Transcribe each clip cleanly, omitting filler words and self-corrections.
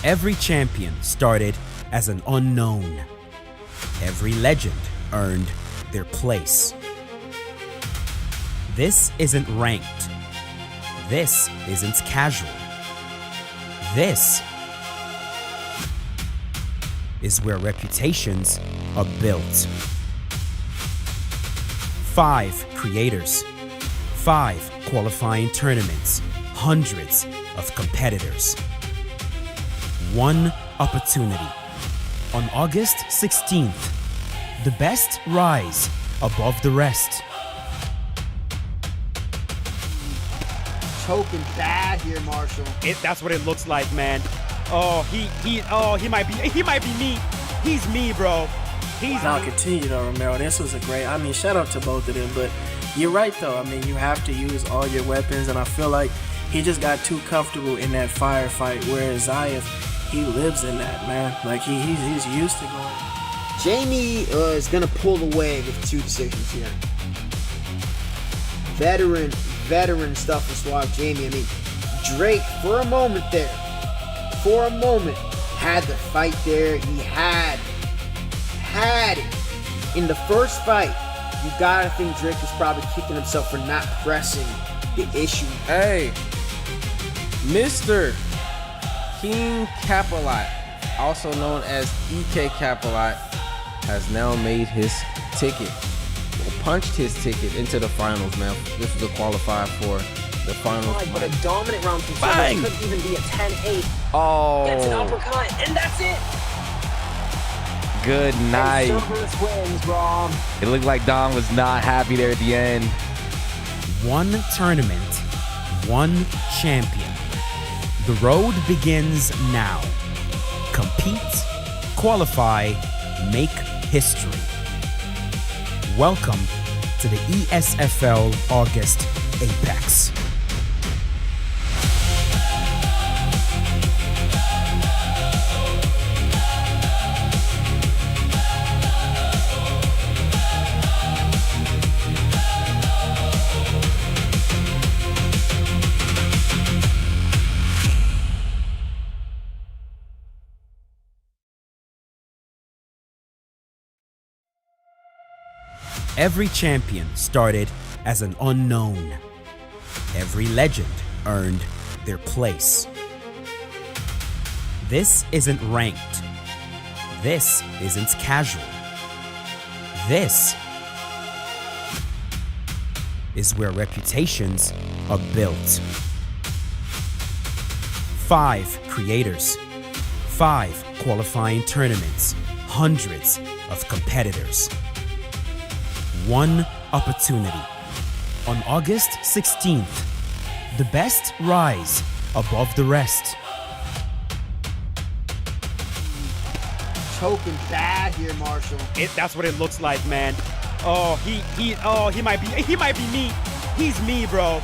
Every champion started as an unknown. Every legend earned their place. This isn't ranked. This isn't casual. This is where reputations are built. 5 creators, 5 qualifying tournaments, hundreds of competitors. 1 opportunity. On August 16th, the best rise above the rest. Choking bad here, Marshall. That's what it looks like, man. Oh, he might be me. He's me, bro. Continue though, Romero. This was a great, shout out to both of them, but you're right though. You have to use all your weapons, and I feel like he just got too comfortable in that firefight, whereas Zyaf, he lives in that, man. Like he's used to going. Jamie is gonna pull away with 2 decisions here. Veteran stuff for Suave Jamie. Drake, for a moment, had the fight there. He had it. In the first fight, you gotta think Drake was probably kicking himself for not pressing the issue. Hey, Mr. King Capalot, also known as EK Capalot, has now made his ticket. Punched his ticket into the finals, man. This was a qualifier for the finals. But a dominant round from Bang! Cerberus could even be a 10-8. Oh. Gets an uppercut, and that's it. Good night. And Cerberus wins, Rom. It looked like Dom was not happy there at the end. 1 tournament, 1 champion. The road begins now. Compete, qualify, make history. Welcome to the ESFL August Apex. Every champion started as an unknown. Every legend earned their place. This isn't ranked. This isn't casual. This is where reputations are built. 5 creators, 5 qualifying tournaments, hundreds of competitors. 1 opportunity. On August 16th, the best rise above the rest. Choking bad here, Marshall. That's what it looks like, man. Oh, he might be me. He's me, bro.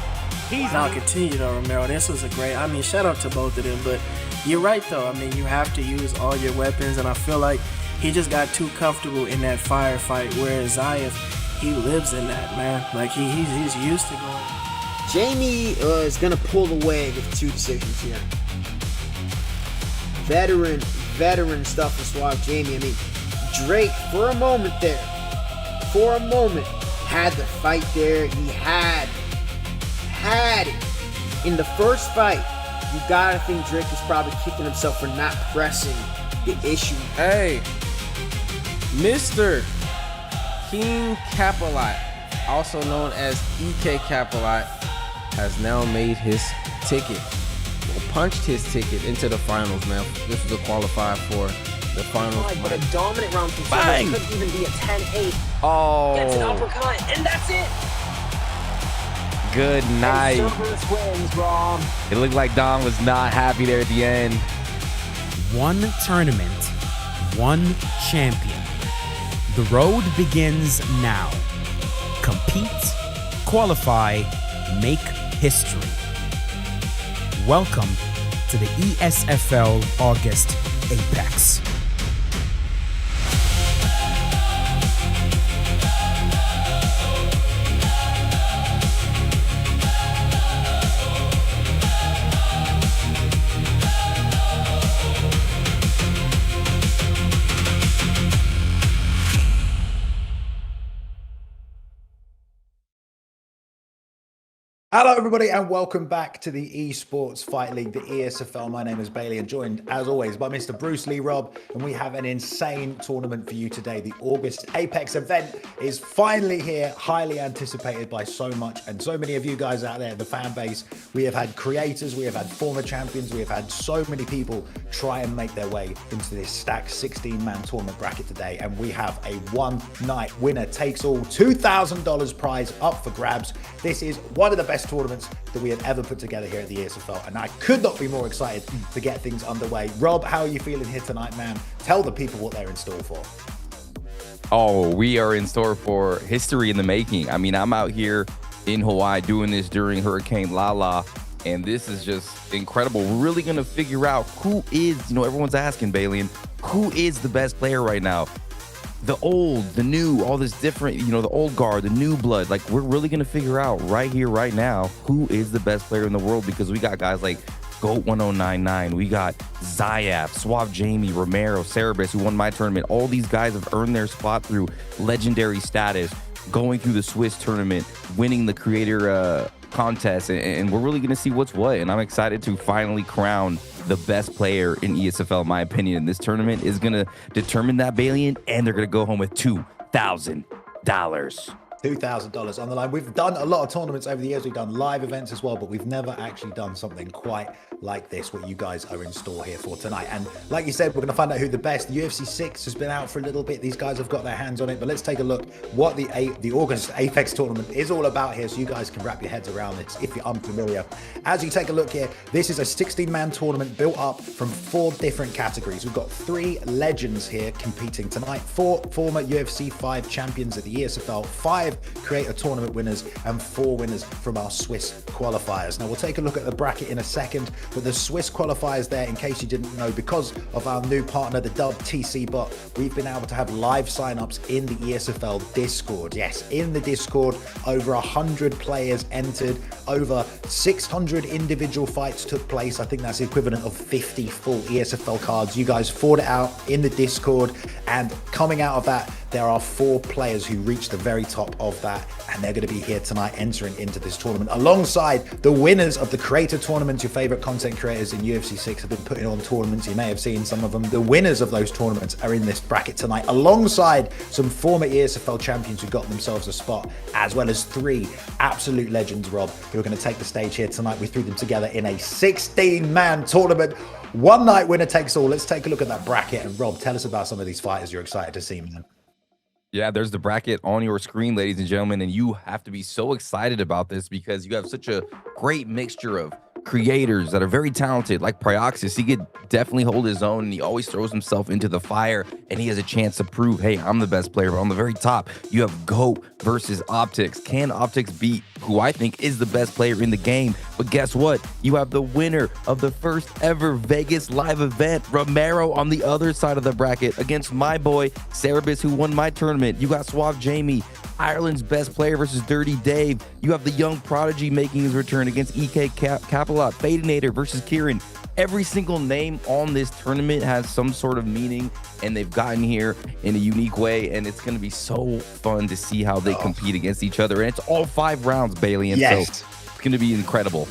Continue though, Romero. This was a great, shout out to both of them, but you're right though. You have to use all your weapons, and I feel like he just got too comfortable in that firefight, whereas Zyaf, he lives in that, man. Like he's used to going. Jamie is gonna pull away with 2 decisions here. Veteran stuff for Suave Jamie. Drake, for a moment, had the fight there. He had it. In the first fight, you gotta think Drake was probably kicking himself for not pressing the issue. Hey, Mr. King Capalot, also known as EK Capalot, has now made his ticket. Punched his ticket into the finals, man. This was a qualifier for the finals. But a dominant round from Bang! Cerberus could even be a 10-8. Oh. Gets an uppercut, and that's it. Good night. And Cerberus wins, Rom. It looked like Dom was not happy there at the end. 1 tournament, 1 champion. The road begins now. Compete, qualify, make history. Welcome to the ESFL August Apex. Hello, everybody, and welcome back to the Esports Fight League, the ESFL. My name is Bailey, and joined, as always, by Mr. Bruce Lee Rob, and we have an insane tournament for you today. The August Apex event is finally here, highly anticipated by so much, and so many of you guys out there, the fan base. We have had creators, we have had former champions, we have had so many people try and make their way into this stacked 16-man tournament bracket today, and we have a one-night winner-takes-all $2,000 prize up for grabs. This is one of the best tournaments that we have ever put together here at the ESFL, and I could not be more excited to get things underway. Rob, how are you feeling here tonight, man? Tell the people what they're in store for. Oh, we are in store for history in the making. I mean, I'm out here in Hawaii doing this during Hurricane Lala, and this is just incredible. We're really going to figure out who is, everyone's asking, Bailey, who is the best player right now? The old, the new, all this different, the old guard, the new blood. Like, we're really going to figure out right here, right now, who is the best player in the world, because we got guys like GOAT1099. We got Zyaf, Suave, Jamie, Romero, Cerberus, who won my tournament. All these guys have earned their spot through legendary status, going through the Swiss tournament, winning the creator contest, and we're really going to see what's what. And I'm excited to finally crown the best player in ESFL, in my opinion. This tournament is going to determine that, Bailey, and they're going to go home with $2,000. $2,000 on the line. We've done a lot of tournaments over the years. We've done live events as well, but we've never actually done something quite like this, what you guys are in store here for tonight. And like you said, we're going to find out who the best. UFC6 has been out for a little bit. These guys have got their hands on it, but let's take a look what the August Apex tournament is all about here, so you guys can wrap your heads around this if you're unfamiliar. As you take a look here, this is a 16-man tournament built up from 4 different categories. We've got 3 legends here competing tonight, 4 former UFC 5 champions at the ESFL, 5 creator tournament winners, and 4 winners from our Swiss qualifiers. Now, we'll take a look at the bracket in a second, but the Swiss qualifiers there, in case you didn't know, because of our new partner, the TC bot, we've been able to have live signups in the ESFL Discord. Yes, in the Discord, over 100 players entered, over 600 individual fights took place. I think that's the equivalent of 50 full ESFL cards. You guys fought it out in the Discord, and coming out of that, there are 4 players who reached the very top of that, and they're going to be here tonight entering into this tournament alongside the winners of the creator tournaments. Your favorite content creators in UFC6 have been putting on tournaments. You may have seen some of them. The winners of those tournaments are in this bracket tonight, alongside some former ESFL champions who got themselves a spot, as well as 3 absolute legends, Rob, who are going to take the stage here tonight. We threw them together in a 16-man tournament. One night winner takes all. Let's take a look at that bracket. And Rob, tell us about some of these fighters you're excited to see, man. Yeah, there's the bracket on your screen, ladies and gentlemen, and you have to be so excited about this because you have such a great mixture of creators that are very talented, like Pryoxis. He could definitely hold his own, and he always throws himself into the fire, and he has a chance to prove, hey, I'm the best player. But on the very top, you have GOAT versus Optics. Can Optics beat who I think is the best player in the game? But guess what? You have the winner of the first ever Vegas live event, Romero, on the other side of the bracket against my boy Cerberus, who won my tournament. You got Suave Jamie, Ireland's best player versus DirrtyDave. You have the young prodigy making his return against EK Capalot, Fadanator versus Kieran. Every single name on this tournament has some sort of meaning, and they've gotten here in a unique way, and it's going to be so fun to see how they compete against each other. And it's all 5 rounds, Bailey, and so it's going to be incredible.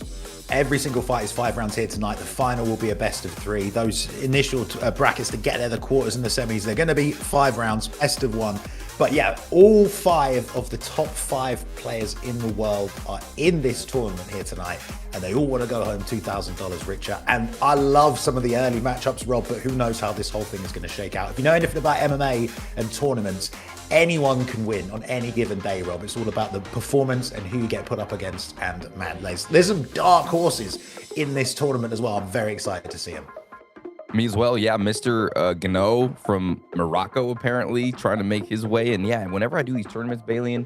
Every single fight is 5 rounds here tonight. The final will be a best of 3. Those initial brackets to get there, the quarters and the semis, they're going to be 5 rounds, best of 1. But yeah, all 5 of the top 5 players in the world are in this tournament here tonight, and they all want to go home $2,000 richer. And I love some of the early matchups, Rob, but who knows how this whole thing is going to shake out. If you know anything about MMA and tournaments, anyone can win on any given day, Rob. It's all about the performance and who you get put up against. And man, there's some dark horses in this tournament as well. I'm very excited to see them. Me as well, yeah. Mr. Gano from Morocco apparently trying to make his way. And yeah, whenever I do these tournaments, Bailey,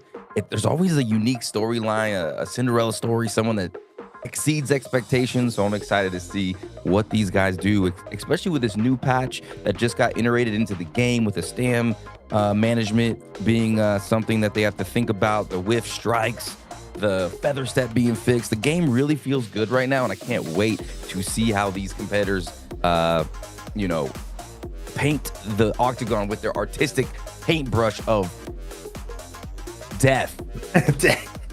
there's always a unique storyline, a Cinderella story, someone that exceeds expectations. So I'm excited to see what these guys do, especially with this new patch that just got iterated into the game, with the stam management being something that they have to think about, the whiff strikes, the feather step being fixed. The game really feels good right now, and I can't wait to see how these competitors paint the octagon with their artistic paintbrush of death.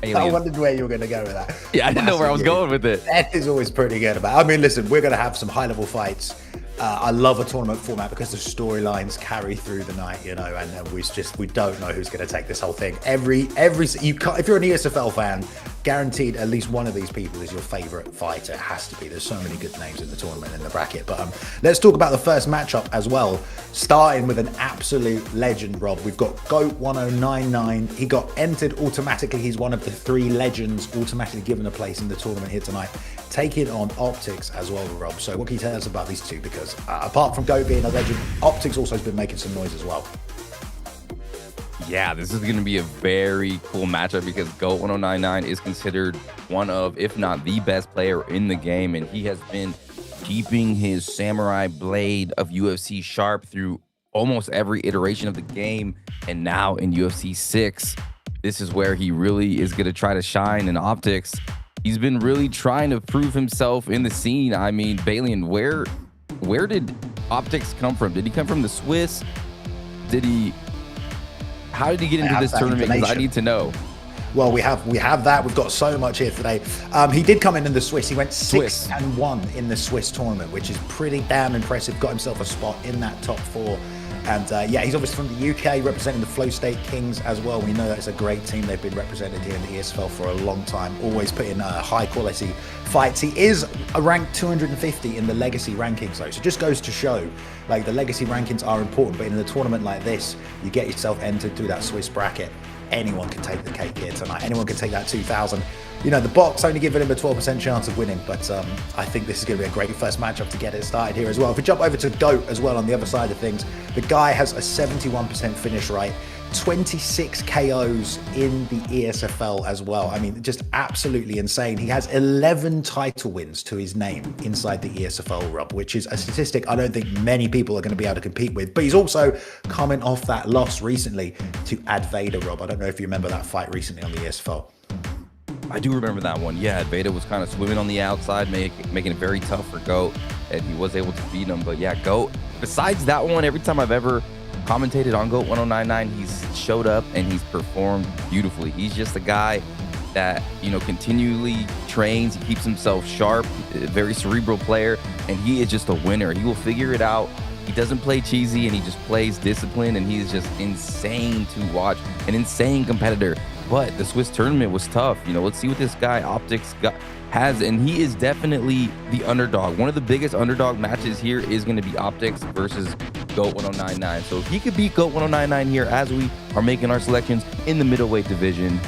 Aliens. wondered where you were going to go with that. Yeah, I didn't know where I was going with it. That is always pretty good. I mean, listen, we're going to have some high-level fights. I love a tournament format because the storylines carry through the night, you know, and we don't know who's going to take this whole thing. If you're an ESFL fan, guaranteed at least one of these people is your favorite fighter. It has to be. There's so many good names in the tournament, in the bracket. But let's talk about the first matchup as well. Starting with an absolute legend, Rob. We've got GOAT1099. He got entered automatically. He's one of the 3 legends automatically given a place in the tournament here tonight. Taking on Optics as well, Rob. So what can you tell us about these two? Because apart from GOAT being a legend, Optics also has been making some noise as well. Yeah, this is going to be a very cool matchup because GOAT1099 is considered one of, if not the best player in the game, and he has been keeping his samurai blade of UFC sharp through almost every iteration of the game. And now in UFC 6, this is where he really is going to try to shine in Optics. He's been really trying to prove himself in the scene. I mean, Balian, where did Optics come from? Did he come from the Swiss? How did he get into this tournament? Because I need to know. Well, we have that. We've got so much here today. He did come in the Swiss. He went 6-1 in the Swiss tournament, which is pretty damn impressive. Got himself a spot in that top 4. And yeah, he's obviously from the UK, representing the Flow State Kings as well. We know that it's a great team. They've been represented here in the ESFL for a long time, always put in high quality fights. He is a ranked 250 in the legacy rankings though. So it just goes to show, like, the legacy rankings are important, but in a tournament like this, you get yourself entered through that Swiss bracket. Anyone can take the cake here tonight. Anyone can take that 2,000. You know, the box only giving him a 12% chance of winning, but I think this is going to be a great first matchup to get it started here as well. If we jump over to GOAT as well on the other side of things, the guy has a 71% finish rate, 26 KOs in the ESFL as well. I mean, just absolutely insane. He has 11 title wins to his name inside the ESFL, Rob, which is a statistic I don't think many people are going to be able to compete with. But he's also coming off that loss recently to Ad Vader, Rob. I don't know if you remember that fight recently on the ESFL. I do remember that one. Yeah, Veda was kind of swimming on the outside, making it very tough for GOAT, and he was able to beat him. But yeah, GOAT, besides that one, every time I've ever commentated on GOAT1099, he's showed up and he's performed beautifully. He's just a guy that, you know, continually trains. He keeps himself sharp, a very cerebral player, and he is just a winner. He will figure it out. He doesn't play cheesy, and he just plays discipline, and he is just insane to watch, an insane competitor. But the Swiss tournament was tough. You know, let's see what this guy Optics has, and he is definitely the underdog. One of the biggest underdog matches here is going to be Optics versus GOAT1099. So if he could beat GOAT1099 here as we are making our selections in the middleweight division,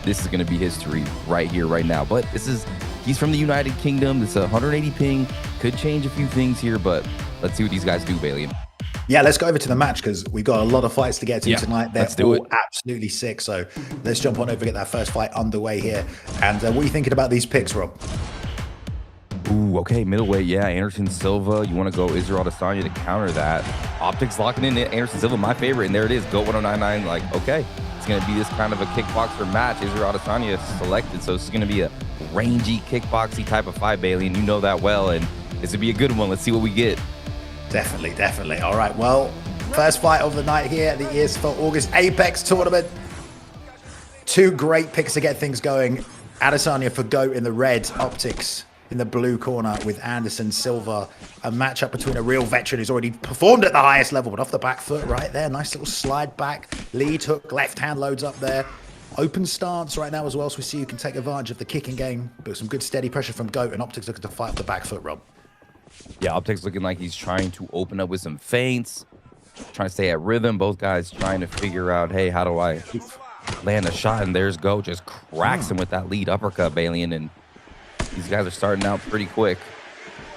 this is going to be history right here, right now. But he's from the United Kingdom. It's a 180 ping. Could change a few things here, but let's see what these guys do, Balian. Yeah, let's go over to the match because we've got a lot of fights to get to tonight. They're all absolutely sick. So let's jump on over, get that first fight underway here. And what are you thinking about these picks, Rob? Ooh, okay, middleweight, yeah. Anderson Silva, you want to go Israel Adesanya to counter that. Optics locking in Anderson Silva, my favorite, and there it is, GOAT1099. Like, okay, it's going to be this kind of a kickboxer match. Israel Adesanya selected, so this is going to be a rangy, kickboxy type of fight, Bailey, and you know that well, and this would be a good one. Let's see what we get. Definitely. All right, well, first fight of the night here at the ESFL August Apex tournament. Two great picks to get things going. Adesanya for GOAT in the red, Optics in the blue corner with Anderson Silva. A matchup between a real veteran who's already performed at the highest level, but off the back foot right there. Nice little slide back, lead hook, left hand loads up there. Open stance right now as well, so we see you can take advantage of the kicking game, but some good steady pressure from GOAT, and Optics looking to fight off the back foot, Rob. Yeah, Optics looking like he's trying to open up with some feints, trying to stay at rhythm. Both guys trying to figure out, hey, how do I land a shot? And there's GOAT, just cracks him with that lead uppercut, Balian, and these guys are starting out pretty quick.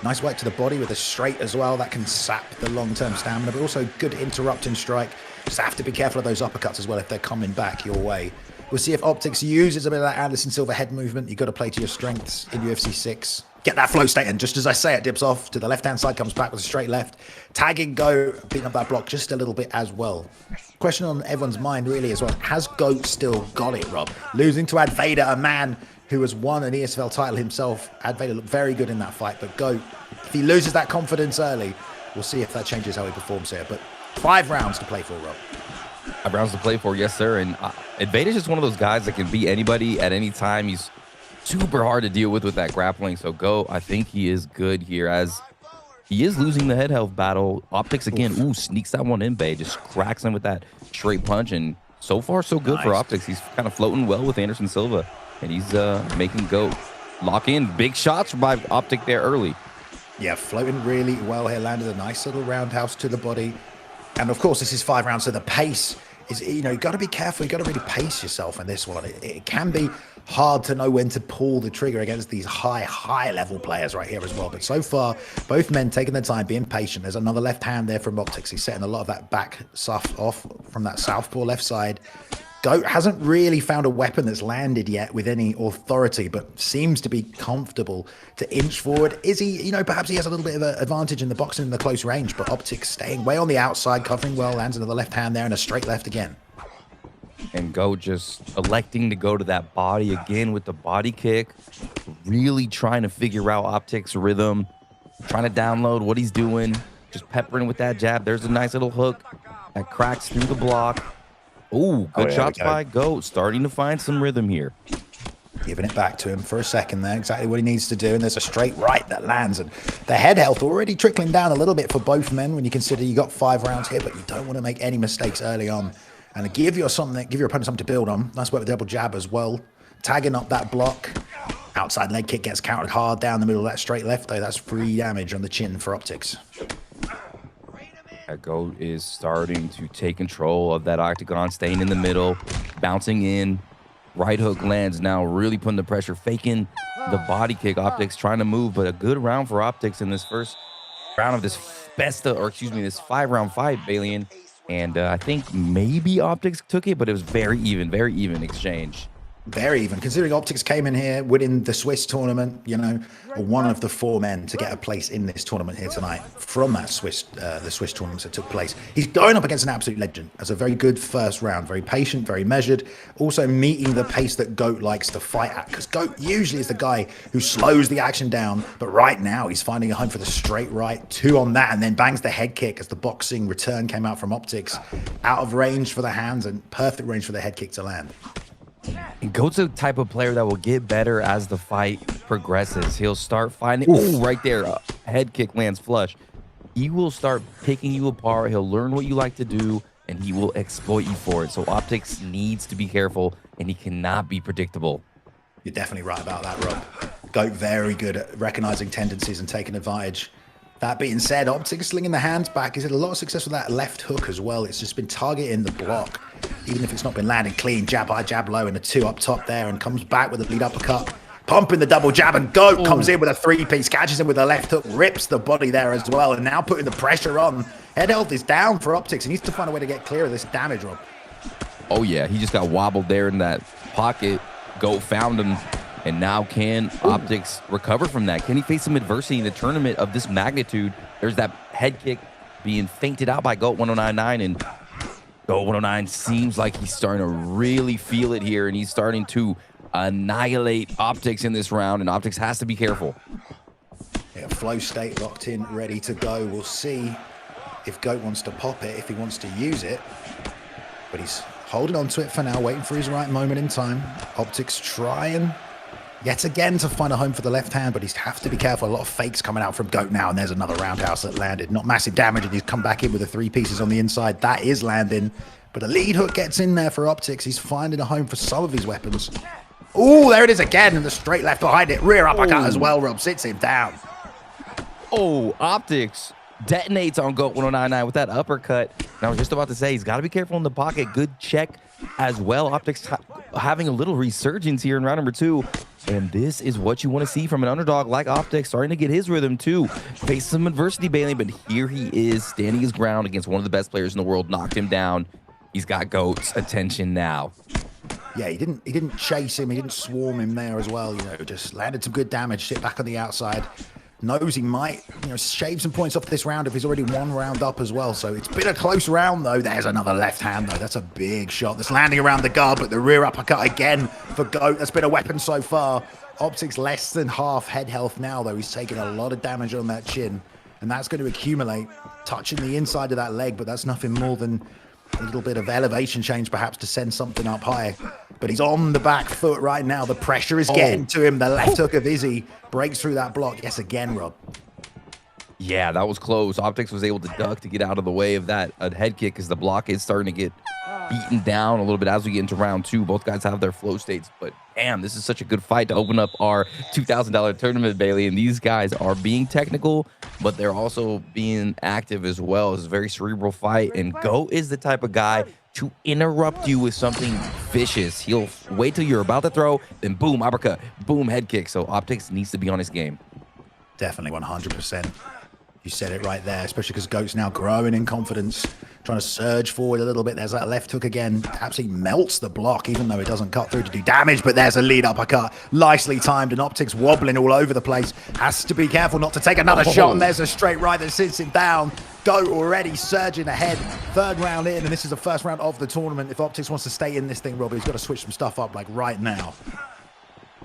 Nice work to the body with a straight as well. That can sap the long-term stamina, but also good interrupting strike. Just have to be careful of those uppercuts as well if they're coming back your way. We'll see if Optics uses a bit of that Anderson Silva head movement. You've got to play to your strengths in UFC 6. Get that flow state, and just as I say it, dips off to the left-hand side, comes back with a straight left. Tagging GOAT, beating up that block just a little bit as well. Question on everyone's mind really as well. Has GOAT still got it, Rob? Losing to Ad Vader, a man who has won an ESFL title himself. Ad Vader looked very good in that fight, but GOAT, if he loses that confidence early, we'll see if that changes how he performs here. But 5 rounds to play for, Rob. Rounds to play for, yes, sir. And Invada's just one of those guys that can beat anybody at any time. He's super hard to deal with that grappling. So GOAT, I think he is good here as he is losing the head health battle. Optics again, ooh, sneaks that one in, Bay. Just cracks him with that straight punch. And so far, so good for Optics. He's kind of floating well with Anderson Silva. And he's making GOAT lock in. Big shots by Optic there early. Yeah, floating really well here. Landed a nice little roundhouse to the body. And of course, this is 5 rounds, so the pace is, you know, you got to be careful. You got to really pace yourself in this one. It can be hard to know when to pull the trigger against these high level players right here as well. But so far, both men taking their time, being patient. There's another left hand there from Optics. He's setting a lot of that back stuff off from that southpaw left side. GOAT hasn't really found a weapon that's landed yet with any authority, but seems to be comfortable to inch forward. Is he, you know, perhaps he has a little bit of an advantage in the boxing in the close range, but Optics staying way on the outside, covering well, lands another left hand there and a straight left again. And GOAT just electing to go to that body again with the body kick, really trying to figure out Optics' rhythm, trying to download what he's doing, just peppering with that jab. There's a nice little hook that cracks through the block. Ooh, good shots by GOAT, starting to find some rhythm here. Giving it back to him for a second there, exactly what he needs to do. And there's a straight right that lands. And the head health already trickling down a little bit for both men when you consider you got 5 rounds here, but you don't want to make any mistakes early on. And give your opponent something to build on. Nice work with the double jab as well. Tagging up that block. Outside leg kick gets countered hard down the middle of that straight left, though. That's 3 damage on the chin for Optics. GOAT is starting to take control of that octagon, staying in the middle, bouncing in. Right hook lands now, really putting the pressure, faking the body kick. Optics trying to move, but a good round for Optics in this first round of this this 5-round fight, Balian. And I think maybe Optics took it, but it was very even exchange. Very even, considering Optics came in here winning the Swiss tournament, you know, one of the 4 men to get a place in this tournament here tonight from that the Swiss tournaments that took place. He's going up against an absolute legend as a very good first round, very patient, very measured, also meeting the pace that GOAT likes to fight at, because GOAT usually is the guy who slows the action down, but right now he's finding a home for the straight right, 2 on that, and then bangs the head kick as the boxing return came out from Optics, out of range for the hands and perfect range for the head kick to land. And GOAT's the type of player that will get better as the fight progresses. He'll start finding, ooh, right there, head kick lands flush. He will start picking you apart. He'll learn what you like to do, and he will exploit you for it. So Optics needs to be careful, and he cannot be predictable. You're definitely right about that, Rob. GOAT very good at recognizing tendencies and taking advantage. That being said, Optics slinging the hands back. He's had a lot of success with that left hook as well. It's just been targeting the block, even if it's not been landing clean. Jab high, jab low, and a 2 up top there, and comes back with a lead uppercut. Pumping the double jab, and GOAT comes in with a 3-piece, catches him with a left hook, rips the body there as well, and now putting the pressure on. Head health is down for Optics. He needs to find a way to get clear of this damage, Rob. Oh, yeah, he just got wobbled there in that pocket. GOAT found him. And now can Optics recover from that? Can he face some adversity in a tournament of this magnitude? There's that head kick being feinted out by GOAT1099, and GOAT1099 seems like he's starting to really feel it here, and he's starting to annihilate Optics in this round, and Optics has to be careful. Yeah, flow state locked in, ready to go. We'll see if GOAT wants to pop it, if he wants to use it. But he's holding on to it for now, waiting for his right moment in time. Optics trying yet again to find a home for the left hand, but he's have to be careful. A lot of fakes coming out from GOAT now, and there's another roundhouse that landed. Not massive damage, and he's come back in with the 3 pieces on the inside. That is landing, but a lead hook gets in there for Optics. He's finding a home for some of his weapons. Oh, there it is again, and the straight left behind it. Rear uppercut as well, Rob. Sits him down. Oh, Optics detonates on GOAT1099 with that uppercut. And I was just about to say, he's got to be careful in the pocket. Good check as well. Optics having a little resurgence here in round number 2. And this is what you want to see from an underdog like Optics, starting to get his rhythm too. Faced some adversity, Bailey, but here he is standing his ground against one of the best players in the world. Knocked him down. He's got GOAT's attention now. Yeah, he didn't chase him. He didn't swarm him there as well. You know, just landed some good damage. Sit back on the outside. Knows he might, you know, shave some points off this round if he's already 1 round up as well. So it's been a close round, though. There's another left hand, though. That's a big shot that's landing around the guard, but the rear uppercut again for GOAT. That's been a weapon so far. Optics less than half head health now, though. He's taking a lot of damage on that chin, and that's going to accumulate, touching the inside of that leg, but that's nothing more than A little bit of elevation change perhaps to send something up high. But he's on the back foot right now. The pressure is getting to him. The left hook of Izzy breaks through that block. Yes, again, Rob. Yeah, that was close. Optics was able to duck to get out of the way of that head kick as the block is starting to get beaten down a little bit as we get into round 2. Both guys have their flow states, but damn, this is such a good fight to open up our $2,000 tournament, Bailey. And these guys are being technical, but they're also being active as well. It's a very cerebral fight, and GOAT is the type of guy to interrupt you with something vicious. He'll wait till you're about to throw, then boom, uppercut, boom, head kick. So Optics needs to be on his game. Definitely 100%. You said it right there, especially because GOAT's now growing in confidence, trying to surge forward a little bit. There's that left hook again. Absolutely melts the block, even though it doesn't cut through to do damage. But there's a lead uppercut. Nicely timed, and Optics wobbling all over the place. Has to be careful not to take another shot, and there's a straight right that sits him down. GOAT already surging ahead. 3rd round in, and this is the 1st round of the tournament. If Optics wants to stay in this thing, Robbie, he's got to switch some stuff up like right now.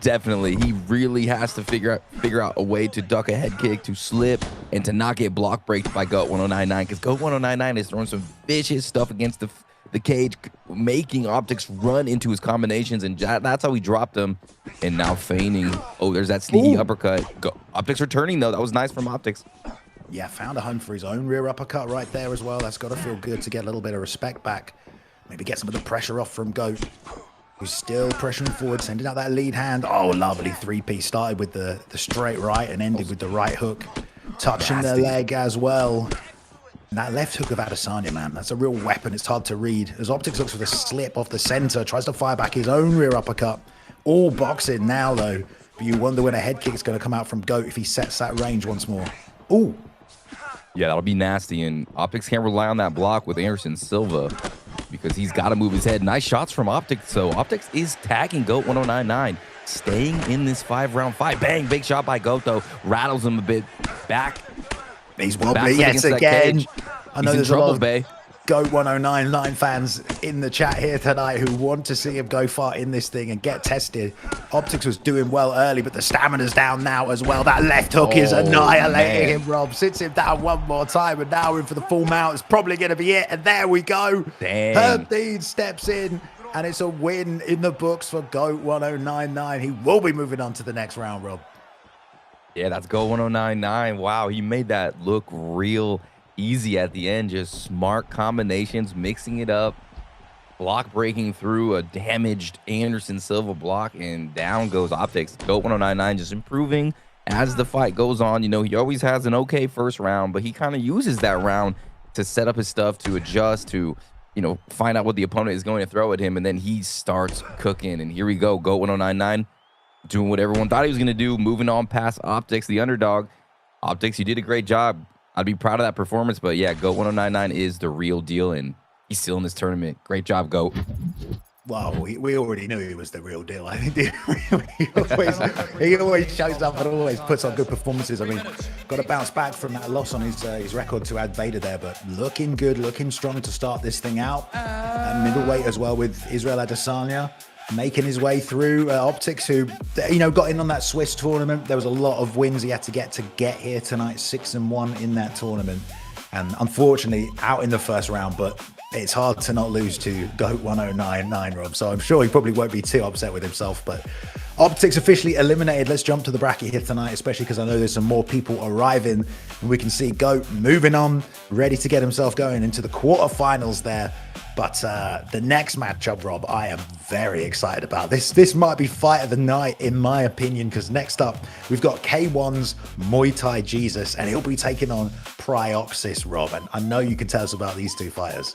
Definitely. He really has to figure out a way to duck a head kick, to slip, and to not get block breaked by GOAT1099, because GOAT1099 is throwing some vicious stuff against the cage, making Optics run into his combinations, and that's how he dropped him. And now feigning. Oh, there's that sneaky uppercut. Optics returning, though. That was nice from Optics. Yeah, found a home for his own rear uppercut right there as well. That's got to feel good to get a little bit of respect back. Maybe get some of the pressure off from GOAT, who's still pressuring forward, sending out that lead hand. Oh, lovely 3-piece. Started with the straight right and ended with the right hook. Touching the leg as well. And that left hook of Adesanya, man, that's a real weapon. It's hard to read. As Optics looks for the slip off the center, tries to fire back his own rear uppercut. All boxing now, though. But you wonder when a head kick is going to come out from GOAT if he sets that range once more. Ooh. Yeah, that'll be nasty. And Optics can't rely on that block with Anderson Silva, because he's got to move his head. Nice shots from Optics. So Optics is tagging GOAT1099, staying in this 5-round fight. Bang, big shot by GOAT, though. Rattles him a bit back. He's wobbly, yes, again. I know there's trouble, a lot of GOAT1099 fans in the chat here tonight who want to see him go far in this thing and get tested. Optics was doing well early, but the stamina's down now as well. That left hook is annihilating him, Rob. Sits him down one more time, and now in for the full mount. It's probably going to be it, and there we go. Dang. Herb Dean steps in, and it's a win in the books for GOAT1099. He will be moving on to the next round, Rob. Yeah, that's GOAT1099. Wow, he made that look real easy at the end. Just smart combinations, mixing it up, block breaking through a damaged Anderson Silva block, and down goes Optics. GOAT1099 just improving as the fight goes on. You know, he always has an okay first round, but he kind of uses that round to set up his stuff, to adjust, to, you know, find out what the opponent is going to throw at him, and then he starts cooking. And here we go, GOAT1099 doing what everyone thought he was going to do, moving on past Optics, the underdog. Optics, you did a great job. I'd be proud of that performance, but yeah, GOAT1099 is the real deal, and he's still in this tournament. Great job, GOAT. Well, we already knew he was the real deal. I think he always shows up and always puts on good performances. I mean, got to bounce back from that loss on his record to Ad Vader there, but looking good, looking strong to start this thing out. Middleweight as well with Israel Adesanya, making his way through. Optics, who, you know, got in on that Swiss tournament. There was a lot of wins he had to get here tonight. 6-1 in that tournament, and unfortunately out in the first round. But it's hard to not lose to GOAT1099, Rob. So I'm sure he probably won't be too upset with himself. But Optics officially eliminated. Let's jump to the bracket here tonight, especially because I know there's some more people arriving, and we can see GOAT moving on, ready to get himself going into the quarterfinals there. But the next matchup, Rob, I am very excited about. This might be fight of the night, in my opinion, because next up, we've got K1's Muay Thai Jesus, and he'll be taking on Pryoxis, Rob. And I know you can tell us about these two fighters.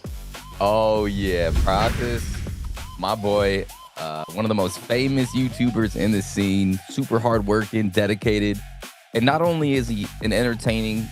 Oh, yeah. Pryoxis, my boy, one of the most famous YouTubers in the scene, super hardworking, dedicated. And not only is he an entertaining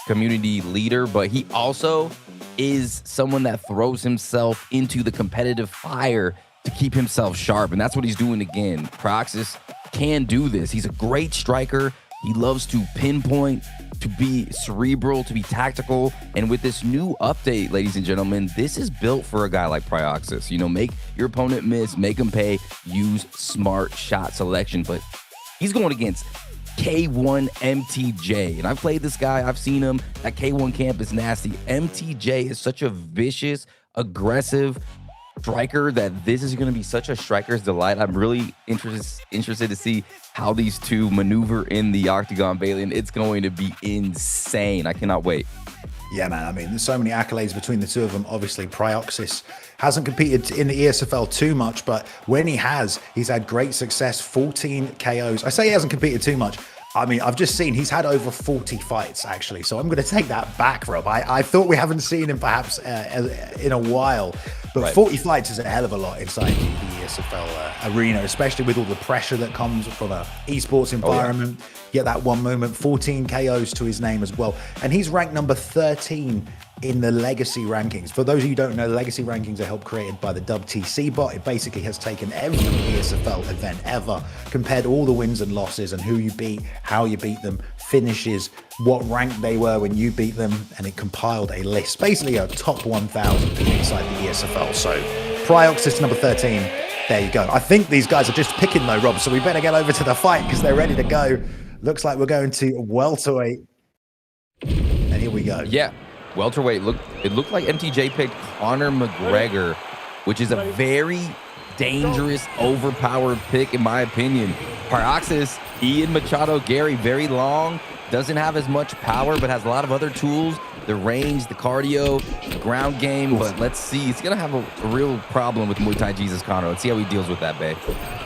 community leader, but he also is someone that throws himself into the competitive fire to keep himself sharp. And that's what he's doing again. Pryoxis can do this. He's a great striker. He loves to pinpoint, to be cerebral, to be tactical. And with this new update, ladies and gentlemen, this is built for a guy like Pryoxis. You know, make your opponent miss, make him pay, use smart shot selection. But he's going against K1 MTJ. And I've played this guy. I've seen him. That K1 camp is nasty. MTJ is such a vicious, aggressive striker that this is going to be such a striker's delight. I'm really interested to see how these two maneuver in the octagon, Bailey, and it's going to be insane. I cannot wait. Yeah, man. I mean, there's so many accolades between the two of them. Obviously, Pryoxis hasn't competed in the ESFL too much, but when he has, he's had great success, 14 KOs. I say he hasn't competed too much. I mean, I've just seen he's had over 40 fights, actually. So I'm going to take that back, Rob. I thought we haven't seen him perhaps in a while, but Right. 40 fights is a hell of a lot inside the ESFL arena, especially with all the pressure that comes from a esports environment. Get that one moment, 14 KOs to his name as well. And he's ranked number 13 in the legacy rankings. For those of you who don't know, legacy rankings are helped created by the WTC bot. It basically has taken every ESFL event ever, compared all the wins and losses and who you beat, how you beat them, finishes, what rank they were when you beat them, and it compiled a list, basically a top 1,000 inside the ESFL. So Pryoxis number 13, there you go. I think these guys are just picking though, Rob, so we better get over to the fight because they're ready to go. Looks like we're going to welterweight. And here we go. Yeah, welterweight. It looked like MTJ picked Conor McGregor, which is a very dangerous, overpowered pick in my opinion. Pryoxis, Ian Machado Gary, very long, doesn't have as much power, but has a lot of other tools. The range, the cardio, the ground game, but let's see. He's going to have a real problem with Muay Thai Jesus Conor. Let's see how he deals with that, babe.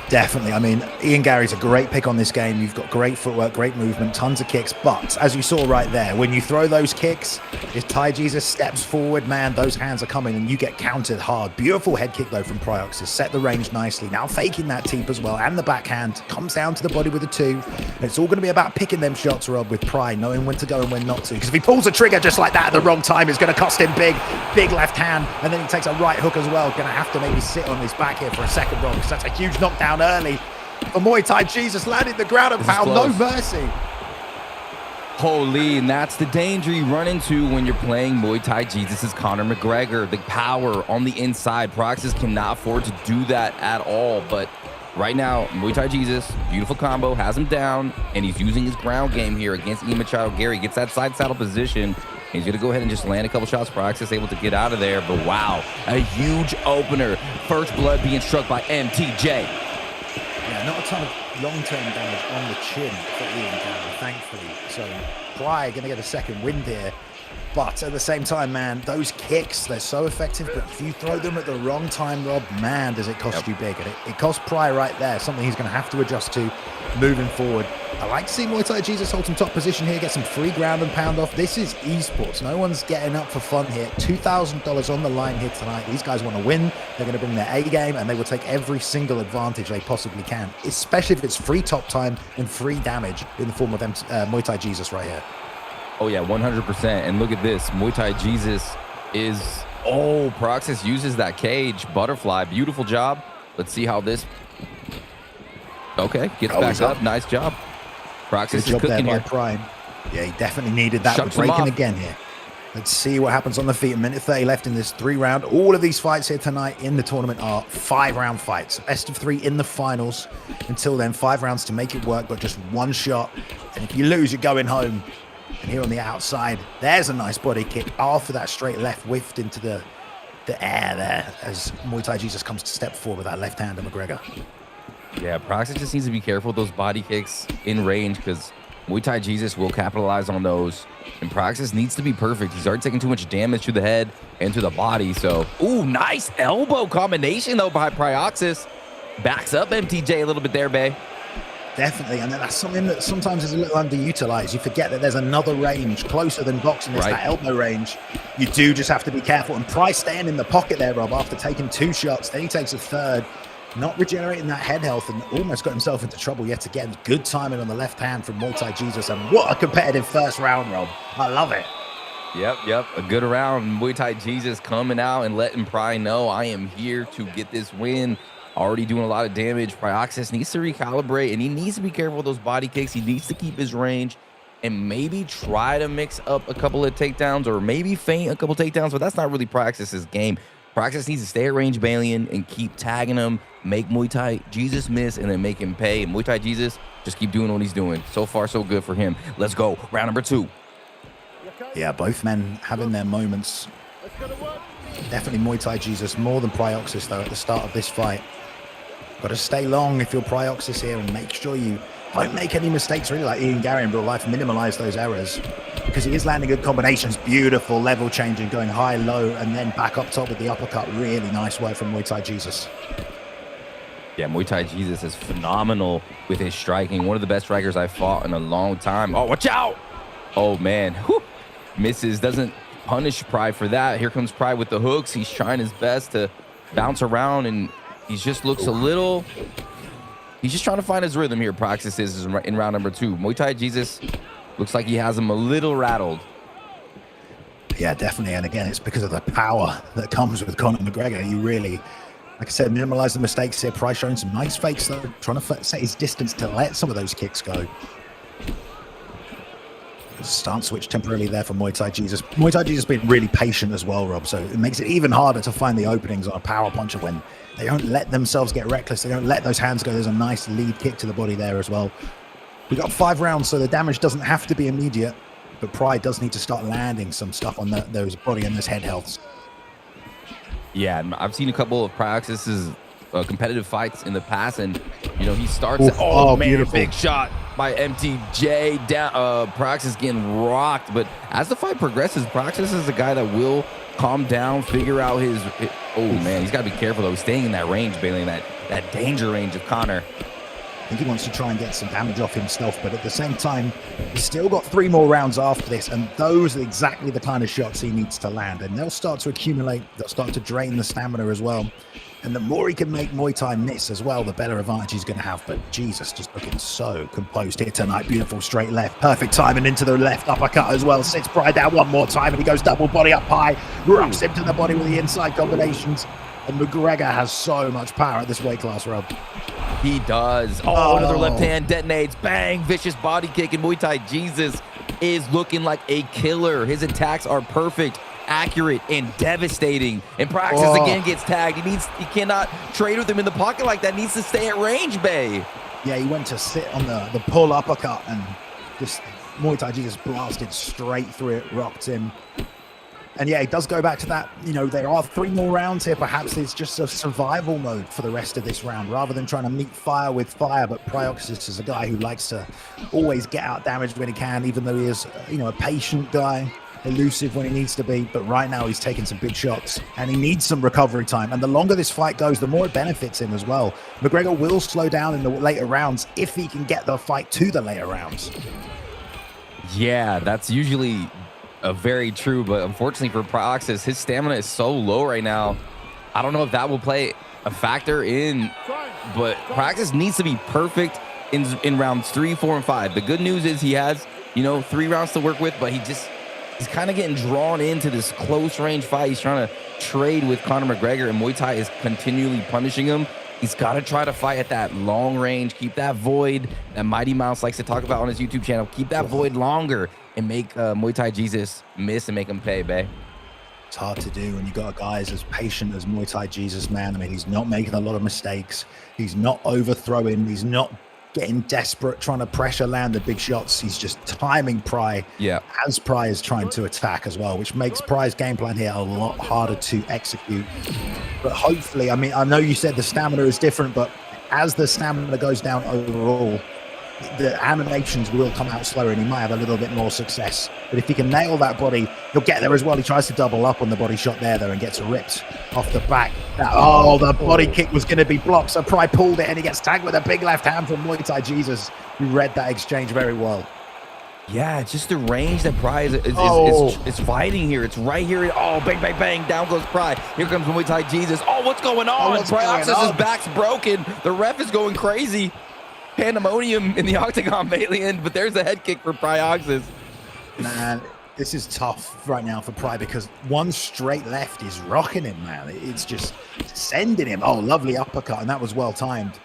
Definitely. I mean, Ian Gary's a great pick on this game. You've got great footwork, great movement, tons of kicks. But as you saw right there, when you throw those kicks, if Thai Jesus steps forward, man, those hands are coming and you get countered hard. Beautiful head kick, though, from Pryoxis. Set the range nicely. Now faking that teep as well and the backhand. Comes down to the body with a 2. And it's all going to be about picking them shots, Rob, with Pry, knowing when to go and when not to. Because if he pulls the trigger just like that at the wrong time, it's going to cost him big left hand. And then he takes a right hook as well. Going to have to maybe sit on his back here for a second, Rob, because that's a huge knockdown early. For Muay Thai Jesus, landed the ground and pound, no mercy. Holy, and that's the danger you run into when you're playing Muay Thai Jesus is Conor McGregor. The power on the inside. Pryoxis cannot afford to do that at all. But right now, Muay Thai Jesus, beautiful combo, has him down, and he's using his ground game here against Ian Machado Gary. Gets that side saddle position. He's going to go ahead and just land a couple shots. Pryoxis able to get out of there. But wow, a huge opener. First blood being struck by MTJ. Yeah, not a ton of long-term damage on the chin for Ian Gary, thankfully. So Pry going to get a second wind here. But at the same time, man, those kicks, they're so effective. But if you throw them at the wrong time, Rob, man, does it cost you big. And it cost Pry right there, something he's going to have to adjust to moving forward. I like to see Muay Thai Jesus hold some top position here, get some free ground and pound off. This is esports. No one's getting up for fun here. $2,000 on the line here tonight. These guys want to win. They're going to bring their A game, and they will take every single advantage they possibly can, especially if it's free top time and free damage in the form of Muay Thai Jesus right here. Oh, yeah, 100%. And look at this. Muay Thai Jesus is... Oh, Pryoxis uses that cage. Butterfly. Beautiful job. Let's see how this... Okay, gets back up. Nice job. Pryoxis is cooking here. Prime. Yeah, he definitely needed that. Shuts We're him breaking off. again here. Let's see what happens on the feet. A minute 30 left in this 3-round. All of these fights here tonight in the tournament are 5-round fights. Best of 3 in the finals. Until then, 5 rounds to make it work, but just one shot. And if you lose, you're going home. And here on the outside, there's a nice body kick after that straight left whiffed into the air there as Muay Thai Jesus comes to step forward with that left hand of McGregor. Yeah, Pryoxis just needs to be careful with those body kicks in range because Muay Thai Jesus will capitalize on those. And Pryoxis needs to be perfect. He's already taking too much damage to the head and to the body. So, ooh, nice elbow combination, though, by Pryoxis. Backs up MTJ a little bit there, babe. Definitely, and that's something that sometimes is a little underutilized. You forget that there's another range closer than boxing. It's that elbow range. You do just have to be careful. And Price staying in the pocket there, Rob, after taking 2 shots. Then he takes a third, not regenerating that head health, and almost got himself into trouble yet again. Good timing on the left hand from Muay Thai Jesus, and what a competitive first round, Rob. I love it. Yep. A good round. Muay Thai Jesus coming out and letting Pry know I am here to get this win. Already doing a lot of damage. Pryoxis needs to recalibrate, and he needs to be careful with those body kicks. He needs to keep his range and maybe try to mix up a couple of takedowns or maybe feint a couple takedowns, but that's not really Pryoxis' game. Pryoxis needs to stay at range Balian and keep tagging him, make Muay Thai Jesus miss, and then make him pay. Muay Thai Jesus, just keep doing what he's doing. So far, so good for him. Let's go. Round number 2. Yeah, both men having their moments. Definitely Muay Thai Jesus more than Pryoxis, though, at the start of this fight. Got to stay long if you're Pryoxis here and make sure you don't make any mistakes, really, like Ian Gary in real life. Minimize those errors because he is landing good combinations. Beautiful level changing, going high, low, and then back up top with the uppercut. Really nice work from Muay Thai Jesus. Yeah, Muay Thai Jesus is phenomenal with his striking. One of the best strikers I've fought in a long time. Oh, watch out! Oh, man. Whew. Misses, doesn't punish Pride for that. Here comes Pride with the hooks. He's trying his best to bounce around, and he just looks a little... He's just trying to find his rhythm here. Pryoxis is in round number 2. Muay Thai Jesus looks like he has him a little rattled. Yeah, definitely. And again, it's because of the power that comes with Conor McGregor. You really, like I said, minimize the mistakes here. Price showing some nice fakes, though, trying to set his distance to let some of those kicks go. Stance switch temporarily there for Muay Thai Jesus. Muay Thai Jesus has been really patient as well, Rob, so it makes it even harder to find the openings on a power puncher when they don't let themselves get reckless. They don't let those hands go. There's a nice lead kick to the body there as well. We got 5 rounds, so the damage doesn't have to be immediate, but Pride does need to start landing some stuff on those body and those head healths. Yeah, I've seen a couple of Pryoxis's competitive fights in the past, and you know he starts. Man, beautiful. Big shot by MTJ. Down, Pryoxis getting rocked, but as the fight progresses, Pryoxis is a guy that will calm down, figure out his. Oh man, he's got to be careful though. He's staying in that range, Bailey, that danger range of Conor. I think he wants to try and get some damage off himself, but at the same time, he's still got 3 more rounds after this, and those are exactly the kind of shots he needs to land, and they'll start to accumulate. They'll start to drain the stamina as well. And the more he can make Muay Thai miss as well, the better advantage he's going to have. But Jesus, just looking so composed here tonight. Beautiful straight left. Perfect time and into the left uppercut as well. Sits Pride down one more time and he goes double body up high. Rocks him to the body with the inside combinations. And McGregor has so much power at this weight class, Rob. He does. Oh, another left hand detonates. Bang, vicious body kick. And Muay Thai Jesus is looking like a killer. His attacks are perfect, accurate, and devastating. And Pryoxis again gets tagged. He cannot trade with him in the pocket like that. Needs to stay at range, Bay. Yeah, he went to sit on the pull uppercut and just Muay Thai Jesus blasted straight through it, rocked him. And yeah, it does go back to that, you know, there are 3 more rounds here. Perhaps it's just a survival mode for the rest of this round rather than trying to meet fire with fire. But Pryoxis is a guy who likes to always get out damage when he can, even though he is, you know, a patient guy, elusive when he needs to be. But right now he's taking some big shots and he needs some recovery time. And the longer this fight goes, the more it benefits him as well. McGregor will slow down in the later rounds if he can get the fight to the later rounds. Yeah, that's usually very true, but unfortunately for Pryoxis, his stamina is so low right now. I don't know if that will play a factor in, but Pryoxis needs to be perfect in rounds 3, 4, and 5. The good news is he has, you know, 3 rounds to work with, but he's kind of getting drawn into this close range fight. He's trying to trade with Conor McGregor, and Muay Thai is continually punishing him. He's got to try to fight at that long range, keep that void that Mighty Mouse likes to talk about on his YouTube channel. Keep that void longer and make Muay Thai Jesus miss and make him pay, Bay. It's hard to do when you got guys as patient as Muay Thai Jesus, man. I mean, he's not making a lot of mistakes. He's not overthrowing. He's not getting desperate, trying to pressure land the big shots. He's just timing Pry as Pry is trying to attack as well, which makes Pry's game plan here a lot harder to execute. But hopefully, I mean, I know you said the stamina is different, but as the stamina goes down overall, the animations will come out slower and he might have a little bit more success. But if he can nail that body, he'll get there as well. He tries to double up on the body shot there, though, and gets ripped off the back. The body kick was going to be blocked, so Pry pulled it and he gets tagged with a big left hand from Muay Thai Jesus, who read that exchange very well. Yeah, it's just the range that Pry is fighting here. It's right here. Oh, bang, bang, bang. Down goes Pry. Here comes Muay Thai Jesus. Oh, what's going on? Pryoxis' back's broken. The ref is going crazy. Pandemonium in the octagon, Valiant, but there's a head kick for Pryoxis. Man, this is tough right now for Pry because one straight left is rocking him, man. It's just sending him. Oh, lovely uppercut, and that was well timed.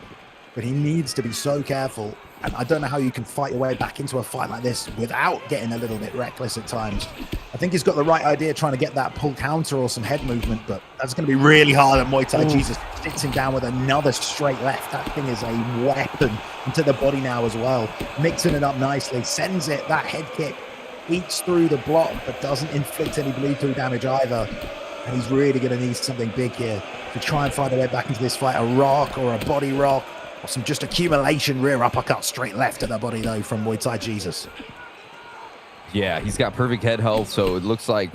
But he needs to be so careful And I don't know how you can fight your way back into a fight like this without getting a little bit reckless at times. I think he's got the right idea trying to get that pull counter or some head movement, but that's going to be really hard. And Muay Thai Jesus sits him down with another straight left. That thing is a weapon into the body now as well. Mixing it up nicely, sends it, that head kick, eats through the block, but doesn't inflict any bleed-through damage either. And he's really going to need something big here to try and find a way back into this fight. A rock or a body rock or some just accumulation rear uppercut straight left to the body though from Muay Thai Jesus. Yeah, he's got perfect head health, so it looks like,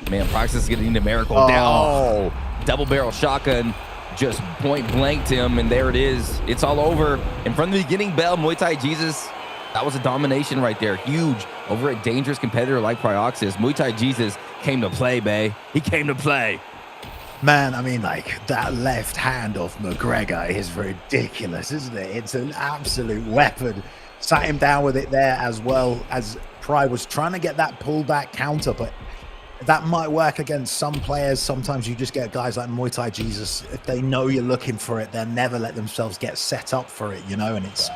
man, Pryoxis is getting numerical down. Oh, double barrel shotgun just point blanked him, and there it is. It's all over. And from the beginning bell, Muay Thai Jesus, that was a domination right there. Huge over a dangerous competitor like Pryoxis. Muay Thai Jesus came to play, bae. He came to play. Man, I mean, like, that left hand off McGregor is ridiculous, isn't it? It's an absolute weapon. Sat him down with it there as well as Pry was trying to get that pullback counter, but that might work against some players. Sometimes you just get guys like Muay Thai Jesus. If they know you're looking for it, they'll never let themselves get set up for it, you know? And it's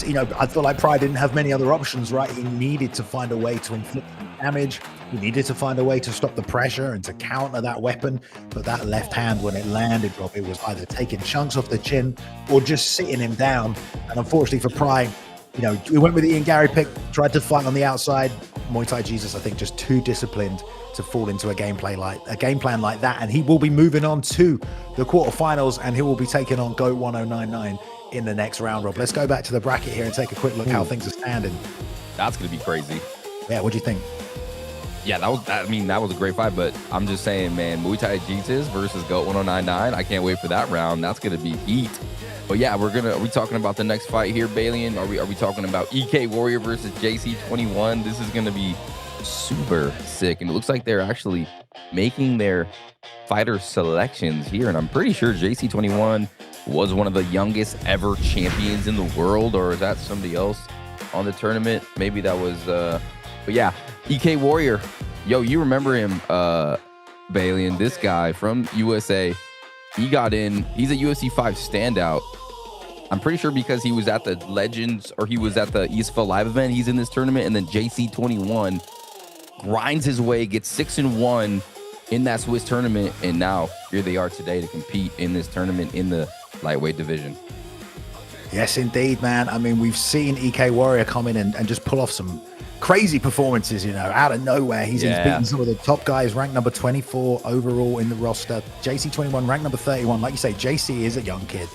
you know, I feel like Pry didn't have many other options, right? He needed to find a way to inflict damage. He needed to find a way to stop the pressure and to counter that weapon. But that left hand, when it landed, Rob, it was either taking chunks off the chin or just sitting him down. And unfortunately for Pry, you know, we went with the Ian Gary pick, tried to fight on the outside. Muay Thai Jesus, I think, just too disciplined to fall into a game plan like that. And he will be moving on to the quarterfinals, and he will be taking on GOAT1099 in the next round, Rob. Let's go back to the bracket here and take a quick look how things are standing. That's going to be crazy. Yeah, what do you think? Yeah, that was a great fight, but I'm just saying, man, Muay Thai Jesus versus GOAT1099. I can't wait for that round. That's going to be heat. But yeah, are we talking about the next fight here, Balian? Are we talking about EK Warrior versus JC21? This is going to be super sick, and it looks like they're actually making their fighter selections here, and I'm pretty sure JC21 was one of the youngest ever champions in the world, or is that somebody else on the tournament? Maybe that was but yeah, EK Warrior, yo, you remember him, Balian, this guy from USA. He got in, he's a UFC 5 standout. I'm pretty sure because he was at the Legends, or he was at the ESFL live event, he's in this tournament. And then JC21 grinds his way, gets 6-1 in that Swiss tournament. And now here they are today to compete in this tournament in the lightweight division. Yes, indeed, man. I mean, we've seen EK Warrior come in and just pull off some crazy performances, you know, out of nowhere. He's beaten some of the top guys, ranked number 24 overall in the roster. JC21 ranked number 31. Like you say, JC is a young kid.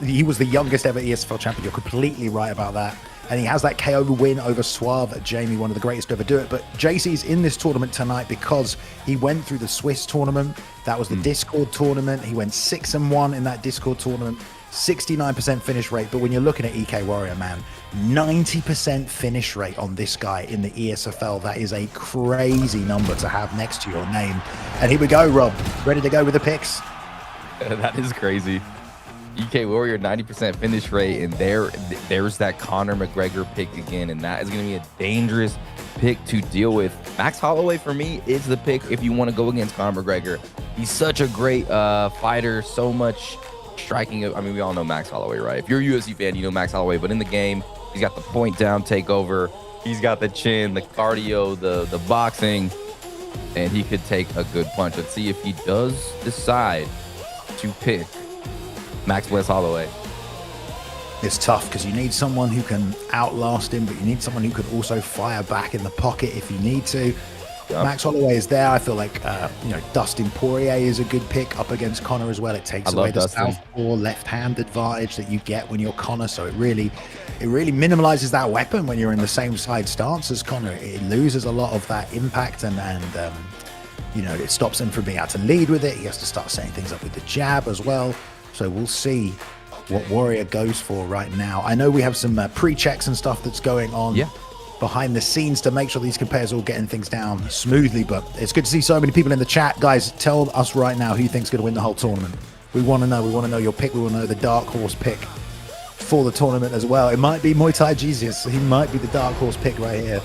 He was the youngest ever ESFL champion. You're completely right about that. And he has that KO win over Suave, Jamie, one of the greatest to ever do it. But JC's in this tournament tonight because he went through the Swiss tournament. That was the Discord tournament. He went 6-1 in that Discord tournament. 69% finish rate. But when you're looking at EK Warrior, man, 90% finish rate on this guy in the ESFL. That is a crazy number to have next to your name. And here we go, Rob. Ready to go with the picks? That is crazy. EK Warrior, 90% finish rate, and there's that Conor McGregor pick again, and that is going to be a dangerous pick to deal with. Max Holloway, for me, is the pick if you want to go against Conor McGregor. He's such a great fighter, so much striking. I mean, we all know Max Holloway, right? If you're a UFC fan, you know Max Holloway, but in the game, he's got the point down takeover, he's got the chin, the cardio, the boxing, and he could take a good punch. Let's see if he does decide to pick Max West Holloway. It's tough because you need someone who can outlast him, but you need someone who can also fire back in the pocket if you need to. Yep. Max Holloway is there. I feel like Dustin Poirier is a good pick up against Conor as well. It takes away the southpaw left-hand advantage that you get when you're Conor, so it really minimalizes that weapon when you're in the same side stance as Conor. It loses a lot of that impact and it stops him from being able to lead with it. He has to start setting things up with the jab as well. So we'll see what Warrior goes for right now. I know we have some pre-checks and stuff that's going on behind the scenes to make sure these competitors are all getting things down smoothly, but it's good to see so many people in the chat. Guys, tell us right now who you think's going to win the whole tournament. We want to know. We want to know your pick. We want to know the dark horse pick for the tournament as well. It might be Muay Thai Jesus. He might be the dark horse pick right here.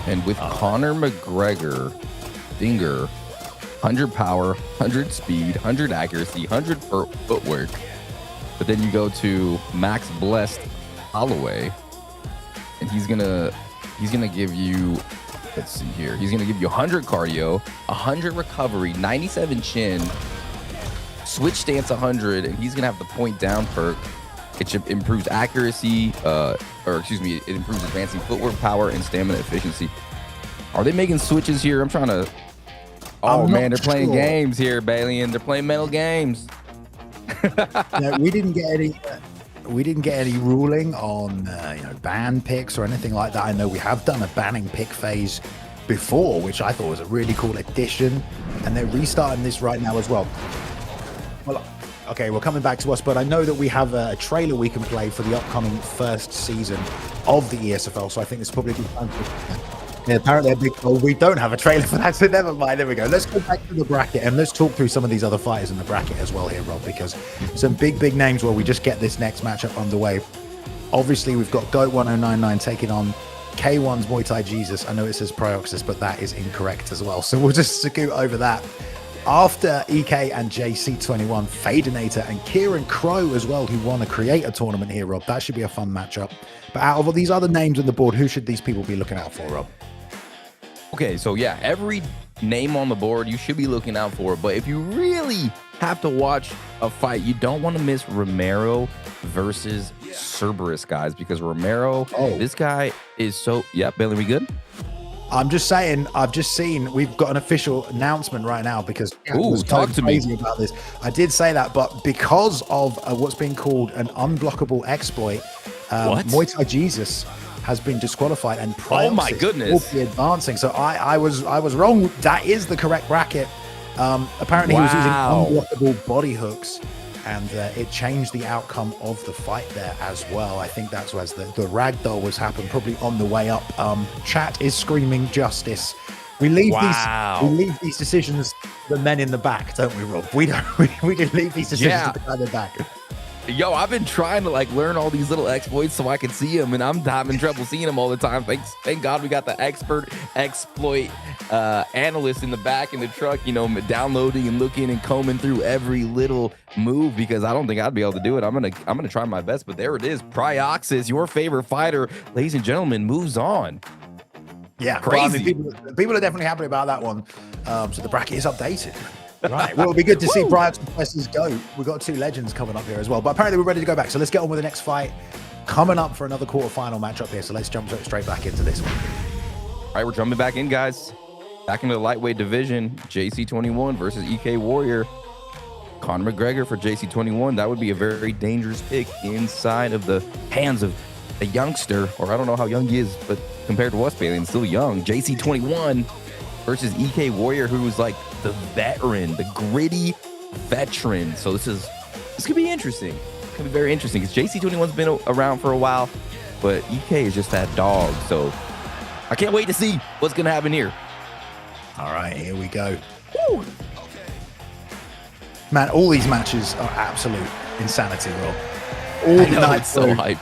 And with Conor McGregor, Dinger, 100 power, 100 speed, 100 accuracy, 100 footwork. But then you go to Max Blessed Holloway, and he's gonna give you, let's see here, he's gonna give you 100 cardio, 100 recovery, 97 chin, switch stance 100, and he's gonna have the point down perk. It improves accuracy, it improves advancing footwork power and stamina efficiency. Are they making switches here? I'm trying to. Oh man, they're playing games here, Balian. They're playing mental games. No, we didn't get any ruling on ban picks or anything like that. I know we have done a banning pick phase before, which I thought was a really cool addition, and they're restarting this right now as well. Well, okay, we're coming back to us, but I know that we have a trailer we can play for the upcoming first season of the ESFL, so I think it's probably a good time to... Yeah, apparently we don't have a trailer for that, so never mind. There we go. Let's go back to the bracket and let's talk through some of these other fighters in the bracket as well here, Rob, because some big names where we just get this next matchup underway. Obviously, we've got GOAT1099 taking on K1's Muay Thai Jesus. I know it says Pryoxis, but that is incorrect as well, so we'll just scoot over that. After EK and JC21, Fadanator and Kieran Crow as well, who won a creator tournament here, Rob. That should be a fun matchup. But out of all these other names on the board, who should these people be looking out for, Rob? Okay, so yeah, every name on the board you should be looking out for. But if you really have to watch a fight, you don't want to miss Romero versus Cerberus, guys, because Romero, this guy is so... Yeah, Bailey, we good? I'm just saying, I've just seen we've got an official announcement right now because talk to me about this. I did say that, but because of what's being called an unblockable exploit, Muay Thai Jesus has been disqualified and Pryoxis oh my goodness will be advancing. So I was wrong. That is the correct bracket. Apparently he was using unblockable body hooks, and it changed the outcome of the fight there as well. I think that's as the ragdoll was happening, probably on the way up. Chat is screaming justice. We leave these decisions to the men in the back, don't we, Rob? We don't. We can leave these decisions to the men in the back. Yo, I've been trying to learn all these little exploits so I can see them, and I'm having trouble seeing them all the time. Thank God we got the expert exploit analyst in the back in the truck, downloading and looking and combing through every little move, because I don't think I'd be able to do it. I'm gonna try my best, but there it is. Pryoxis, your favorite fighter, ladies and gentlemen, moves on. Yeah, crazy. Well, I mean, people are definitely happy about that one. So the bracket is updated. Right, well, it'll be good to see Pryoxis versus GOAT. We've got two legends coming up here as well, but apparently we're ready to go back. So let's get on with the next fight coming up for another quarterfinal matchup here. So let's jump straight back into this one. All right, we're jumping back in, guys. Back into the lightweight division. JC21 versus EK Warrior. Conor McGregor for JC21. That would be a very dangerous pick inside of the hands of a youngster, or I don't know how young he is, but compared to us, Bailey, still young. JC21 versus EK Warrior, who was the veteran, the gritty veteran. So this could be interesting. It could be very interesting because JC21's been around for a while, but EK is just that dog. So I can't wait to see what's going to happen here. All right, here we go. Woo. Man, all these matches are absolute insanity, Rob. It's so hyped.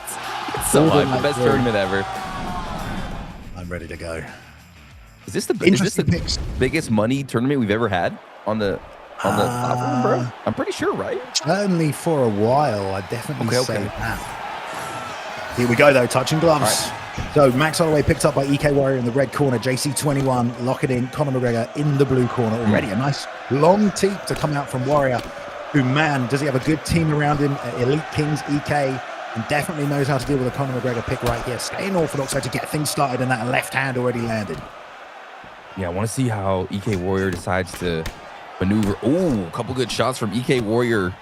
It's so hyped. The best tournament ever. I'm ready to go. Is this the biggest money tournament we've ever had on the platform, bro? I'm pretty sure, right? Certainly for a while, I definitely say that. Here we go, though, touching gloves. Right. So Max Holloway picked up by EK Warrior in the red corner, JC21 locking in Conor McGregor in the blue corner already. A nice long teep to come out from Warrior, who, man, does he have a good team around him? Elite Kings, EK, and definitely knows how to deal with a Conor McGregor pick right here. Staying orthodox to get things started, and that left hand already landed. Yeah, I want to see how EK Warrior decides to maneuver. Oh, a couple good shots from EK Warrior.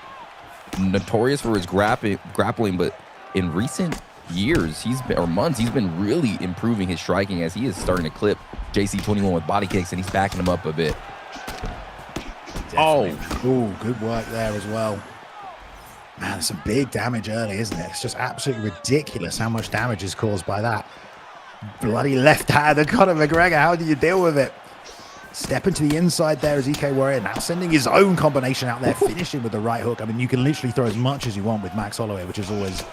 Notorious for his grappling, but in recent years, months, he's been really improving his striking as he is starting to clip JC21 with body kicks, and he's backing him up a bit. Definitely. Oh, good work there as well. Man, some big damage early, isn't it? It's just absolutely ridiculous how much damage is caused by that. Bloody left hand of Conor McGregor. How do you deal with it? Step into the inside there as EK Warrior, now sending his own combination out there, finishing with the right hook. I mean, you can literally throw as much as you want with Max Holloway, which is always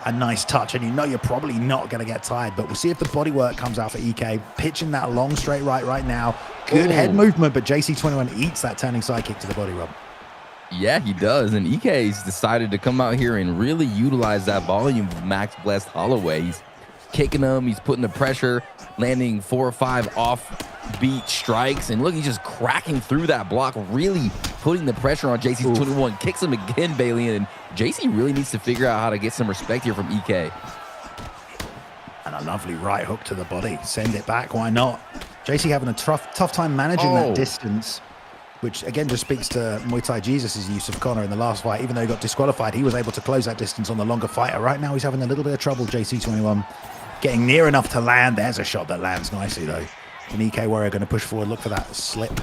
a nice touch, and you're probably not going to get tired, but we'll see if the bodywork comes out for EK. Pitching that long straight right now. Good head movement, but JC21 eats that turning side kick to the body, Rob. Yeah, he does. And EK's decided to come out here and really utilize that volume of Max Blessed Holloway. He's kicking him. He's putting the pressure, landing 4 or 5 offbeat strikes. And look, he's just cracking through that block, really putting the pressure on JC21. Kicks him again, Bailey. And JC really needs to figure out how to get some respect here from EK. And a lovely right hook to the body. Send it back. Why not? JC having a tough time managing that distance, which again just speaks to Muay Thai Jesus' use of Conor in the last fight. Even though he got disqualified, he was able to close that distance on the longer fighter. Right now, he's having a little bit of trouble, JC21, getting near enough to land. There's a shot that lands nicely, though. And EK Warrior going to push forward, look for that slip.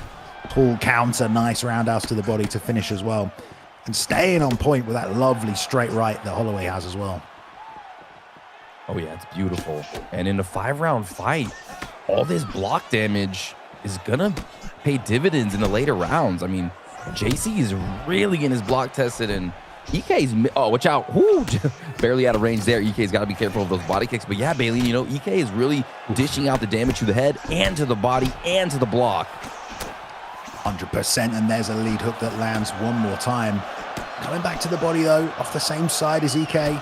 Pull counter, nice roundhouse to the body to finish as well. And staying on point with that lovely straight right that Holloway has as well. Oh, yeah, it's beautiful. And in a 5-round fight, all this block damage is going to pay dividends in the later rounds. I mean, JC is really in his block tested, and EK's, oh, watch out. Whoo, barely out of range there. EK's got to be careful of those body kicks. But yeah, Bailey, you know, EK is really dishing out the damage to the head and to the body and to the block. 100%, and there's a lead hook that lands one more time. Coming back to the body, though, off the same side as EK.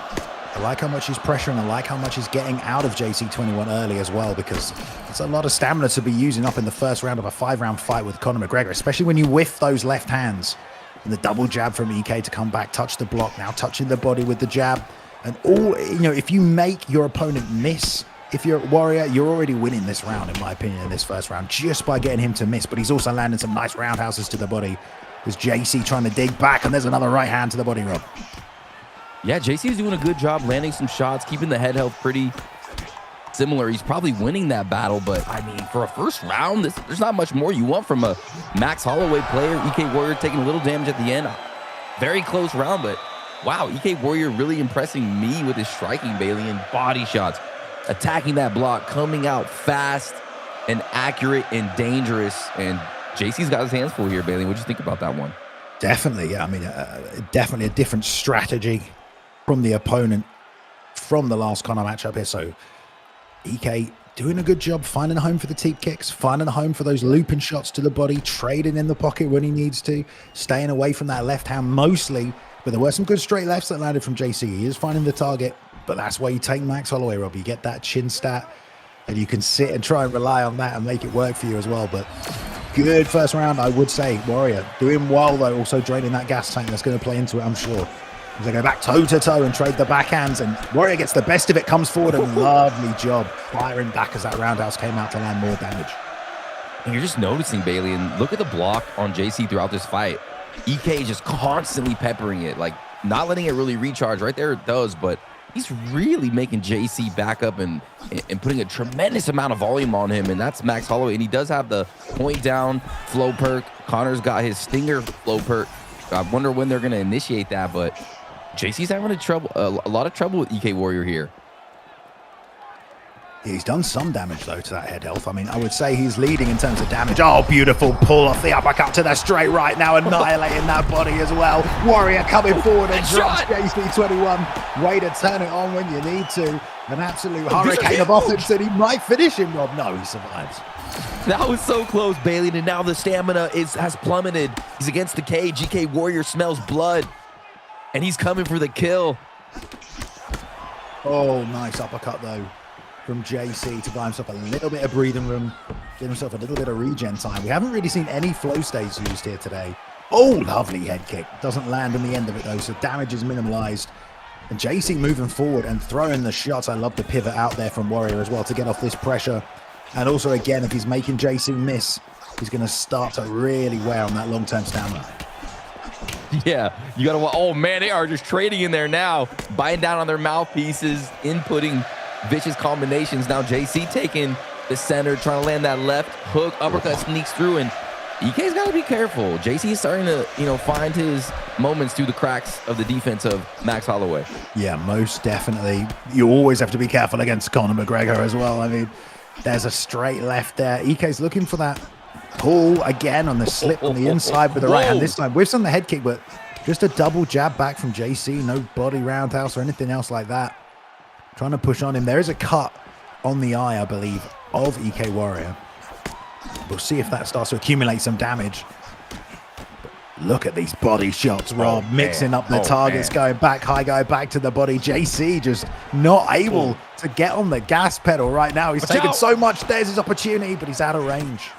I like how much he's pressuring. I like how much he's getting out of JC21 early as well, because it's a lot of stamina to be using up in the first round of a 5-round fight with Conor McGregor, especially when you whiff those left hands. And the double jab from EK to come back, touch the block, now touching the body with the jab. And all, you know, if you make your opponent miss, if you're a Warrior, you're already winning this round, in my opinion, in this first round, just by getting him to miss. But he's also landing some nice roundhouses to the body. There's JC trying to dig back, and there's another right hand to the body, Rob. Yeah, JC is doing a good job landing some shots, keeping the head health pretty similar. He's probably winning that battle, but I mean, for a first round, there's not much more you want from a Max Holloway player. EK Warrior taking a little damage at the end. Very close round, but wow, EK Warrior really impressing me with his striking, Bailey, and body shots. Attacking that block, coming out fast and accurate and dangerous. And JC's got his hands full here, Bailey. What'd you think about that one? Definitely, yeah. I mean, definitely a different strategy from the opponent from the last Conor matchup here. So EK doing a good job finding a home for the teep kicks, finding a home for those looping shots to the body, trading in the pocket when he needs to, staying away from that left hand mostly. But there were some good straight lefts that landed from JC. He is finding the target, but that's why you take Max Holloway, Rob. You get that chin stat, and you can sit and try and rely on that and make it work for you as well. But good first round, I would say. Warrior doing well, though, also draining that gas tank. That's going to play into it, I'm sure. As they go back toe-to-toe and trade the backhands, and Warrior gets the best of it, comes forward, and lovely job firing back as that roundhouse came out to land more damage. And you're just noticing, Bailey, and look at the block on JC throughout this fight. EK is just constantly peppering it, like not letting it really recharge. Right there it does, but he's really making JC back up and putting a tremendous amount of volume on him, and that's Max Holloway. And he does have the point down flow perk. Conor's got his stinger flow perk. I wonder when they're going to initiate that, but JC's having a lot of trouble with EK Warrior here. He's done some damage, though, to that head health. I mean, I would say he's leading in terms of damage. Oh, beautiful pull off the uppercut to the straight right, now annihilating that body as well. Warrior coming forward and drops JC21. Way to turn it on when you need to. An absolute hurricane of offense, and he might finish him, Rob. No, he survives. That was so close, Bailey, and now the stamina has plummeted. He's against the cage. EK Warrior smells blood, and he's coming for the kill. Oh, nice uppercut, though, from JC to buy himself a little bit of breathing room, give himself a little bit of regen time. We haven't really seen any flow states used here today. Oh, lovely head kick. Doesn't land on the end of it, though, so damage is minimalized. And JC moving forward and throwing the shots. I love the pivot out there from Warrior as well to get off this pressure. And also, again, if he's making JC miss, he's going to start to really wear on that long-term stamina. Yeah, you got to, oh man, they are just trading in there now, biting down on their mouthpieces, inputting vicious combinations. Now JC taking the center, trying to land that left hook, uppercut sneaks through, and EK's got to be careful. JC is starting to, find his moments through the cracks of the defense of Max Holloway. Yeah, most definitely. You always have to be careful against Conor McGregor as well. I mean, there's a straight left there. EK's looking for that pull again on the slip on the inside with the right hand this time. Whiffs on the head kick, but just a double jab back from JC. No body roundhouse or anything else like that. Trying to push on him. There is a cut on the eye, I believe, of EK Warrior. We'll see if that starts to accumulate some damage. Look at these body shots, Rob, mixing up the targets, going back high, going back to the body. JC just not able to get on the gas pedal right now. He's taken so much. There's his opportunity, but he's out of range.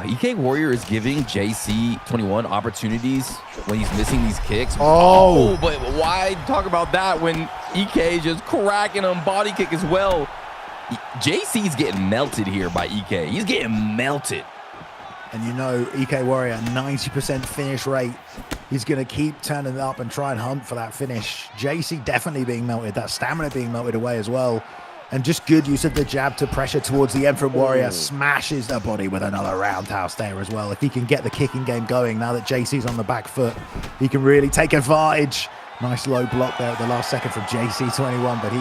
EK Warrior is giving JC21 opportunities when he's missing these kicks. Oh, but why talk about that when EK is just cracking him body kick as well? JC's getting melted here by EK. He's getting melted. And you know, EK Warrior, 90% finish rate. He's going to keep turning it up and try and hunt for that finish. JC definitely being melted. That stamina being melted away as well. And just good use of the jab to pressure towards the Emperor Warrior. Smashes the body with another roundhouse there as well. If he can get the kicking game going now that JC's on the back foot, he can really take advantage. Nice low block there at the last second from JC21, but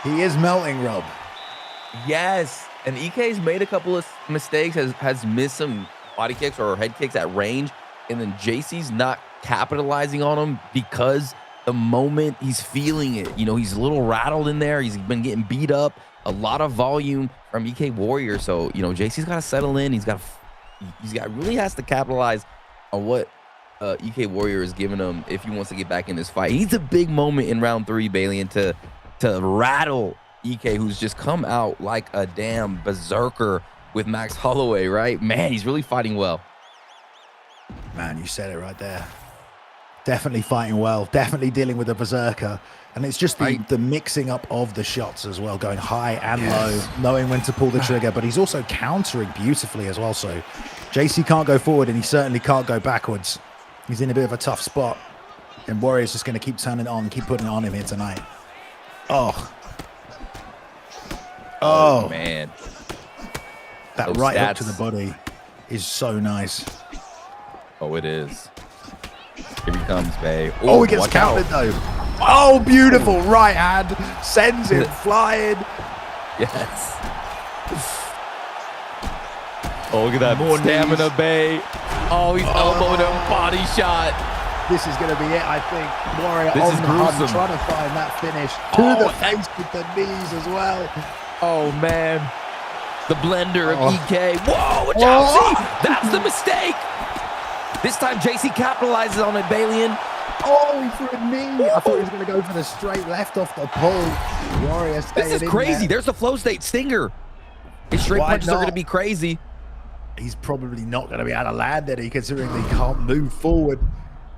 he is melting, Rob. Yes, and EK's made a couple of mistakes, has missed some body kicks or head kicks at range, and then JC's not capitalizing on them because the moment he's feeling it, you know, he's a little rattled in there. He's been getting beat up, a lot of volume from EK Warrior. So, you know, JC's got to settle in. He's got really has to capitalize on what EK Warrior is giving him if he wants to get back in this fight. He needs a big moment in round 3, Balian, to rattle EK, who's just come out like a damn berserker with Max Holloway, right? Man, he's really fighting well. Man, you said it right there. Definitely fighting well, definitely dealing with a berserker. And it's just the mixing up of the shots as well, going high and low, knowing when to pull the trigger, but he's also countering beautifully as well. So JC can't go forward and he certainly can't go backwards. He's in a bit of a tough spot. And Warrior's just going to keep turning it on, keep putting it on him here tonight. Oh man. That Those right stats. hook to the body is so nice. Oh, it is. Here he comes, Bay. Oh, he gets counted though. Oh, beautiful right hand. Sends him flying. Yes. Oh, look at that. More Stamina, knees. Bay. Oh, he's elbowed him. Body shot. This is going to be it, I think. Warrior This on is the hunt, gruesome. trying to find that finish. To the face with the knees as well. Oh, man. The blender of EK. Whoa, watch out. See, that's the mistake. This time, JC capitalizes on it, Balian. Oh, he threw a knee. I thought he was going to go for the straight left off the pull. Warrior staying This is in crazy. there. There's the flow state stinger. His straight Why punches are not? going to be crazy. He's probably not going to be able to land any, considering he can't move forward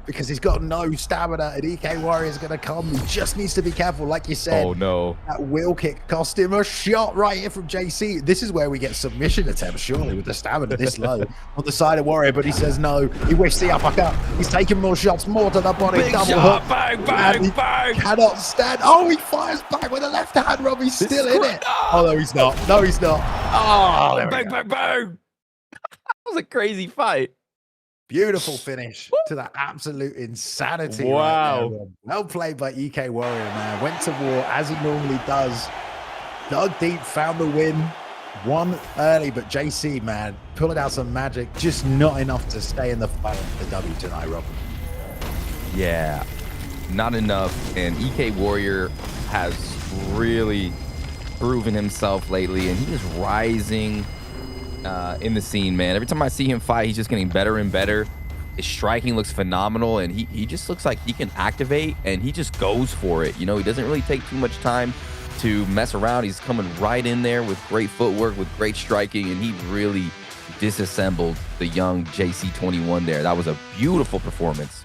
because he's got no stamina, and EK Warrior's going to come. He just needs to be careful, like you said. Oh, no. That wheel kick cost him a shot right here from JC. This is where we get submission attempts, surely, with the stamina this low on the side of Warrior, but he says no. He wished the uppercut. He's taking more shots, more to the body. Big double shot. hook. Bang, And bang, he bang. cannot stand. Oh, he fires back with a left hand, Rob. He's still in it. Oh, no, he's not. No, he's not. Oh, there we Bang, go. bang, bang. That was a crazy fight. Beautiful finish to that absolute insanity. Wow. Right there, Rob. Well played by EK Warrior, man. Went to war as he normally does. Dug deep, found the win. Won early, but JC, man, pulling out some magic. Just not enough to stay in the fight for the W tonight, Rob. Yeah, not enough. And EK Warrior has really proven himself lately, and he is rising in the scene, man. Every time I see him fight, he's just getting better and better. His striking looks phenomenal, and he just looks like he can activate, and he just goes for it. You know, he doesn't really take too much time to mess around. He's coming right in there with great footwork, with great striking, and he really disassembled the young JC21 there. That was a beautiful performance.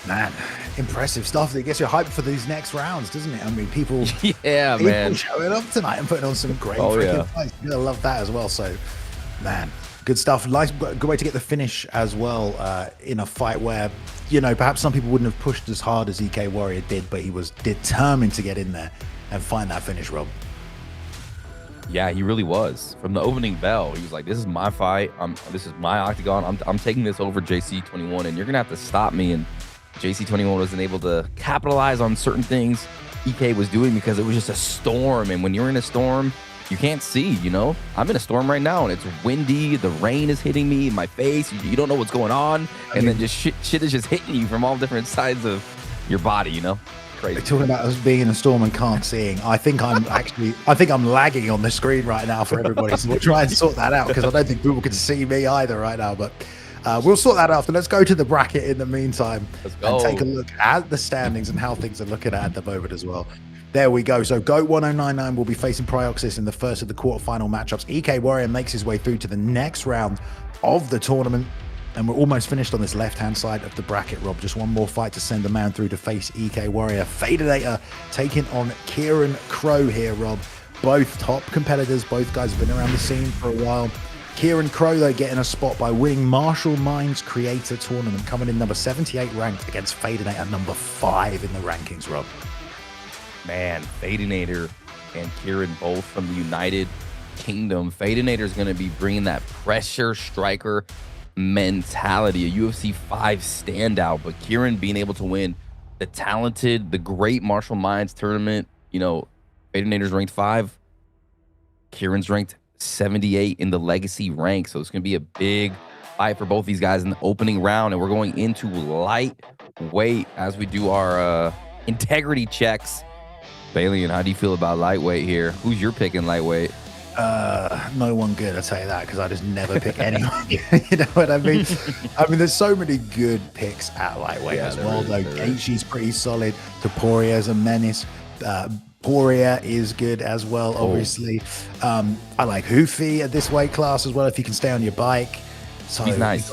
Man, impressive stuff. That gets you hyped for these next rounds, doesn't it? I mean, people, Yeah, people man. showing up tonight and putting on some great Oh, freaking yeah. fights. You're gonna love that as well. So, man, good stuff. Nice, good way to get the finish as well in a fight where, you know, perhaps some people wouldn't have pushed as hard as EK Warrior did, but he was determined to get in there and find that finish, Rob. Yeah, he really was. From the opening bell, he was like, this is my fight. This is my octagon. I'm taking this over JC21, and you're going to have to stop me. And JC21 wasn't able to capitalize on certain things EK was doing because it was just a storm. And when you're in a storm, you can't see, you know? I'm in a storm right now, and it's windy. The rain is hitting me in my face. You don't know what's going on. And then just shit is just hitting you from all different sides of your body, you know? Crazy. They're talking about us being in a storm and can't seeing. I think I'm lagging on the screen right now for everybody. So we'll try and sort that out because I don't think people can see me either right now. But We'll sort that after. Let's go to the bracket in the meantime and take a go. look at the standings and how things are looking at the moment as well. There we go. So GOAT1099 will be facing Pryoxis in the first of the quarterfinal matchups. EK Warrior makes his way through to the next round of the tournament. And we're almost finished on this left-hand side of the bracket, Rob. Just one more fight to send a man through to face EK Warrior. Fadanator taking on Kieran Crow here, Rob. Both top competitors. Both guys have been around the scene for a while. Kieran Crow, though, getting a spot by winning Martial Minds Creator Tournament, coming in number 78 ranked against Fadanator, number 5 in the rankings, Rob. Man, Fadanator and Kieran both from the United Kingdom. Fadanator is going to be bringing that pressure striker mentality, a UFC 5 standout, but Kieran being able to win the talented, the great Martial Minds tournament. You know, Fadanator's ranked 5. Kieran's ranked 78 in the legacy rank, so it's going to be a big fight for both these guys in the opening round, and we're going into lightweight as we do our integrity checks. Balian, how do you feel about lightweight here? Who's your pick in lightweight? No one good, I'll tell you that, because I just never pick anyone. You know what I mean? I mean, there's so many good picks at lightweight as well, though. Gaethje's pretty solid. Toporia's a menace. Poirier is good as well, obviously. I like Hoofy at this weight class as well, if you can stay on your bike. So he's nice.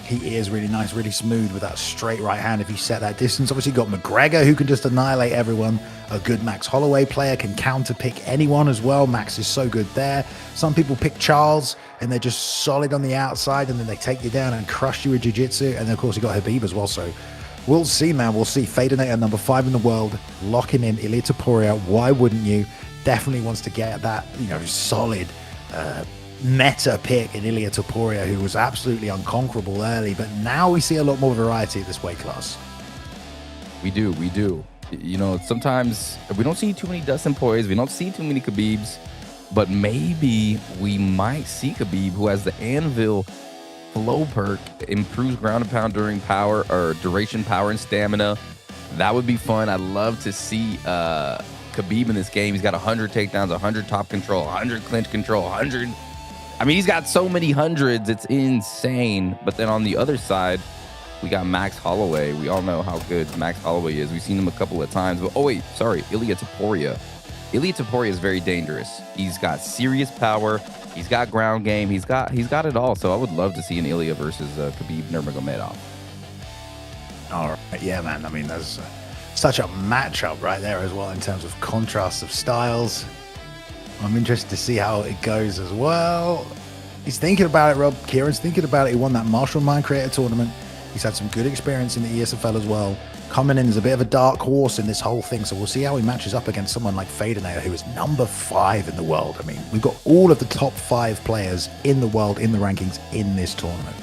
He is really nice, really smooth with that straight right hand if you set that distance. Obviously, you've got McGregor, who can just annihilate everyone. A good Max Holloway player can counter pick anyone as well. Max is so good there. Some people pick Charles, and they're just solid on the outside, and then they take you down and crush you with jiu-jitsu. And then, of course, you got Habib as well. So we'll see, man. We'll see. Fadanator, number 5 in the world, locking in Ilia Topuria. Why wouldn't you? Definitely wants to get that, you know, solid meta pick in Ilia Topuria, who was absolutely unconquerable early, but now we see a lot more variety at this weight class. We do. You know, sometimes we don't see too many Dustin Poiriers, we don't see too many Khabibs, but maybe we might see Khabib, who has the Anvil flow perk, improves ground and pound during power or duration, power, and stamina. That would be fun. I'd love to see Khabib in this game. He's got 100 takedowns, 100 top control, 100 clinch control, 100. I mean, he's got so many hundreds. It's insane. But then on the other side, we got Max Holloway. We all know how good Max Holloway is. We've seen him a couple of times. But oh wait, sorry, Ilia Topuria. Ilia Topuria is very dangerous. He's got serious power. He's got ground game. He's got it all. So I would love to see an Ilia versus Khabib Nurmagomedov. All right, yeah, man. I mean, there's such a matchup right there as well in terms of contrast of styles. I'm interested to see how it goes as well. He's thinking about it, Rob. Kieran's thinking about it. He won that Martial Mind Creator Tournament. He's had some good experience in the ESFL as well. Coming in as a bit of a dark horse in this whole thing. So we'll see how he matches up against someone like Fadanator, who is number 5 in the world. I mean, we've got all of the top 5 players in the world in the rankings in this tournament.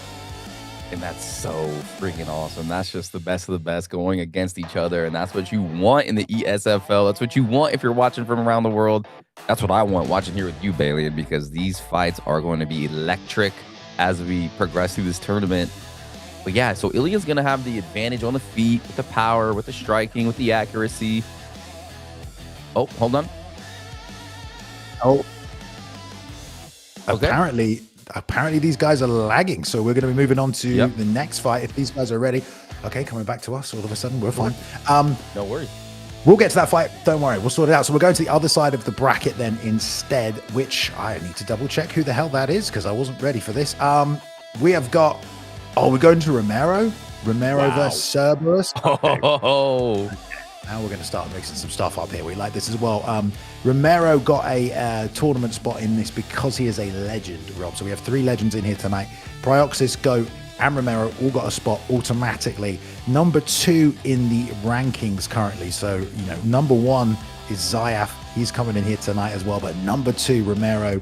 And that's so freaking awesome. That's just the best of the best going against each other. And that's what you want in the ESFL. That's what you want if you're watching from around the world. That's what I want watching here with you, Balian, because these fights are going to be electric as we progress through this tournament. But yeah, so Ilia's going to have the advantage on the feet, with the power, with the striking, with the accuracy. Oh, hold on. Oh. Okay. Apparently these guys are lagging, so we're going to be moving on to the next fight if these guys are ready. Okay, coming back to us all of a sudden, we're fine. No worries. We'll get to that fight, don't worry, we'll sort it out. So we're going to the other side of the bracket then instead, which I need to double check who the hell that is because I wasn't ready for this. We have got, we're going to Romero versus Cerberus. Oh. Now we're going to start mixing some stuff up here. We like this as well. Romero got a tournament spot in this because he is a legend, Rob. So we have 3 legends in here tonight. Pryoxis, GOAT, and Romero all got a spot automatically. Number 2 in the rankings currently. So, you know, number 1 is Zyaf. He's coming in here tonight as well. But number 2, Romero,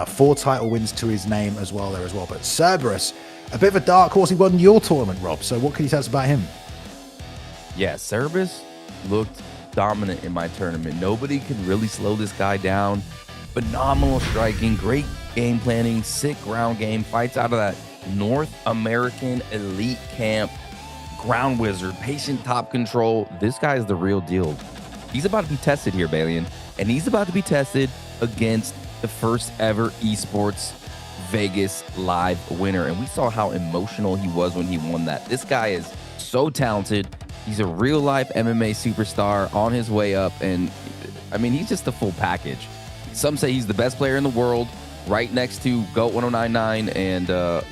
4 title wins to his name as well there as well. But Cerberus, a bit of a dark horse. He won your tournament, Rob. So what can you tell us about him? Yeah, Cerberus looked dominant in my tournament. Nobody could really slow this guy down. Phenomenal striking, great game planning, sick ground game, fights out of that North American elite camp, ground wizard, patient top control. This guy is the real deal. He's about to be tested here, Balian, and he's about to be tested against the first ever esports Vegas live winner. And we saw how emotional he was when he won that. This guy is so talented. He's a real life MMA superstar on his way up. And I mean, he's just the full package. Some say he's the best player in the world, right next to GOAT1099. And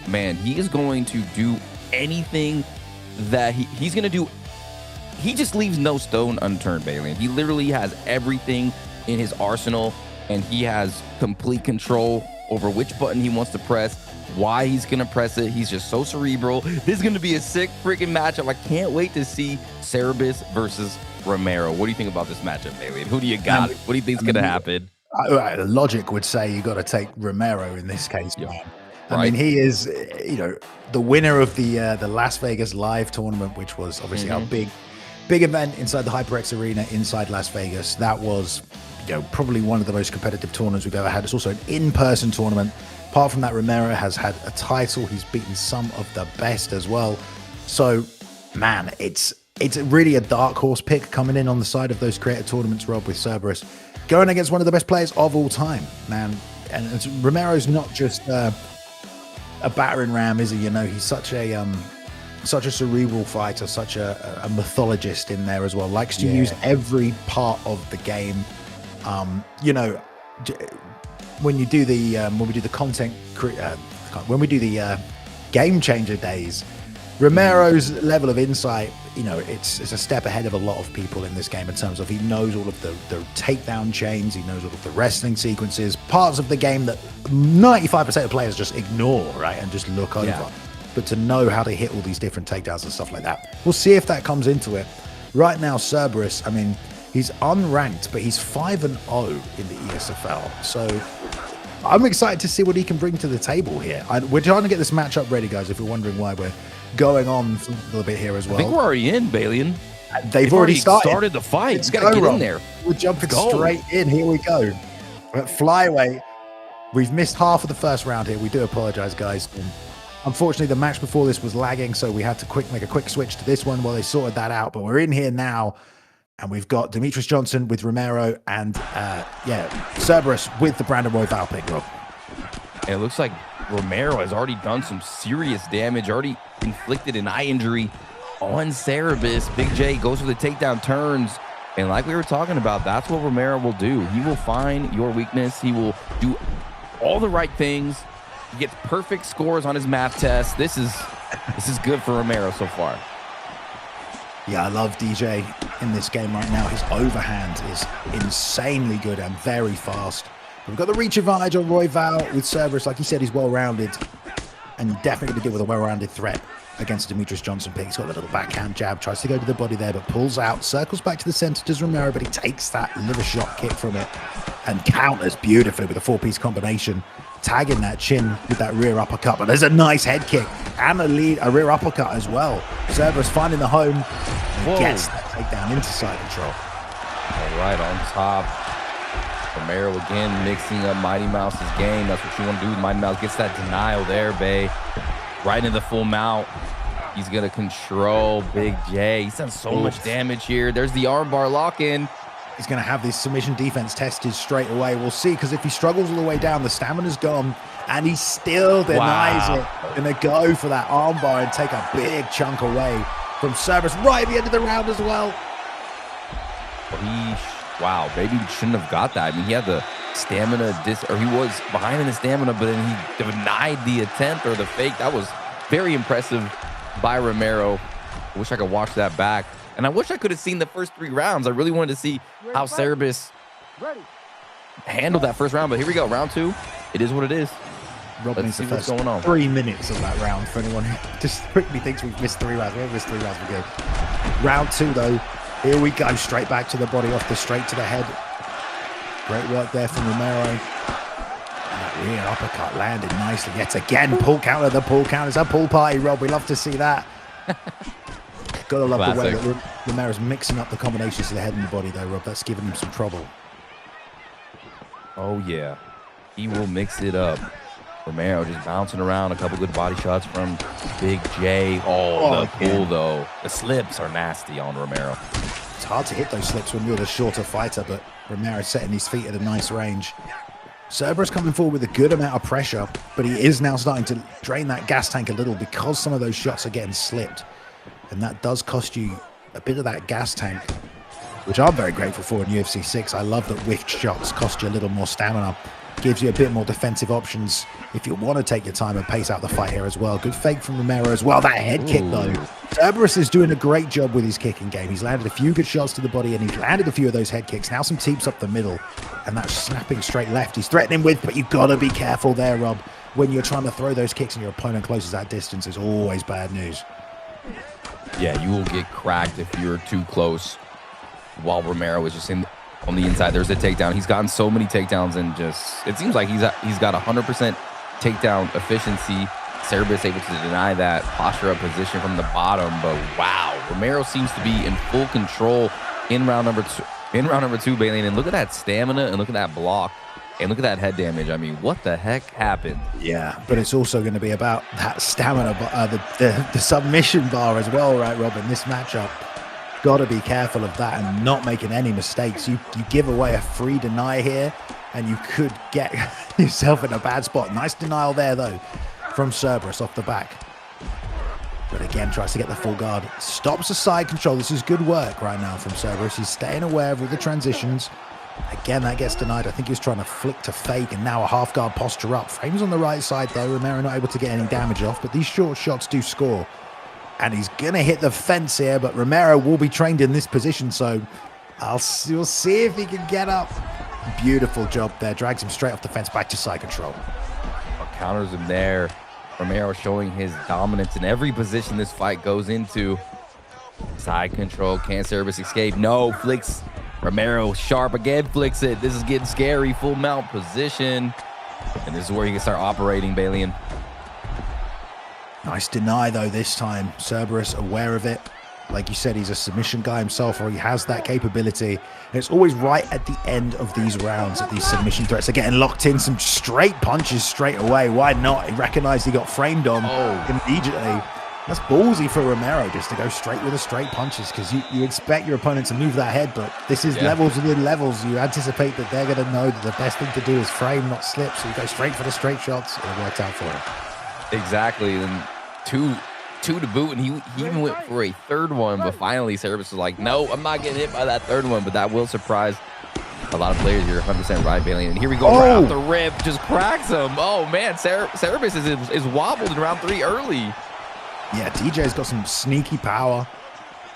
man, he is going to do anything that he's going to do. He just leaves no stone unturned, Bailey. He literally has everything in his arsenal, and he has complete control over which button he wants to press, why he's going to press it. He's just so cerebral. This is going to be a sick freaking matchup. I can't wait to see Cerberus versus Romero. What do you think about this matchup, Bailey? Who do you got? What do you think is going to happen? Logic would say you got to take Romero in this case, man. I Right. mean, he is, the winner of the Las Vegas live tournament, which was obviously our big event inside the HyperX Arena inside Las Vegas. That was, probably one of the most competitive tournaments we've ever had. It's also an in-person tournament. Apart from that, Romero has had a title. He's beaten some of the best as well. So, man, it's really a dark horse pick coming in on the side of those creator tournaments, Rob, with Cerberus, going against one of the best players of all time, man. And Romero's not just a battering ram, is he? He's such a cerebral fighter, such a mythologist in there as well. Likes to use every part of the game. When you do the when we do the game changer days, Romero's level of insight, it's a step ahead of a lot of people in this game in terms of he knows all of the takedown chains, he knows all of the wrestling sequences, parts of the game that 95% of players just ignore, right, and just look over. But to know how to hit all these different takedowns and stuff like that, we'll see if that comes into it. Right now, Cerberus, I mean, he's unranked, but he's 5-0 in the ESFL. So I'm excited to see what he can bring to the table here. We're trying to get this matchup ready, guys, if you're wondering why we're going on a little bit here as well. I think we're already in, Balian. They've already started the fight. You got to get in there. We're jumping straight in. Here we go. At flyweight, we've missed half of the first round here. We do apologize, guys. Unfortunately, the match before this was lagging, so we had to make a quick switch to this one while they sorted that out. But we're in here now, and we've got Demetrius Johnson with Romero and, Cerberus with the Brandon Royval pick, Rob. And it looks like Romero has already done some serious damage, already inflicted an eye injury on Cerberus. Big J goes for the takedown turns. And like we were talking about, that's what Romero will do. He will find your weakness. He will do all the right things. He gets perfect scores on his math test. This is good for Romero so far. Yeah, I love DJ in this game right now. His overhand is insanely good and very fast. We've got the reach advantage on Royval with Cerberus. Like you said, he's well-rounded and definitely going to deal with a well-rounded threat against Demetrius Johnson pick. He's got a little backhand jab, tries to go to the body there, but pulls out, circles back to the center, does Romero, but he takes that liver shot kick from it and counters beautifully with a four-piece combination, tagging that chin with that rear uppercut. But there's a nice head kick and a rear uppercut as well. Cerberus finding the home and gets that takedown into side control. All right, on top. Romero again mixing up Mighty Mouse's game. That's what you want to do. Mighty Mouse gets that denial there, Bay. Right into the full mount. He's going to control Big J. He's done so much damage here. There's the armbar lock-in. He's going to have this submission defense tested straight away. We'll see, because if he struggles all the way down, the stamina's gone, and he still denies it. Going to go for that armbar and take a big chunk away from Cerberus right at the end of the round as well. Wow, maybe he shouldn't have got that. I mean, he had the stamina, or he was behind in the stamina, but then he denied the attempt or the fake. That was very impressive by Romero. I wish I could watch that back. And I wish I could have seen the first 3 rounds. I really wanted to see how Cerberus handled that first round. But here we go, round 2. It is what it is. Rob, let's see what's going on. 3 minutes of that round for anyone who just quickly thinks we've missed 3 rounds. We haven't missed 3 rounds, we're good. Round 2, though. Here we go, straight back to the body, off the straight to the head. Great work there from Romero. And that rear uppercut landed nicely yet again. Pull counter, the pull counter. It's a pull party, Rob. We love to see that. Gotta love the way that Romero's mixing up the combinations to the head and the body, though, Rob. That's giving him some trouble. Oh, yeah. He will mix it up. Romero just bouncing around. A couple good body shots from Big J. The pull, though. The slips are nasty on Romero. It's hard to hit those slips when you're the shorter fighter, but Romero's setting his feet at a nice range. Cerberus coming forward with a good amount of pressure, but he is now starting to drain that gas tank a little because some of those shots are getting slipped. And that does cost you a bit of that gas tank, which I'm very grateful for in UFC 6. I love that whiffed shots cost you a little more stamina. Gives you a bit more defensive options if you want to take your time and pace out the fight here as well. Good fake from Romero as well. That head kick, though. Cerberus is doing a great job with his kicking game. He's landed a few good shots to the body, and he's landed a few of those head kicks. Now some teeps up the middle, and that's snapping straight left. He's threatening with, but you've got to be careful there, Rob. When you're trying to throw those kicks and your opponent closes that distance, is always bad news. Yeah, you will get cracked if you're too close. While Romero was just on the inside, there's a takedown. He's gotten so many takedowns, and just it seems like he's got 100% takedown efficiency. Cerberus able to deny that posture up position from the bottom, but wow, Romero seems to be in full control in round number two, Bailey. And look at that stamina, and look at that block, and look at that head damage. I mean, what the heck happened? Yeah, but it's also going to be about that stamina, the submission bar as well, right, Rob? In this matchup, got to be careful of that and not making any mistakes. You give away a free deny here, and you could get yourself in a bad spot. Nice denial there, though, from Cerberus off the back. But again, tries to get the full guard. Stops the side control. This is good work right now from Cerberus. He's staying aware of all the transitions. Again, that gets denied. I think he was trying to flick to fake, and now a half guard posture up. Frames on the right side, though. Romero not able to get any damage off, but these short shots do score. And he's going to hit the fence here, but Romero will be trained in this position, so we'll see if he can get up. Beautiful job there. Drags him straight off the fence back to side control. Counters him there. Romero showing his dominance in every position this fight goes into. Side control. Can Cerberus escape? No. Flicks. Romero sharp again. Flicks it. This is getting scary. Full mount position. And this is where he can start operating, Balian. Nice deny, though, this time. Cerberus aware of it. Like you said, he's a submission guy himself, or he has that capability. And it's always right at the end of these rounds that these submission threats are getting locked in. Some straight punches straight away. Why not? He recognized he got framed on immediately. That's ballsy for Romero just to go straight with the straight punches, because you expect your opponent to move that head, but this is levels within levels. You anticipate that they're going to know that the best thing to do is frame, not slip. So you go straight for the straight shots. It worked out for him. Exactly. And two to boot, and he even went for a third one, but finally Cerberus was like, no, I'm not getting hit by that third one. But that will surprise a lot of players. You're 100% right, Bailey. And here we go, right off the rip, just cracks him. Oh man, Cerberus is wobbled in round 3 early. Yeah, DJ's got some sneaky power,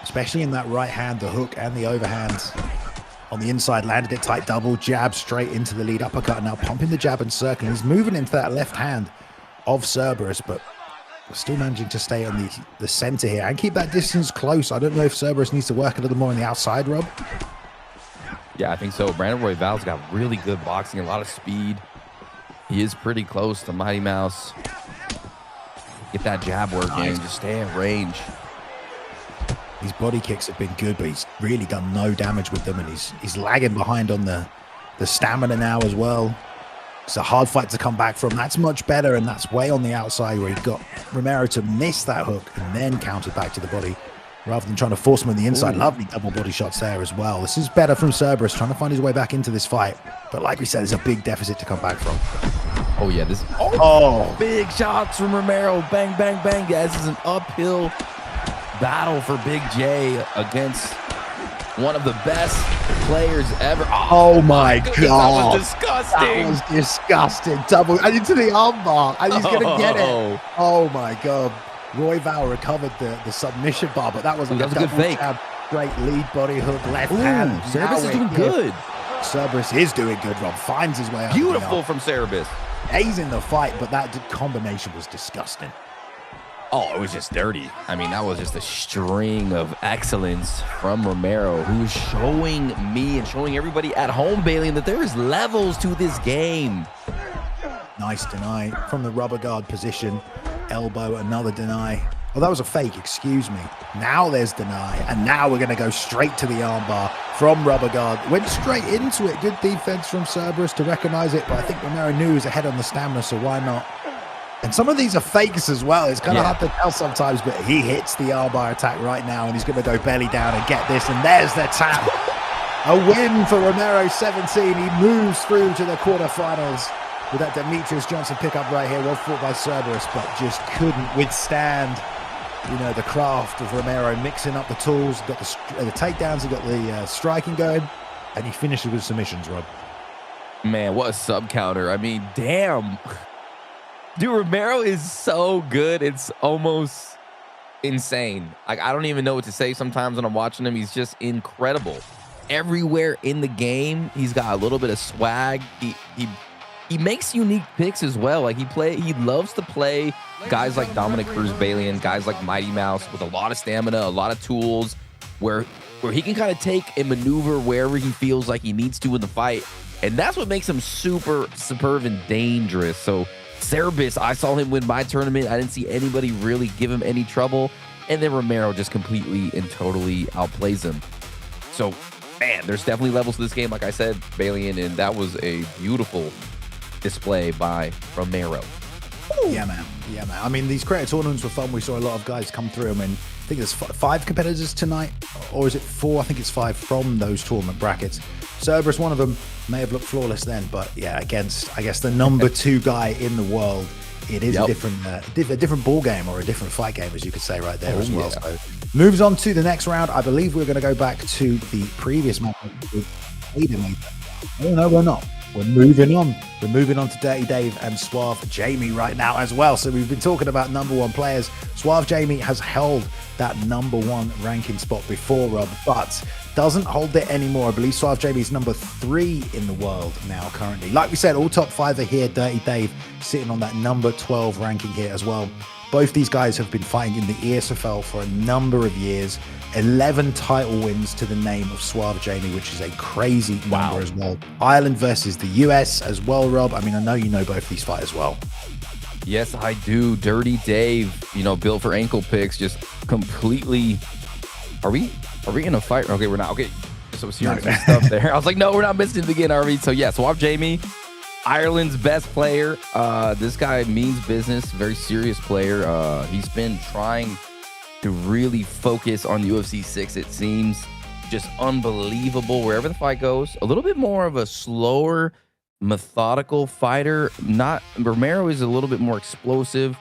especially in that right hand, the hook and the overhand. On the inside, landed it tight double, jab straight into the lead uppercut, and now pumping the jab and circling. He's moving into that left hand of Cerberus, but still managing to stay on the center here and keep that distance close. I don't know if Cerberus needs to work a little more on the outside, Rob. Yeah, I think so. Brandon Royval's got really good boxing, a lot of speed. He is pretty close to Mighty Mouse. Get that jab working, just stay in range. His body kicks have been good, but he's really done no damage with them, and he's lagging behind on the stamina now as well. It's a hard fight to come back from. That's much better, and that's way on the outside where he got Romero to miss that hook and then countered back to the body rather than trying to force him on the inside. Lovely double body shots there as well. This is better from Cerberus, trying to find his way back into this fight. But like we said, there's a big deficit to come back from. Oh, yeah. Big shots from Romero. Bang, bang, bang. Guys, this is an uphill battle for Big J against one of the best players ever. Oh my God. That was disgusting. That was disgusting. Double and into the armbar, and he's going to get it. Oh my God. Royval recovered the submission bar, but that was a good fake. Jab, great lead body hook, left hand. Cerberus is doing good. Cerberus is doing good, Rob. Finds his way out. Beautiful from Cerberus. He's in the fight, but that combination was disgusting. Oh, it was just dirty. I mean, that was just a string of excellence from Romero, who's showing me and showing everybody at home, Bailey, that there is levels to this game. Nice deny from the rubber guard position. Elbow, another deny. Oh, that was a fake, excuse me. Now there's deny, and now we're going to go straight to the armbar from rubber guard. Went straight into it. Good defense from Cerberus to recognize it, but I think Romero knew he was ahead on the stamina, so why not? And some of these are fakes as well. It's kind of hard to tell sometimes, but he hits the armbar attack right now, and he's going to go belly down and get this, and there's the tap. A win for Romero 17. He moves through to the quarterfinals with that Demetrius Johnson pickup right here. Well fought by Cerberus, but just couldn't withstand, the craft of Romero, mixing up the tools. Got the takedowns, he got the striking going, and he finishes with submissions, Rob. Man, what a sub counter. I mean, damn. Dude, Romero is so good. It's almost insane. Like, I don't even know what to say sometimes when I'm watching him. He's just incredible. Everywhere in the game, he's got a little bit of swag. He makes unique picks as well. Like, he loves to play guys like Dominic Cruz-Balian, guys like Mighty Mouse with a lot of stamina, a lot of tools, where he can kind of take and maneuver wherever he feels like he needs to in the fight. And that's what makes him super superb and dangerous. So Cerberus, I saw him win my tournament. I didn't see anybody really give him any trouble. And then Romero just completely and totally outplays him. So, man, there's definitely levels to this game. Like I said, Balian, and that was a beautiful display by Romero. Yeah, man. I mean, these creator tournaments were fun. We saw a lot of guys come through. I mean, I think there's 5 competitors tonight, or is it 4? I think it's 5 from those tournament brackets. Cerberus, one of them, may have looked flawless then, but yeah, against, I guess, the number 2 guy in the world, it is a different ball game, or a different fight game, as you could say right there as well. So moves on to the next round. I believe we're going to go back to the previous match with Fadanator. Oh no, we're not. We're moving on. We're moving on to DirtyDave and Suave Jamie right now as well. So we've been talking about number 1 players. Suave Jamie has held that number 1 ranking spot before, Rob, but doesn't hold it anymore. I believe Suave Jamie is number 3 in the world now currently. Like we said, all top 5 are here. DirtyDave sitting on that number 12 ranking here as well. Both these guys have been fighting in the ESFL for a number of years. 11 title wins to the name of Suave Jamie, which is a crazy number as well. Ireland versus the US as well, Rob. I mean, I know you know both these fighters well. Yes, I do. DirtyDave, built for ankle picks, just completely. Are we in a fight? Okay, we're not. Okay, so serious stuff there. I was like, no, we're not missing it again, are we? So yeah, Suave Jamie, Ireland's best player. This guy means business, very serious player. He's been trying to really focus on UFC6, it seems. Just unbelievable wherever the fight goes. A little bit more of a slower, methodical fighter. Romero is a little bit more explosive.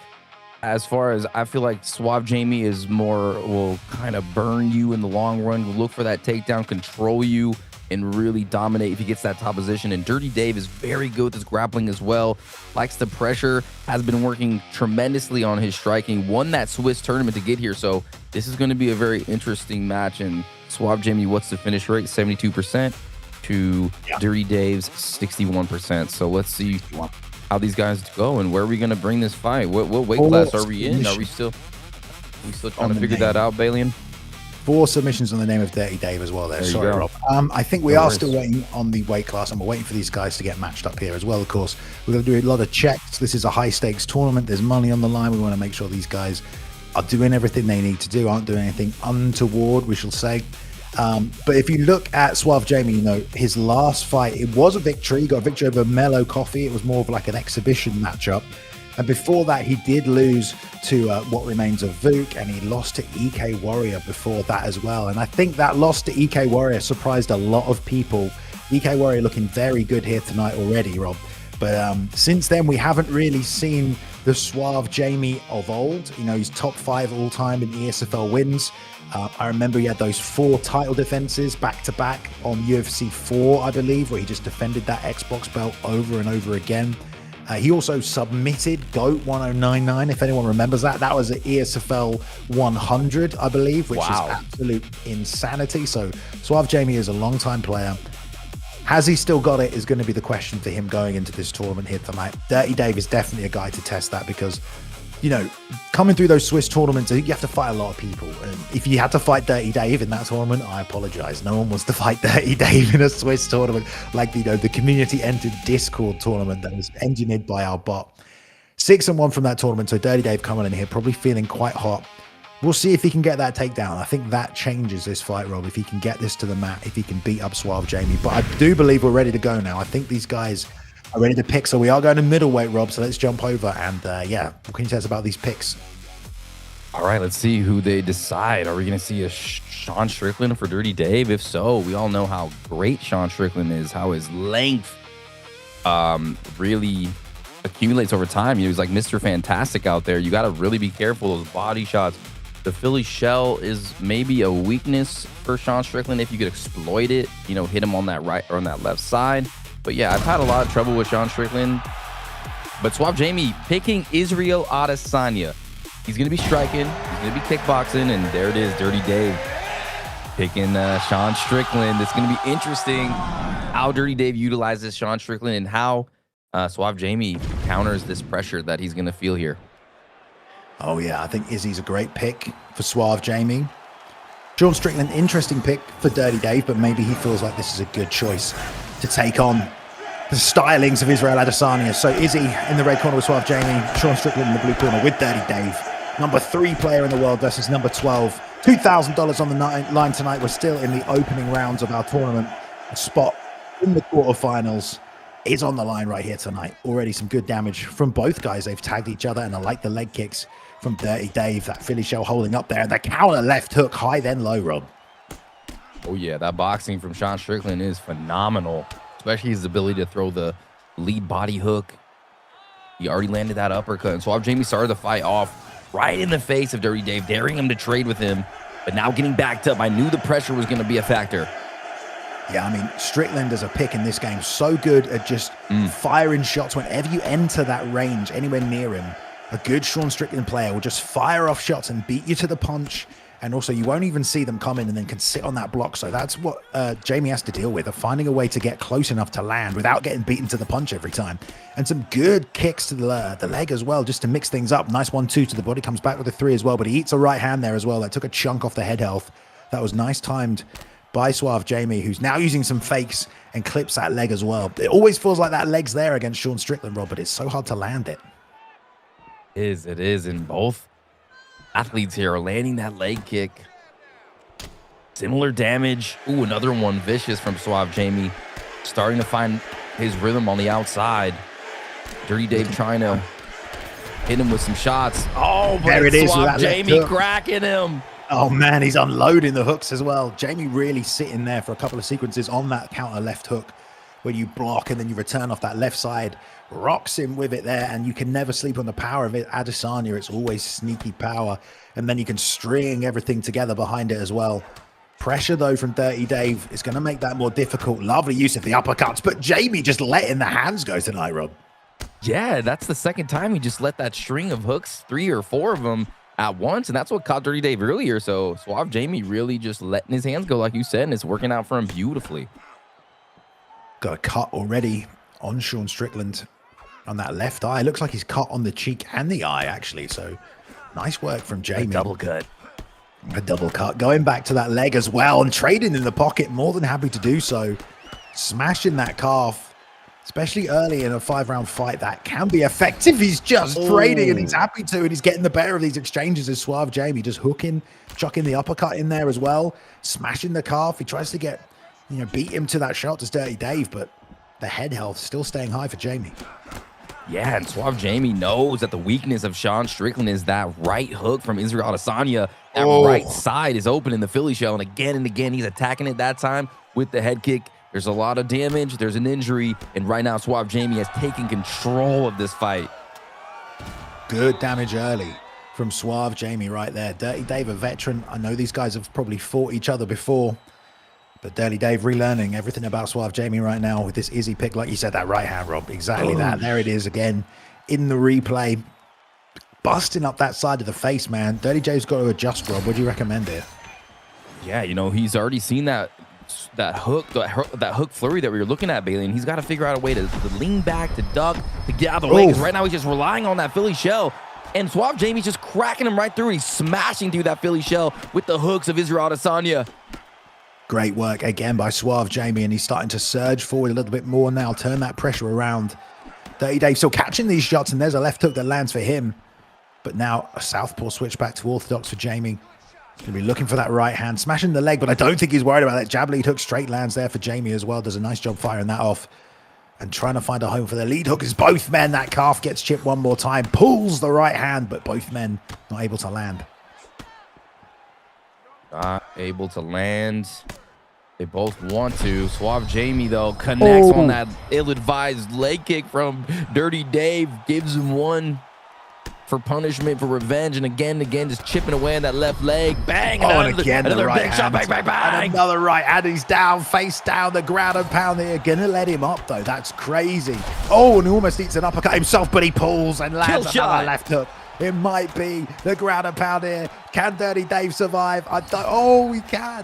As far as I feel like Suave Jamie is will kind of burn you in the long run, will look for that takedown, control you, and really dominate if he gets that top position. And DirtyDave is very good with his grappling as well. Likes the pressure, has been working tremendously on his striking. Won that Swiss tournament to get here. So this is going to be a very interesting match. And Suave Jamie, what's the finish rate? 72% to DirtyDave's 61%. So let's see how these guys go and where are we going to bring this fight. What weight class are we in? Are we still trying to figure that out, Balian? 4 submissions on the name of DirtyDave as well there. Sorry, Rob. I think we are still waiting on the weight class, and we're waiting for these guys to get matched up here as well, of course. We're going to do a lot of checks. This is a high-stakes tournament. There's money on the line. We want to make sure these guys are doing everything they need to do, aren't doing anything untoward, we shall say. But if you look at Suave Jamie, his last fight, it was a victory. He got a victory over Mellow Coffee. It was more of like an exhibition matchup. And before that, he did lose to What Remains of Vuk, and he lost to EK Warrior before that as well. And I think that loss to EK Warrior surprised a lot of people. EK Warrior looking very good here tonight already, Rob. But since then, we haven't really seen the Suave Jamie of old. He's top 5 all-time in ESFL wins. I remember he had those 4 title defenses back-to-back on UFC 4, I believe, where he just defended that Xbox belt over and over again. He also submitted GOAT1099, if anyone remembers that. That was an ESFL 100, I believe, which is absolute insanity. So Suave Jamie is a long-time player. Has he still got it is going to be the question for him going into this tournament here tonight. DirtyDave is definitely a guy to test that because, coming through those Swiss tournaments, you have to fight a lot of people. And if you had to fight DirtyDave in that tournament, I apologize. No one wants to fight DirtyDave in a Swiss tournament like, the community-entered Discord tournament that was engineered by our bot. 6-1 from that tournament, so DirtyDave coming in here, probably feeling quite hot. We'll see if he can get that takedown. I think that changes this fight, Rob, if he can get this to the mat, if he can beat up Suave Jamie. But I do believe we're ready to go now. I think these guys are ready to pick. So we are going to middleweight, Rob. So let's jump over and, what can you tell us about these picks? All right, let's see who they decide. Are we going to see a Sean Strickland for DirrtyDave? If so, we all know how great Sean Strickland is, how his length really accumulates over time. He's like Mr. Fantastic out there. You got to really be careful. Those body shots. The Philly shell is maybe a weakness for Sean Strickland if you could exploit it, hit him on that right or on that left side. But yeah, I've had a lot of trouble with Sean Strickland. But Suave Jamie picking Israel Adesanya. He's going to be striking. He's going to be kickboxing. And there it is, DirrtyDave picking Sean Strickland. It's going to be interesting how DirrtyDave utilizes Sean Strickland and how Suave Jamie counters this pressure that he's going to feel here. Oh, yeah, I think Izzy's a great pick for Suave Jamie. Sean Strickland, interesting pick for DirrtyDave, but maybe he feels like this is a good choice to take on the stylings of Israel Adesanya. So Izzy in the red corner with Suave Jamie, Sean Strickland in the blue corner with DirrtyDave. Number 3 player in the world versus number 12. $2,000 on the line tonight. We're still in the opening rounds of our tournament. A spot in the quarterfinals is on the line right here tonight. Already some good damage from both guys. They've tagged each other, and I like the leg kicks from DirrtyDave. That Philly shell holding up there. The counter left hook, high then low, Rob. Oh, yeah, that boxing from Sean Strickland is phenomenal, especially his ability to throw the lead body hook. He already landed that uppercut, and Suave Jamie started the fight off right in the face of DirrtyDave, daring him to trade with him, but now getting backed up. I knew the pressure was going to be a factor. Yeah, I mean, Strickland as a pick in this game, so good at just firing shots whenever you enter that range, anywhere near him. A good Sean Strickland player will just fire off shots and beat you to the punch. And also, you won't even see them come in and then can sit on that block. So that's what Jamie has to deal with, of finding a way to get close enough to land without getting beaten to the punch every time. And some good kicks to the leg as well, just to mix things up. Nice 1-2 to the body, comes back with a 3 as well. But he eats a right hand there as well. That took a chunk off the head health. That was nice timed by Suave Jamie, who's now using some fakes and clips that leg as well. It always feels like that leg's there against Sean Strickland, Rob, but it's so hard to land it. It is, and both athletes here are landing that leg kick. Similar damage. Ooh, another one vicious from Suave Jamie. Starting to find his rhythm on the outside. DirrtyDave trying to hit him with some shots. Oh, but there it is. Suave Jamie cracking him. Oh, man, he's unloading the hooks as well. Jamie really sitting there for a couple of sequences on that counter left hook where you block and then you return off that left side. Rocks him with it there, and you can never sleep on the power of it. Adesanya, it's always sneaky power, and then you can string everything together behind it as well. Pressure, though, from DirrtyDave is going to make that more difficult. Lovely use of the uppercuts, but Jamie just letting the hands go tonight, Rob. Yeah, that's the second time he just let that string of hooks, 3 or 4 of them at once, and that's what caught DirrtyDave earlier. So Suave Jamie really just letting his hands go, like you said, and it's working out for him beautifully. Got a cut already on Sean Strickland on that left eye. Looks like he's cut on the cheek and the eye, actually. So nice work from Jamie. A double cut. A double cut. Going back to that leg as well and trading in the pocket. More than happy to do so. Smashing that calf, especially early in a 5-round fight. That can be effective. He's just trading, and he's happy to, and he's getting the better of these exchanges as Suave Jamie just hooking, chucking the uppercut in there as well. Smashing the calf. He tries to get, beat him to that shot to DirrtyDave, but the head health still staying high for Jamie. Yeah, and Suave Jamie knows that the weakness of Sean Strickland is that right hook from Israel Adesanya. That right side is open in the Philly shell, and again, he's attacking it that time with the head kick. There's a lot of damage, there's an injury, and right now Suave Jamie has taken control of this fight. Good damage early from Suave Jamie right there. DirrtyDave, a veteran. I know these guys have probably fought each other before, but DirrtyDave relearning everything about Suave Jamie right now with this Izzy pick. Like you said, that right hand, Rob. Exactly that. There it is again in the replay. Busting up that side of the face, man. DirrtyDave's got to adjust, Rob. What do you recommend here? Yeah, he's already seen that hook flurry that we were looking at, Bailey, and he's got to figure out a way to lean back, to duck, to get out of the way. Right now, he's just relying on that Philly shell, and Suave Jamie's just cracking him right through. He's smashing through that Philly shell with the hooks of Israel Adesanya. Great work again by Suave Jamie, and he's starting to surge forward a little bit more now, turn that pressure around. DirrtyDave still catching these shots, and there's a left hook that lands for him. But now a southpaw switch back to orthodox for Jamie. He's going to be looking for that right hand, smashing the leg, but I don't think he's worried about that. Jab lead hook straight lands there for Jamie as well. Does a nice job firing that off and trying to find a home for the lead hook as both men. That calf gets chipped one more time, pulls the right hand, but both men not able to land. Not able to land. They both want to. Suave Jamie, though, connects on that ill-advised leg kick from DirrtyDave. Gives him one for punishment, for revenge, and again, just chipping away on that left leg. Bang! And again, another right big shot. Bang, bang, bang! And another right hand. He's down, face down, the ground and pound. They're gonna let him up, though. That's crazy. Oh, and he almost eats an uppercut himself, but he pulls and lands another left hook. It might be the ground and pound here. Can DirrtyDave survive? Oh, he can.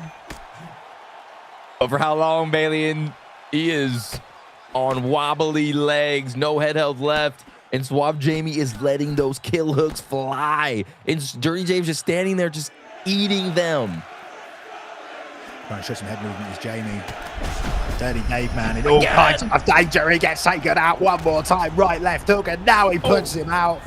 But for how long, Balian? He is on wobbly legs, no head held left. And Suave Jamie is letting those kill hooks fly. And DirrtyDave's just standing there, just eating them. Trying to show some head movement is Jamie. DirrtyDave, man, in all kinds of danger. He gets taken out one more time. Right, left hook, and now he puts him out.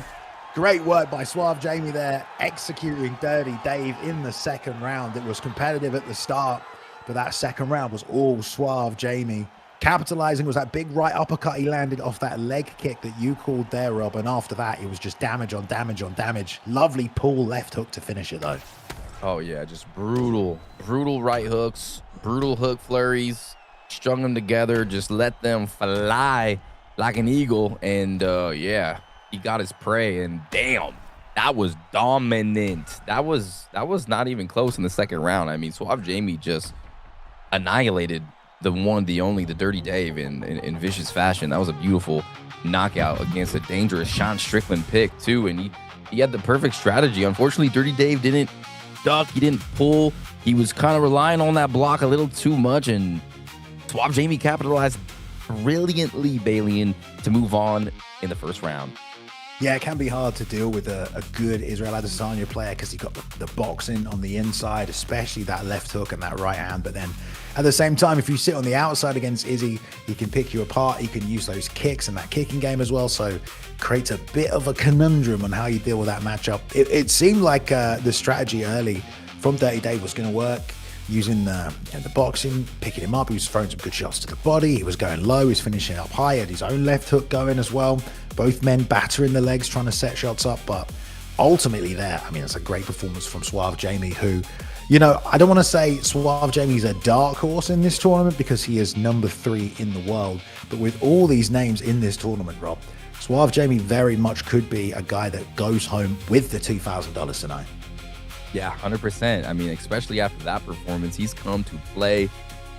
Great work by Suave Jamie there, executing DirrtyDave in the second round. It was competitive at the start, but that second round was all Suave Jamie. Capitalizing was that big right uppercut he landed off that leg kick that you called there, Rob. And after that, it was just damage on damage on damage. Lovely pull left hook to finish it, though. Oh, yeah, just brutal right hooks, brutal hook flurries. Strung them together, just let them fly like an eagle. And, yeah, he got his prey. And, damn, that was dominant. That was not even close in the second round. I mean, Suave Jamie just annihilated the one, the only, the DirrtyDave in vicious fashion. That was a beautiful knockout against a dangerous Sean Strickland pick, too. And he had the perfect strategy. Unfortunately, DirrtyDave didn't duck. He didn't pull. He was kind of relying on that block a little too much. And Suave Jamie capitalized brilliantly, Balian, to move on in the first round. Yeah, it can be hard to deal with a good Israel Adesanya player because he got the boxing on the inside, especially that left hook and that right hand. But then at the same time, if you sit on the outside against Izzy, he can pick you apart. He can use those kicks and that kicking game as well. So creates a bit of a conundrum on how you deal with that matchup. It seemed like the strategy early from DirrtyDave was going to work. Using the boxing, picking him up. He was throwing some good shots to the body. He was going low. He was finishing up high. He had his own left hook going as well. Both men battering the legs, trying to set shots up. But ultimately there, I mean, it's a great performance from Suave Jamie, who, you know, I don't want to say Suave Jamie's a dark horse in this tournament because he is number 3 in the world. But with all these names in this tournament, Rob, Suave Jamie very much could be a guy that goes home with the $2,000 tonight. Yeah, 100%. I mean, especially after that performance, he's come to play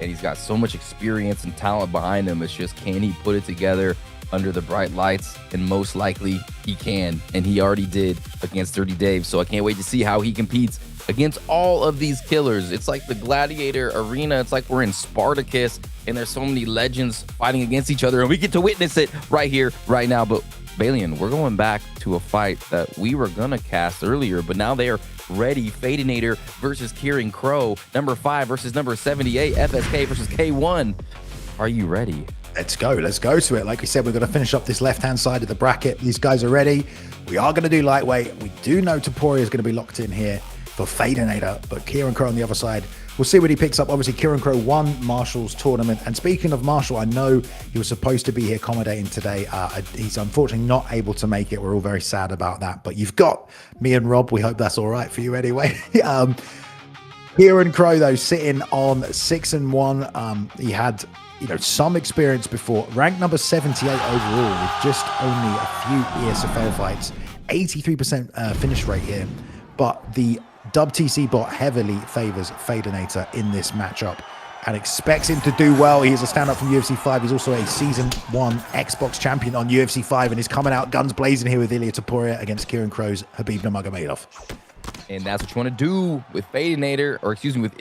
and he's got so much experience and talent behind him. It's just, can he put it together under the bright lights? And most likely he can. And he already did against DirrtyDave. So I can't wait to see how he competes against all of these killers. It's like the gladiator arena. It's like we're in Spartacus and there's so many legends fighting against each other. And we get to witness it right here, right now. But Balian, we're going back to a fight that we were going to cast earlier, but now they are ready. Fadanator versus Kieran Crow, number 5 versus number 78, FSK versus K1. Are you ready? Let's go to it. Like we said, we're going to finish up this left-hand side of the bracket. These guys are ready. We are going to do lightweight. We do know Topuria is going to be locked in here for Fadanator, but Kieran Crow on the other side, we'll see what he picks up. Obviously, Kieran Crow won Marshall's tournament. And speaking of Marshall, I know he was supposed to be here accommodating today. He's unfortunately not able to make it. We're all very sad about that. But you've got me and Rob. We hope that's all right for you anyway. Kieran Crow, though, sitting on 6-1. He had, you know, some experience before. Ranked number 78 overall with just only a few ESFL fights. 83% finish rate here. But the WTC bot heavily favors Fadanator in this matchup and expects him to do well. He is a stand-up from UFC 5. He's also a Season 1 Xbox champion on UFC 5 and is coming out guns blazing here with Ilia Topuria against Kieran Crow's Khabib Nurmagomedov. And that's what you want to do with Fadanator, or excuse me, with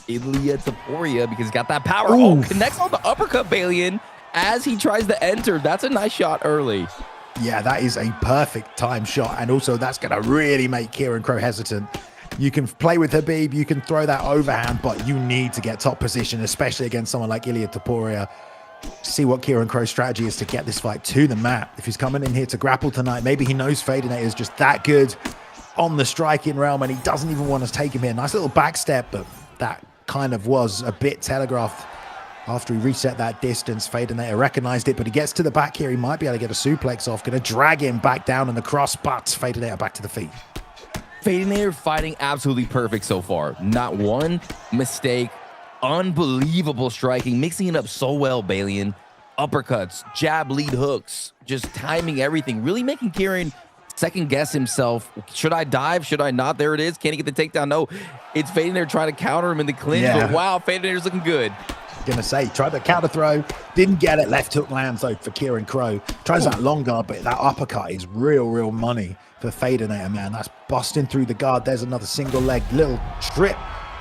Ilia Topuria, because he's got that power. Ooh. Oh, connects on the uppercut, Balian, as he tries to enter. That's a nice shot early. Yeah, that is a perfect time shot. And also that's going to really make Kieran Crow hesitant. You can play with Khabib, you can throw that overhand, but you need to get top position, especially against someone like Ilia Topuria. See what Kieran Crow's strategy is to get this fight to the mat. If he's coming in here to grapple tonight, maybe he knows Fadanator is just that good on the striking realm and he doesn't even want to take him here. Nice little back step, but that kind of was a bit telegraphed. After he reset that distance, Fadanator recognized it, but he gets to the back here. He might be able to get a suplex off. Going to drag him back down in the cross, but Fadanator back to the feet. Fadanator fighting absolutely perfect so far. Not one mistake. Unbelievable striking, mixing it up so well, Balian. Uppercuts, jab, lead hooks, just timing everything, really making Kieran second guess himself. Should I dive? Should I not? There it is. Can he get the takedown? No. It's Fadanator trying to counter him in the clinch, but wow, Fadanator's looking good. Gonna say, tried the counter throw, didn't get it. Left hook lands though for Kieran Crow. Tries that long guard, but that uppercut is real money for Fadanator, man. That's busting through the guard. There's another single leg, little trip.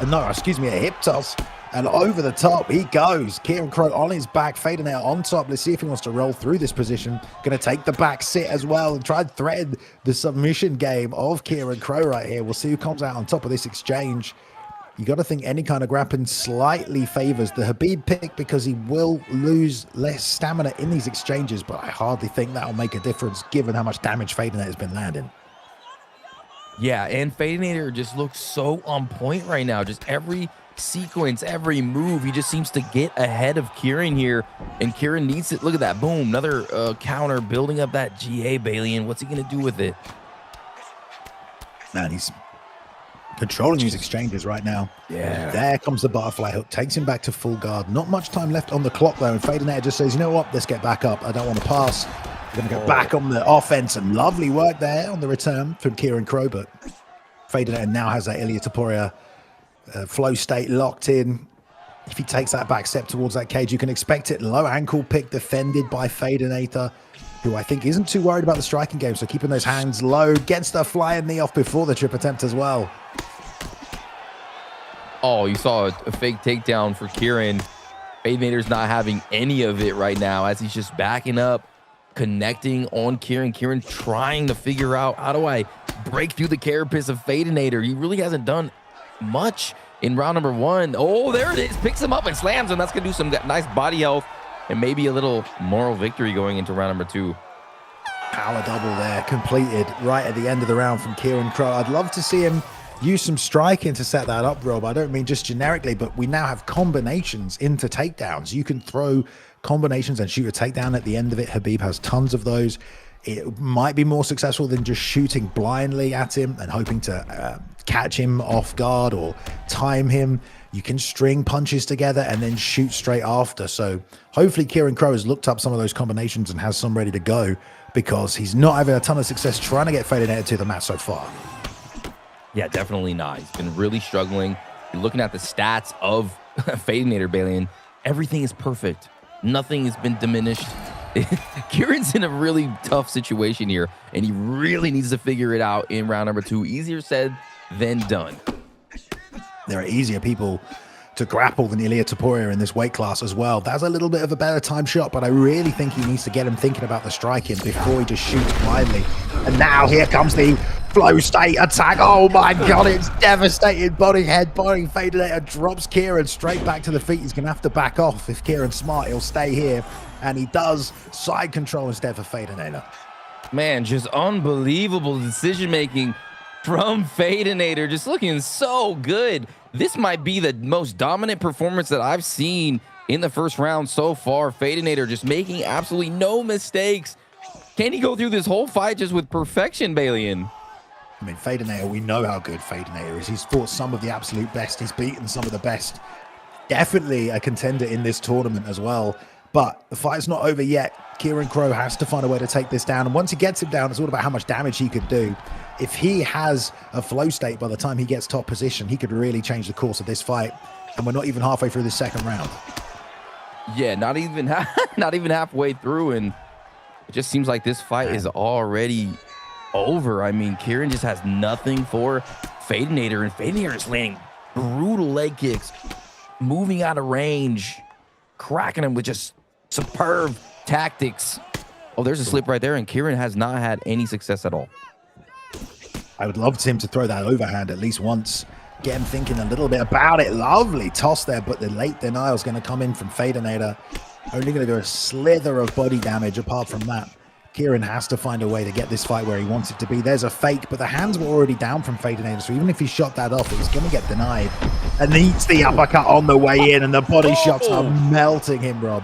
No, excuse me, a hip toss. And over the top he goes. Kieran Crow on his back, Fadanator on top. Let's see if he wants to roll through this position. Gonna take the back sit as well and try and thread the submission game of Kieran Crow right here. We'll see who comes out on top of this exchange. You got to think any kind of grappling slightly favors the Khabib pick because he will lose less stamina in these exchanges, but I hardly think that'll make a difference given how much damage Fadanator has been landing. Yeah, and Fadanator just looks so on point right now. Just every sequence, every move, he just seems to get ahead of Kieran here, and Kieran needs it. Look at that, boom, another counter, building up that GA, Balian. What's he gonna do with it? Man, he's controlling these exchanges right now. Yeah. There comes the butterfly hook, takes him back to full guard. Not much time left on the clock though, and Fadanator just says, you know what, let's get back up. I don't want to pass. We're gonna go back on the offense, and lovely work there on the return from Kieran Crow, but Fadanator now has that Ilia Topuria flow state locked in. If he takes that back step towards that cage, you can expect it. Low ankle pick defended by Fadanator, who I think isn't too worried about the striking game, so keeping those hands low, gets the flying knee off before the trip attempt as well. Oh, you saw a fake takedown for Kieran. Fadanator's not having any of it right now as he's just backing up, connecting on Kieran. Kieran trying to figure out, how do I break through the carapace of Fadanator? He really hasn't done much in round number one. Oh, there it is. Picks him up and slams him. That's going to do some nice body health and maybe a little moral victory going into round number two. Power double there, completed right at the end of the round from Kieran Crow. I'd love to see him use some striking to set that up, Rob. I don't mean just generically, but we now have combinations into takedowns. You can throw combinations and shoot a takedown at the end of it. Khabib has tons of those. It might be more successful than just shooting blindly at him and hoping to catch him off guard or time him. You can string punches together and then shoot straight after. So hopefully Kieran Crow has looked up some of those combinations and has some ready to go, because he's not having a ton of success trying to get Fadanator to the mat so far. Yeah, definitely not. He's been really struggling. You're looking at the stats of Fadanator, Balian. Everything is perfect. Nothing has been diminished. Kieran's in a really tough situation here, and he really needs to figure it out in round number two. Easier said than done. There are easier people to grapple than Ilia Topuria in this weight class as well. That's a little bit of a better time shot, but I really think he needs to get him thinking about the striking before he just shoots blindly. And now here comes the flow state attack. Oh my god, it's devastating. Body headbutting. Fadanator drops Kieran straight back to the feet. He's gonna have to back off. If Kieran's smart, he'll stay here, and he does. Side control instead for Fadanator. Man, just unbelievable decision making from Fadanator, just looking so good. This might be the most dominant performance that I've seen in the first round so far. Fadanator just making absolutely no mistakes. Can he go through this whole fight just with perfection, Balian? I mean, Fadanator, we know how good Fadanator is. He's fought some of the absolute best. He's beaten some of the best. Definitely a contender in this tournament as well. But the fight's not over yet. Kieran Crow has to find a way to take this down. And once he gets him down, it's all about how much damage he could do. If he has a flow state by the time he gets top position, he could really change the course of this fight. And we're not even halfway through the second round. Yeah, not even halfway through. And it just seems like this fight is already over. I mean, Kieran just has nothing for Fadanator. And Fadanator is landing brutal leg kicks, moving out of range, cracking him with just superb tactics. Oh, there's a slip right there, and Kieran has not had any success at all. I would love him to throw that overhand at least once. Get him thinking a little bit about it. Lovely toss there, but the late denial is going to come in from Fadanator. Only going to go a slither of body damage. Apart from that, Kieran has to find a way to get this fight where he wants it to be. There's a fake, but the hands were already down from Fadanator, so even if he shot that off, it was going to get denied. And needs the uppercut on the way in, and the body shots are melting him, Rob.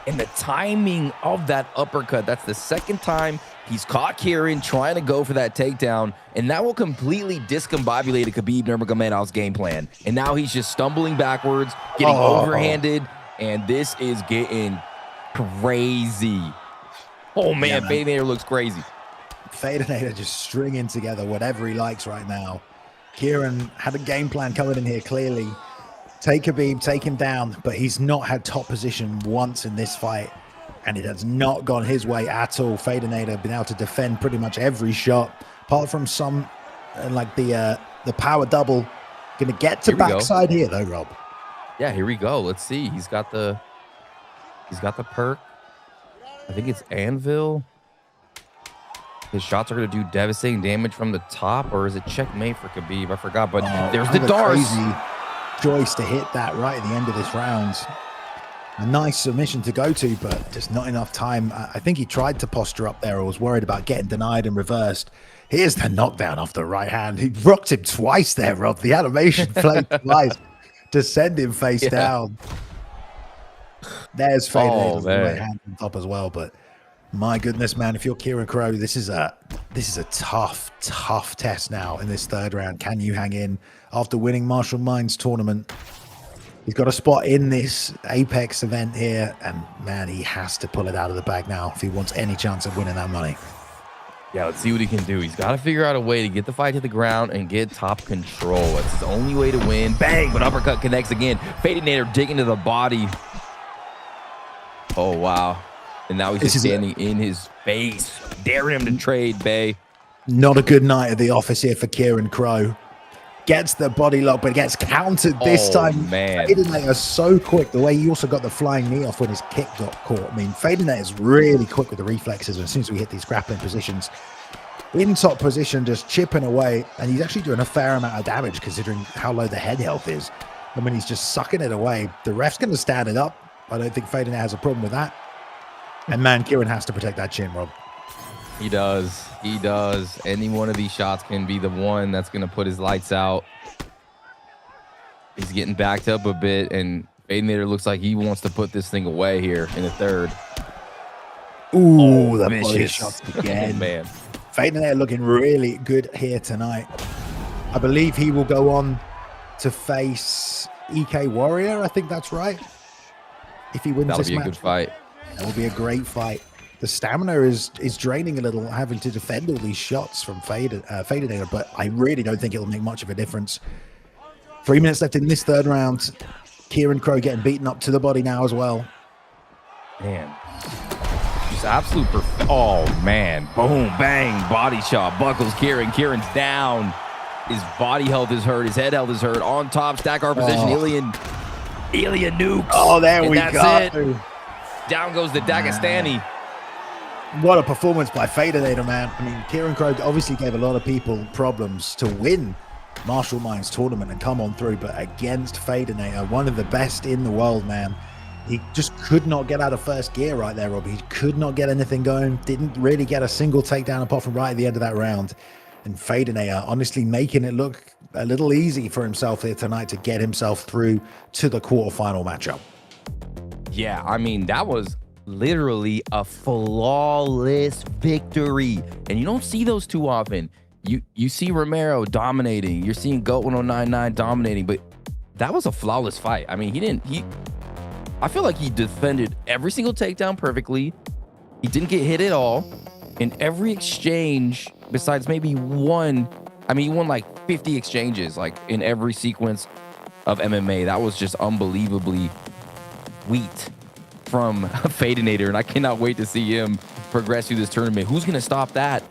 And the timing of that uppercut, that's the second time he's caught Kieran trying to go for that takedown, and that will completely discombobulate Khabib Nurmagomedov's game plan. And now he's just stumbling backwards, getting overhanded, and this is getting crazy. Oh, man, Fadanator looks crazy. Fadanator just stringing together whatever he likes right now. Kieran had a game plan coming in here, clearly. Take Khabib, take him down, but he's not had top position once in this fight, and it has not gone his way at all. Fadanator been able to defend pretty much every shot, apart from some like the power double. Gonna get to backside here though, Rob. Yeah, here we go. Let's see. He's got the perk. I think it's Anvil. His shots are going to do devastating damage from the top, or is it checkmate for Khabib? I forgot, but there's the Dars. Crazy choice to hit that right at the end of this round. A nice submission to go to, but just not enough time. I think he tried to posture up there or was worried about getting denied and reversed. Here's the knockdown off the right hand. He rocked him twice there, Rob. The animation played twice to send him face down. There's Fadanator's right hand on top as well, but my goodness, man, if you're Kieran Crow, this is a tough test now in this third round. Can you hang in after winning Martial Minds tournament? He's got a spot in this Apex event here, and man, he has to pull it out of the bag now if he wants any chance of winning that money. Yeah, let's see what he can do. He's got to figure out a way to get the fight to the ground and get top control. That's his only way to win. Bang, but uppercut connects again. Fadanator digging to the body. Oh, wow. And now he's just standing in his face, daring him to trade, Bay. Not a good night at the office here for Kieran Crow. Gets the body lock, but gets countered this time. Man. Fadanator is so quick. The way he also got the flying knee off when his kick got caught. I mean, Fadanator is really quick with the reflexes. And as soon as we hit these grappling positions, in top position, just chipping away. And he's actually doing a fair amount of damage considering how low the head health is. I mean, he's just sucking it away. The ref's going to stand it up. I don't think Fadanator has a problem with that. And man, Kieran has to protect that chin, Rob. He does. He does. Any one of these shots can be the one that's going to put his lights out. He's getting backed up a bit, and Fadanator looks like he wants to put this thing away here in the third. Ooh, the body shots again. Oh, man. Fadanator looking really good here tonight. I believe he will go on to face EK Warrior. I think that's right. If he wins this match. That'll be a good fight. That will be a great fight. The stamina is draining a little, having to defend all these shots from Fadanator, but I really don't think it'll make much of a difference. 3 minutes left in this third round. Kieran Crow getting beaten up to the body now as well. Man. Just absolute oh, man. Boom, bang, body shot. Buckles Kieran. Kieran's down. His body health is hurt. His head health is hurt. On top, stack our position. Ilya nukes. Oh, there we go. That's it. Down goes the Dagestani. What a performance by Fadanator, man. I mean, Kieran Crow obviously gave a lot of people problems to win Martial Minds tournament and come on through, but against Fadanator, one of the best in the world, man. He just could not get out of first gear right there, Rob. He could not get anything going. Didn't really get a single takedown apart from right at the end of that round. And Fadanator honestly making it look a little easy for himself here tonight to get himself through to the quarterfinal matchup. Yeah, I mean, that was literally a flawless victory. And you don't see those too often. You see Romero dominating. You're seeing GOAT1099 dominating. But that was a flawless fight. I mean, I feel like he defended every single takedown perfectly. He didn't get hit at all. In every exchange, besides maybe one, I mean, he won like 50 exchanges, like in every sequence of MMA. That was just unbelievably sweet from Fadanator, and I cannot wait to see him progress through this tournament. Who's going to stop that?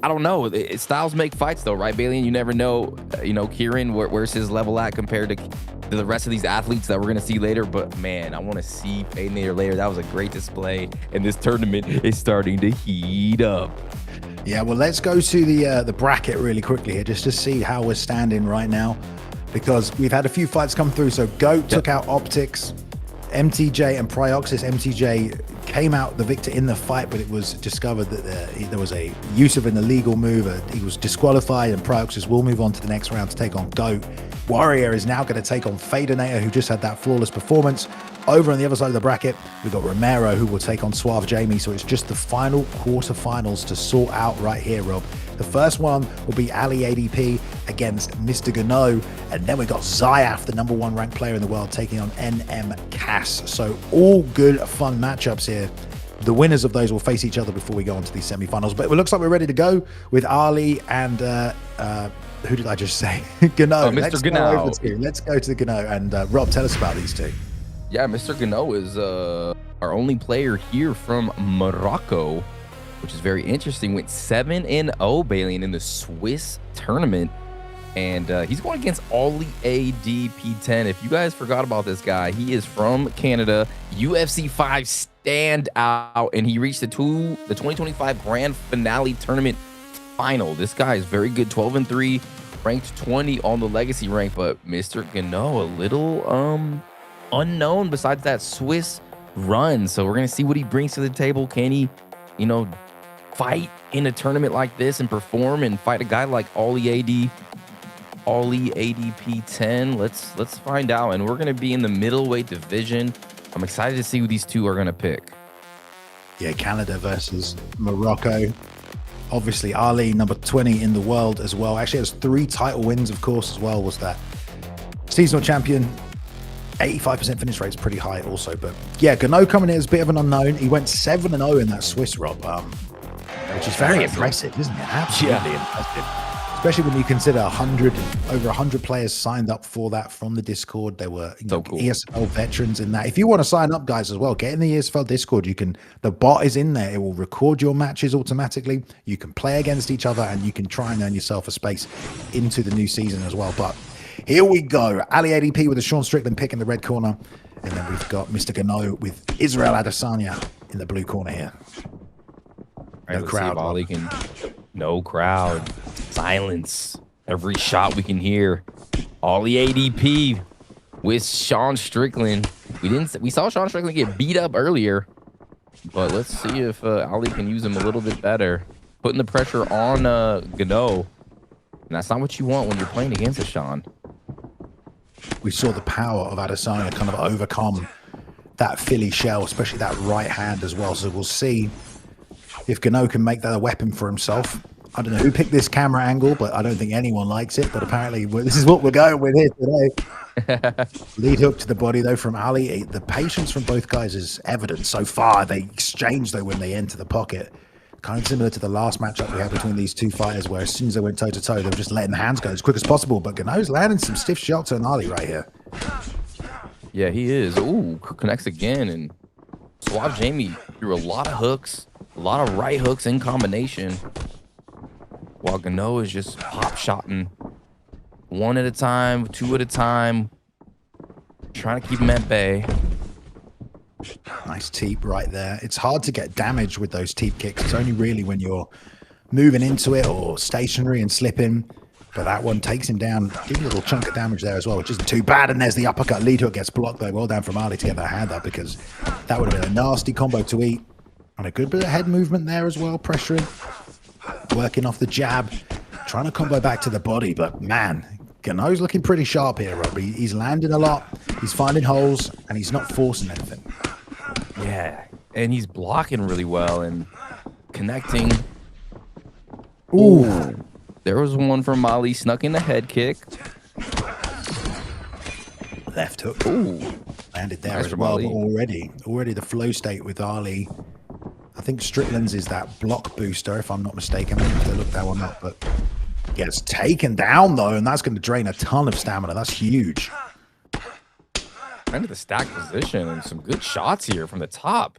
I don't know. Styles make fights, though, right, Bailey? And you never know, Kieran, where's his level at compared to the rest of these athletes that we're going to see later. But, man, I want to see Fadanator later. That was a great display, and this tournament is starting to heat up. Yeah, well, let's go to the bracket really quickly here just to see how we're standing right now, because we've had a few fights come through. So GOAT took out Optics. MTJ and Pryoxis. MTJ came out the victor in the fight, but it was discovered that there was a use of an illegal move. He was disqualified, and Pryoxis will move on to the next round to take on GOAT. Warrior is now going to take on Fadanator, who just had that flawless performance. Over on the other side of the bracket, we've got Romero, who will take on Suave Jamie. So it's just the final quarterfinals to sort out right here, Rob. The first one will be Ali ADP against Mr. Gano. And then we've got Zyaf, the #1 ranked player in the world, taking on NM Cass. So all good, fun matchups here. The winners of those will face each other before we go on to these semifinals. But it looks like we're ready to go with Ali and who did I just say? Gano. Mr. Gano. Let's go to the Gano. And Rob, tell us about these two. Yeah, Mr. Gano is our only player here from Morocco, which is very interesting. Went 7-0 Balian in the Swiss tournament, and he's going against Ollie ADP10. If you guys forgot about this guy, he is from Canada, UFC5 standout, and he reached the 2025 Grand Finale tournament final. This guy is very good, 12-3, ranked 20 on the Legacy rank, but Mr. Gano a little unknown besides that Swiss run. So we're gonna see what he brings to the table. Can he, fight in a tournament like this and perform and fight a guy like Ollie ADP10? Let's find out. And we're gonna be in the middleweight division. I'm excited to see who these two are gonna pick. Yeah, Canada versus Morocco. Obviously, Ali, number 20 in the world as well. Actually has 3 title wins, of course, as well. Was that seasonal champion. 85% finish rate is pretty high also. But yeah, Gano coming in as a bit of an unknown. He went 7-0 in that Swiss, Rob, which is very impressive, isn't it? Absolutely impressive. Especially when you consider over 100 players signed up for that from the Discord. There were so cool. ESFL veterans in that. If you want to sign up, guys, as well, get in the ESFL Discord. You can. The bot is in there. It will record your matches automatically. You can play against each other, and you can try and earn yourself a space into the new season as well. But here we go. Ali ADP with a Sean Strickland pick in the red corner. And then we've got Mr. Gano with Israel Adesanya in the blue corner here. No crowd. No crowd. Silence. Every shot we can hear. Ollie ADP with Sean Strickland. We saw Sean Strickland get beat up earlier, but let's see if Ali can use him a little bit better. Putting the pressure on Gano. And that's not what you want when you're playing against a Sean. We saw the power of Adesanya kind of overcome that Philly shell, especially that right hand as well. So we'll see if Gano can make that a weapon for himself. I don't know who picked this camera angle, but I don't think anyone likes it. But apparently this is what we're going with here today. Lead hook to the body, though, from Ali. The patience from both guys is evident so far. They exchange, though, when they enter the pocket. Kind of similar to the last matchup we had between these two fighters, where as soon as they went toe-to-toe, they were just letting the hands go as quick as possible. But Gano's landing some stiff shots on Ali right here. Yeah, he is. Ooh, connects again. And Suave Jamie threw a lot of hooks, a lot of right hooks in combination, while Gano is just pop-shotting one at a time, two at a time, trying to keep him at bay. Nice teep right there. It's hard to get damage with those teep kicks. It's only really when you're moving into it or stationary and slipping. But that one takes him down. Give a little chunk of damage there as well, which isn't too bad. And there's the uppercut. Lead hook gets blocked, though. Well done from Ali to get that hand up, because that would have been a nasty combo to eat. And a good bit of head movement there as well, pressuring. Working off the jab. Trying to combo back to the body. But, man, Gano's looking pretty sharp here, Rob. He's landing a lot. He's finding holes. And he's not forcing anything. Yeah, and he's blocking really well and connecting. Ooh. There was one from Ali, snuck in the head kick. Left hook. Ooh. Landed there Nice as from well. Ali. But already the flow state with Ali. I think Strickland's is that block booster, if I'm not mistaken. I have to look that one up. But gets taken down, though, and that's going to drain a ton of stamina. That's huge. Into the stack position and some good shots here from the top.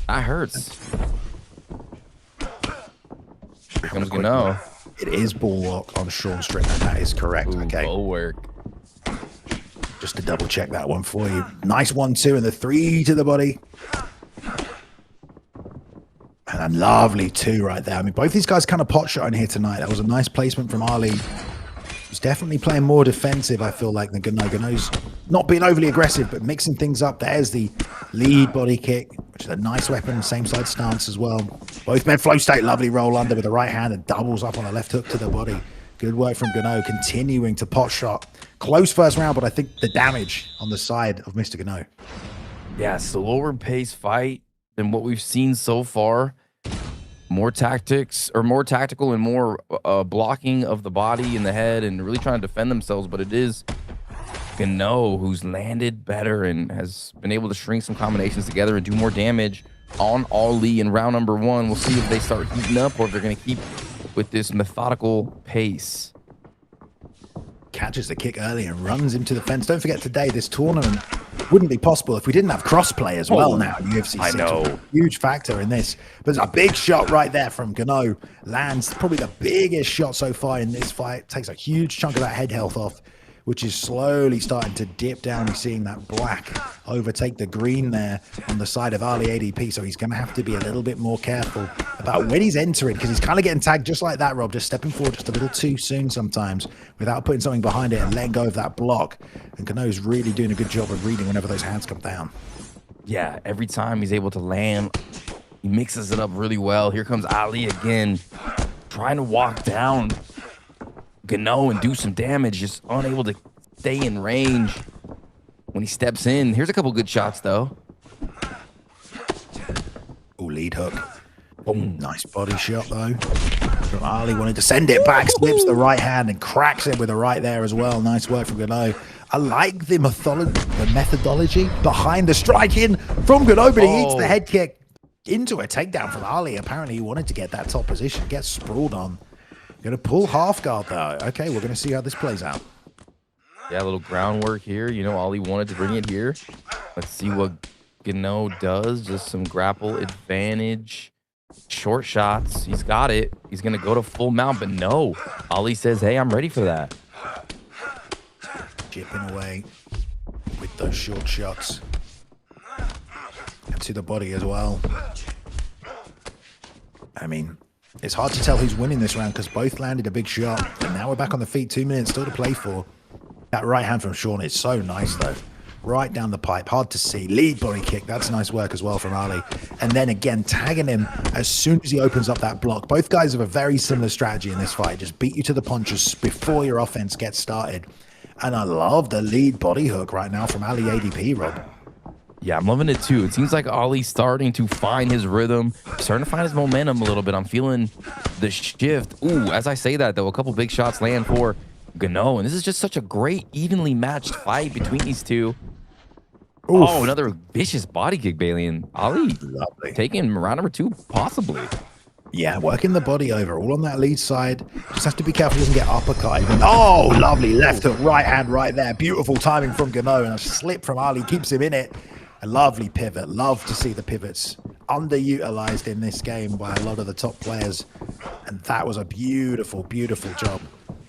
That hurts. Here comes Gano. It is bulwark on Sean Strickland. That is correct. Ooh, okay. Bulwark. Just to double check that one for you. Nice 1-2 and the 3 to the body. And a lovely 2 right there. I mean, both these guys kind of pot shot in here tonight. That was a nice placement from Ali. He's definitely playing more defensive, I feel like, than Gano. Gano's not being overly aggressive, but mixing things up. There's the lead body kick, which is a nice weapon, same side stance as well. Both men flow state, lovely roll under with the right hand and doubles up on the left hook to the body. Good work from Gano, continuing to pot shot. Close first round, but I think the damage on the side of Mr. Gano. Yeah, slower pace fight than what we've seen so far. More tactics, or more tactical and more blocking of the body and the head and really trying to defend themselves. But it is Gano who's landed better and has been able to string some combinations together and do more damage on Ali in round number 1. We'll see if they start heating up or if they're going to keep with this methodical pace. Catches the kick early and runs into the fence. Don't forget today, this tournament wouldn't be possible if we didn't have crossplay as well now. UFC6 I know. Huge factor in this. But there's a big shot right there from Gano. Lands probably the biggest shot so far in this fight. Takes a huge chunk of that head health off, which is slowly starting to dip down. We're seeing that black overtake the green there on the side of Ali ADP. So he's going to have to be a little bit more careful about when he's entering, because he's kind of getting tagged just like that, Rob, just stepping forward just a little too soon sometimes without putting something behind it and letting go of that block. And Gano's really doing a good job of reading whenever those hands come down. Yeah, every time he's able to land, he mixes it up really well. Here comes Ali again, trying to walk down Gano and do some damage, just unable to stay in range when he steps in. Here's a couple good shots, though. Oh, lead hook. Boom. Nice body shot, though. From Ali, wanted to send it back, slips the right hand and cracks it with the right there as well. Nice work from Gano. I like the methodology behind the striking from Gano, but he eats the head kick into a takedown from Ali. Apparently, he wanted to get that top position, gets sprawled on. Going to pull half guard, though. Okay, we're going to see how this plays out. Yeah, a little groundwork here. You know, Ali wanted to bring it here. Let's see what Gano does. Just some grapple advantage. Short shots. He's got it. He's going to go to full mount, but no. Ali says, hey, I'm ready for that. Chipping away with those short shots. And to the body as well. I mean, it's hard to tell who's winning this round because both landed a big shot. And now we're back on the feet. 2 minutes still to play for. That right hand from Sean is so nice, though. Right down the pipe. Hard to see. Lead body kick. That's nice work as well from Ali. And then again, tagging him as soon as he opens up that block. Both guys have a very similar strategy in this fight. Just beat you to the punches before your offense gets started. And I love the lead body hook right now from Ali ADP, Rob. Yeah, I'm loving it too. It seems like Ali's starting to find his rhythm, starting to find his momentum a little bit. I'm feeling the shift. Ooh, as I say that, though, a couple big shots land for Gano. And this is just such a great, evenly matched fight between these two. Oof. Oh, another vicious body kick, Bailey. And Ali taking round number 2, possibly. Yeah, working the body over, all on that lead side. Just have to be careful he doesn't get uppercut. Oh, lovely left hook, right hand right there. Beautiful timing from Gano, and a slip from Ali keeps him in it. A lovely pivot. Love to see the pivots underutilized in this game by a lot of the top players. And that was a beautiful, beautiful job.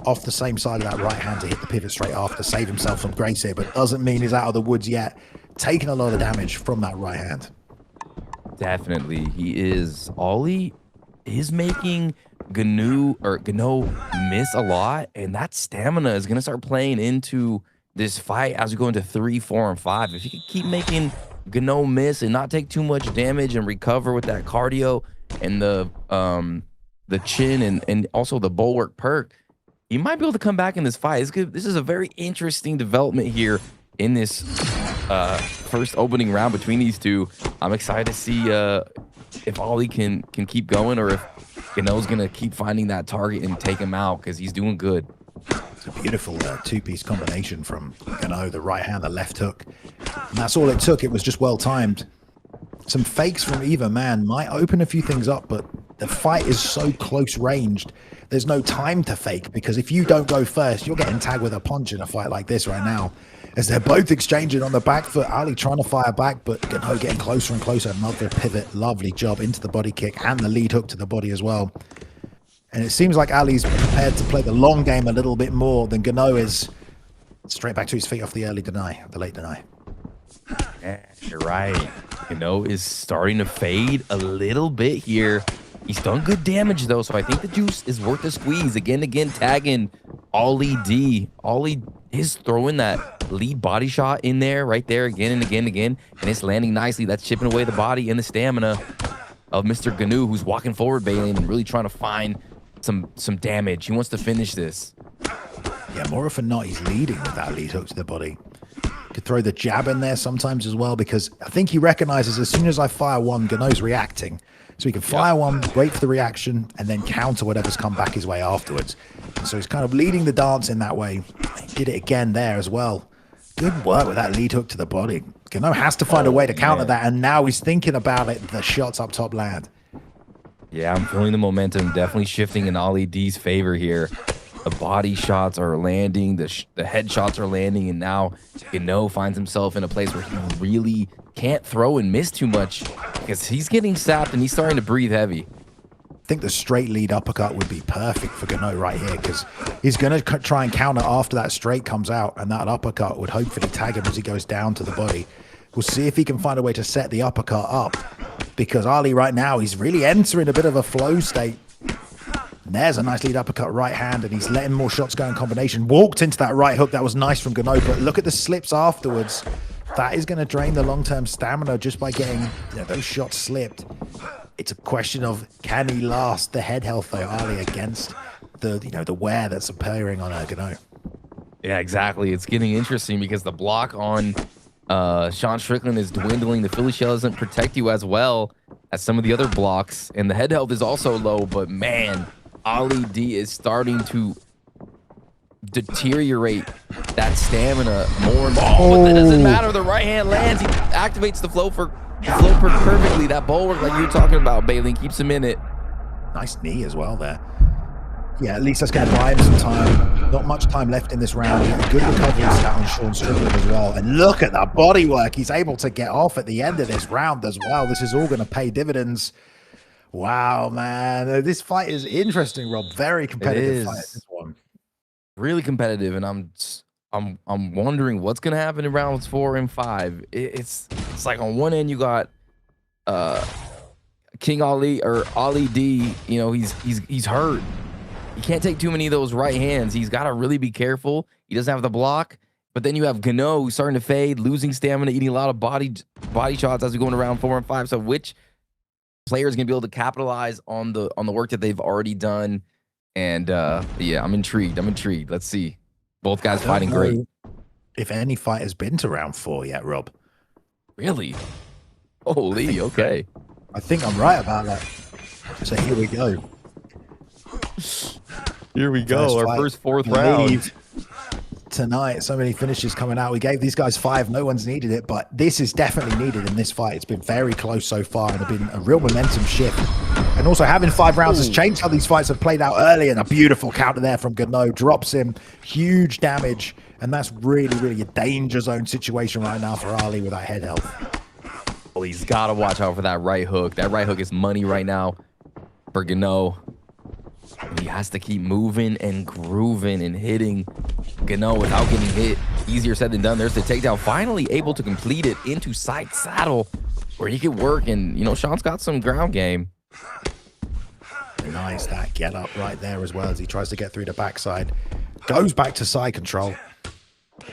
Off the same side of that right hand to hit the pivot straight after, save himself some grace here, but doesn't mean he's out of the woods yet. Taking a lot of damage from that right hand. Definitely, he is. Ali is making Gano miss a lot, and that stamina is going to start playing into this fight as we go into 3, 4, and 5. If you can keep making Gano miss and not take too much damage and recover with that cardio and the chin and also the bulwark perk, you might be able to come back in this fight. This is a very interesting development here in this first opening round between these two. I'm excited to see if Ali can keep going or if Gano's going to keep finding that target and take him out because he's doing good. It's a beautiful two-piece combination from Gano, the right hand, the left hook. And that's all it took. It was just well-timed. Some fakes from either man might open a few things up, but the fight is so close-ranged. There's no time to fake because if you don't go first, you're getting tagged with a punch in a fight like this right now. As they're both exchanging on the back foot, Ali trying to fire back, but Gano getting closer and closer. Another pivot, lovely job into the body kick and the lead hook to the body as well. And it seems like Ali's prepared to play the long game a little bit more than Gano is. Straight back to his feet off the late deny. Yeah, you're right. Gano is starting to fade a little bit here. He's done good damage, though, so I think the juice is worth the squeeze. Again, tagging Ali D. Ali is throwing that lead body shot in there, right there, again and again and again, and it's landing nicely. That's chipping away the body and the stamina of Mr. Gano, who's walking forward, Bailey, and really trying to find some damage. He wants to finish this. Yeah, more often than not, he's leading with that lead hook to the body. Could throw the jab in there sometimes as well, because I think he recognizes as soon as I fire one, Gano's reacting. So he can fire one, wait for the reaction, and then counter whatever's come back his way afterwards. So he's kind of leading the dance in that way. He did it again there as well. Good work with that lead hook to the body. Gano has to find a way to counter that, and now he's thinking about it. The shots up top land. Yeah, I'm feeling the momentum definitely shifting in Ali D's favor here. The body shots are landing, the head shots are landing, and now Gano finds himself in a place where he really can't throw and miss too much because he's getting sapped and he's starting to breathe heavy. I think the straight lead uppercut would be perfect for Gano right here, because he's going to try and counter after that straight comes out, and that uppercut would hopefully tag him as he goes down to the body. We'll see if he can find a way to set the uppercut up, because Ali right now, he's really entering a bit of a flow state. And there's a nice lead uppercut right hand, and he's letting more shots go in combination. Walked into that right hook. That was nice from Gano, but look at the slips afterwards. That is going to drain the long-term stamina just by getting those shots slipped. It's a question of, can he last the head health though, Ali, against the wear that's appearing on Gano. Yeah, exactly. It's getting interesting because the block on Sean Strickland is dwindling. The Philly shell doesn't protect you as well as some of the other blocks, and the head health is also low. But man, Ali D is starting to deteriorate that stamina more and more. But it doesn't matter. The right hand lands. He activates the flow perfectly. That bulwark, like you were talking about, Bailey, keeps him in it. Nice knee as well there. Yeah, at least that's going to buy him some time. Not much time left in this round. Good recovery stat on Sean Strickland as well. And look at that body work he's able to get off at the end of this round as well. This is all going to pay dividends. Wow, man. This fight is interesting, Rob. Very competitive fight, this one. Really competitive, and I'm wondering what's going to happen in rounds 4 and 5. It's like on one end you got King Ali or Ali D, he's hurt. He can't take too many of those right hands. He's got to really be careful. He doesn't have the block. But then you have Gano who's starting to fade, losing stamina, eating a lot of body shots as we go into round 4 and 5. So which player is going to be able to capitalize on the work that they've already done? And yeah, I'm intrigued. Let's see. Both guys fighting great. If any fight has been to round 4 yet, Rob. Really? Holy, okay. I think I'm right about that. So here we go. Here we go, our first 4th round. Tonight, so many finishes coming out. We gave these guys 5. No one's needed it, but this is definitely needed in this fight. It's been very close so far, and there's been a real momentum shift. And also having 5 rounds has changed how these fights have played out early, and a beautiful counter there from Gano. Drops him, huge damage, and that's really, really a danger zone situation right now for Ali with that head health. Well, he's got to watch out for that right hook. That right hook is money right now for Gano. He has to keep moving and grooving and hitting Gano without getting hit. Easier said than done. There's the takedown. Finally able to complete it into side saddle where he could work. And, Sean's got some ground game. Nice, that get up right there as well as he tries to get through the backside. Goes back to side control.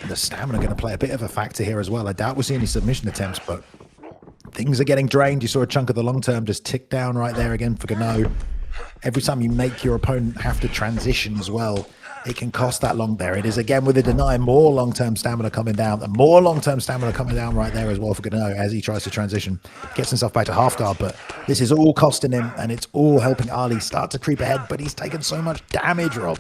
And the stamina going to play a bit of a factor here as well. I doubt we'll see any submission attempts, but things are getting drained. You saw a chunk of the long term just tick down right there again for Gano. Every time you make your opponent have to transition as well, it can cost that long. There it is again with a deny. More long-term stamina coming down, and more long-term stamina coming down right there as well for Gano as he tries to transition. Gets himself back to half guard, but this is all costing him, and it's all helping Ali start to creep ahead, but he's taken so much damage, Rob.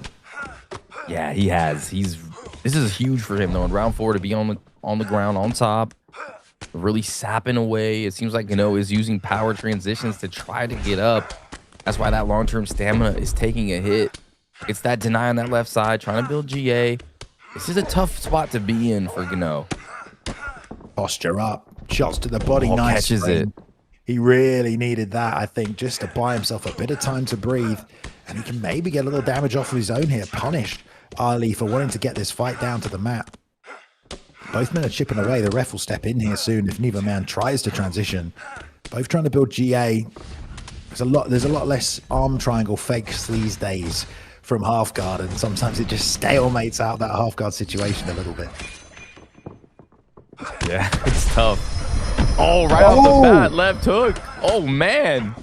Yeah, he has. This is huge for him, though, in round 4 to be on the ground, on top, really sapping away. It seems like Gano is using power transitions to try to get up. That's why that long-term stamina is taking a hit. It's that deny on that left side, trying to build GA. This is a tough spot to be in for Gano. Posture up, shots to the body, nice. Catches it. He really needed that, I think, just to buy himself a bit of time to breathe. And he can maybe get a little damage off of his own here. Punished Ali for wanting to get this fight down to the mat. Both men are chipping away. The ref will step in here soon if neither man tries to transition. Both trying to build GA. There's a lot less arm triangle fakes these days from half guard, and sometimes it just stalemates out that half guard situation a little bit. Yeah, it's tough. Oh, right off the bat, left hook. Oh man,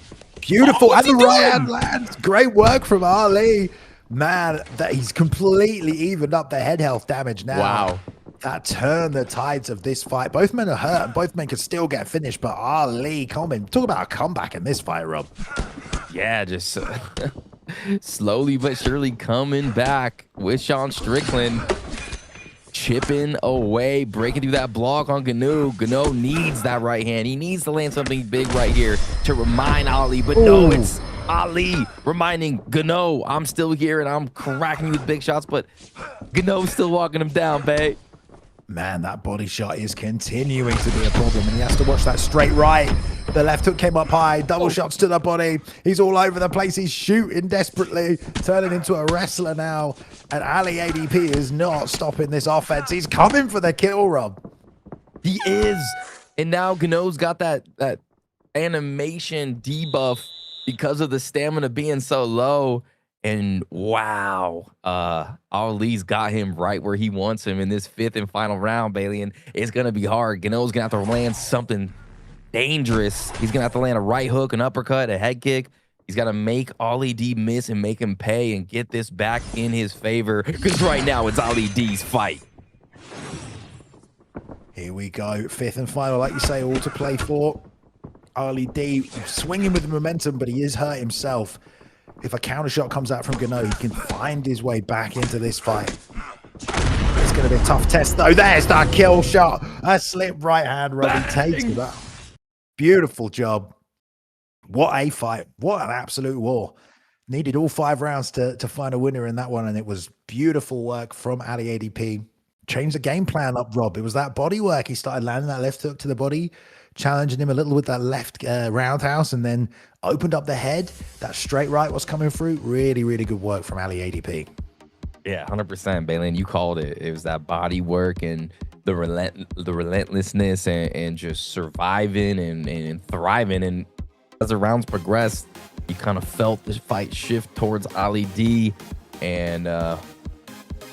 Beautiful. And the right hand lands. Great work from Ali. Man, that he's completely evened up the head health damage now. Wow. That turned the tides of this fight. Both men are hurt, and both men could still get finished, but Ali coming. Talk about a comeback in this fight, Rob. Yeah, just slowly but surely coming back with Sean Strickland. Chipping away, breaking through that block on Gnu. Gnu needs that right hand. He needs to land something big right here to remind Ali. But no, it's Ali reminding Gnu, I'm still here and I'm cracking you with big shots, but Gnu's still walking him down, babe. Man, that body shot is continuing to be a problem, and he has to watch that straight right. The left hook came up high, double shots to the body. He's all over the place. He's shooting desperately, turning into a wrestler now. And Ali ADP is not stopping this offense. He's coming for the kill, Rob. He is. And now Gnu's got that animation debuff because of the stamina being so low. And wow, Ali's got him right where he wants him in this 5th and final round, Bailey. And it's going to be hard. Gnu's going to have to land something dangerous. He's going to have to land a right hook, an uppercut, a head kick. He's got to make Ali D miss and make him pay and get this back in his favor. Because right now it's Ali D's fight. Here we go. 5th and final, like you say, all to play for. Ali D swinging with the momentum, but he is hurt himself. If a counter shot comes out from Gnu, he can find his way back into this fight. It's going to be a tough test, though. There's that kill shot. A slip right hand, Robbie takes it up. Beautiful job. What a fight. What an absolute war. Needed all 5 rounds to find a winner in that one, and it was beautiful work from Ali ADP. Changed the game plan up, Rob. It was that body work. He started landing that left hook to the body, challenging him a little with that left roundhouse, and then opened up the head. That straight right was coming through. Really, really good work from Ali ADP. Yeah, 100%, Balin. You called it. It was that body work and the relentlessness and just surviving and thriving. And as the rounds progressed, you kind of felt the fight shift towards Ali D. And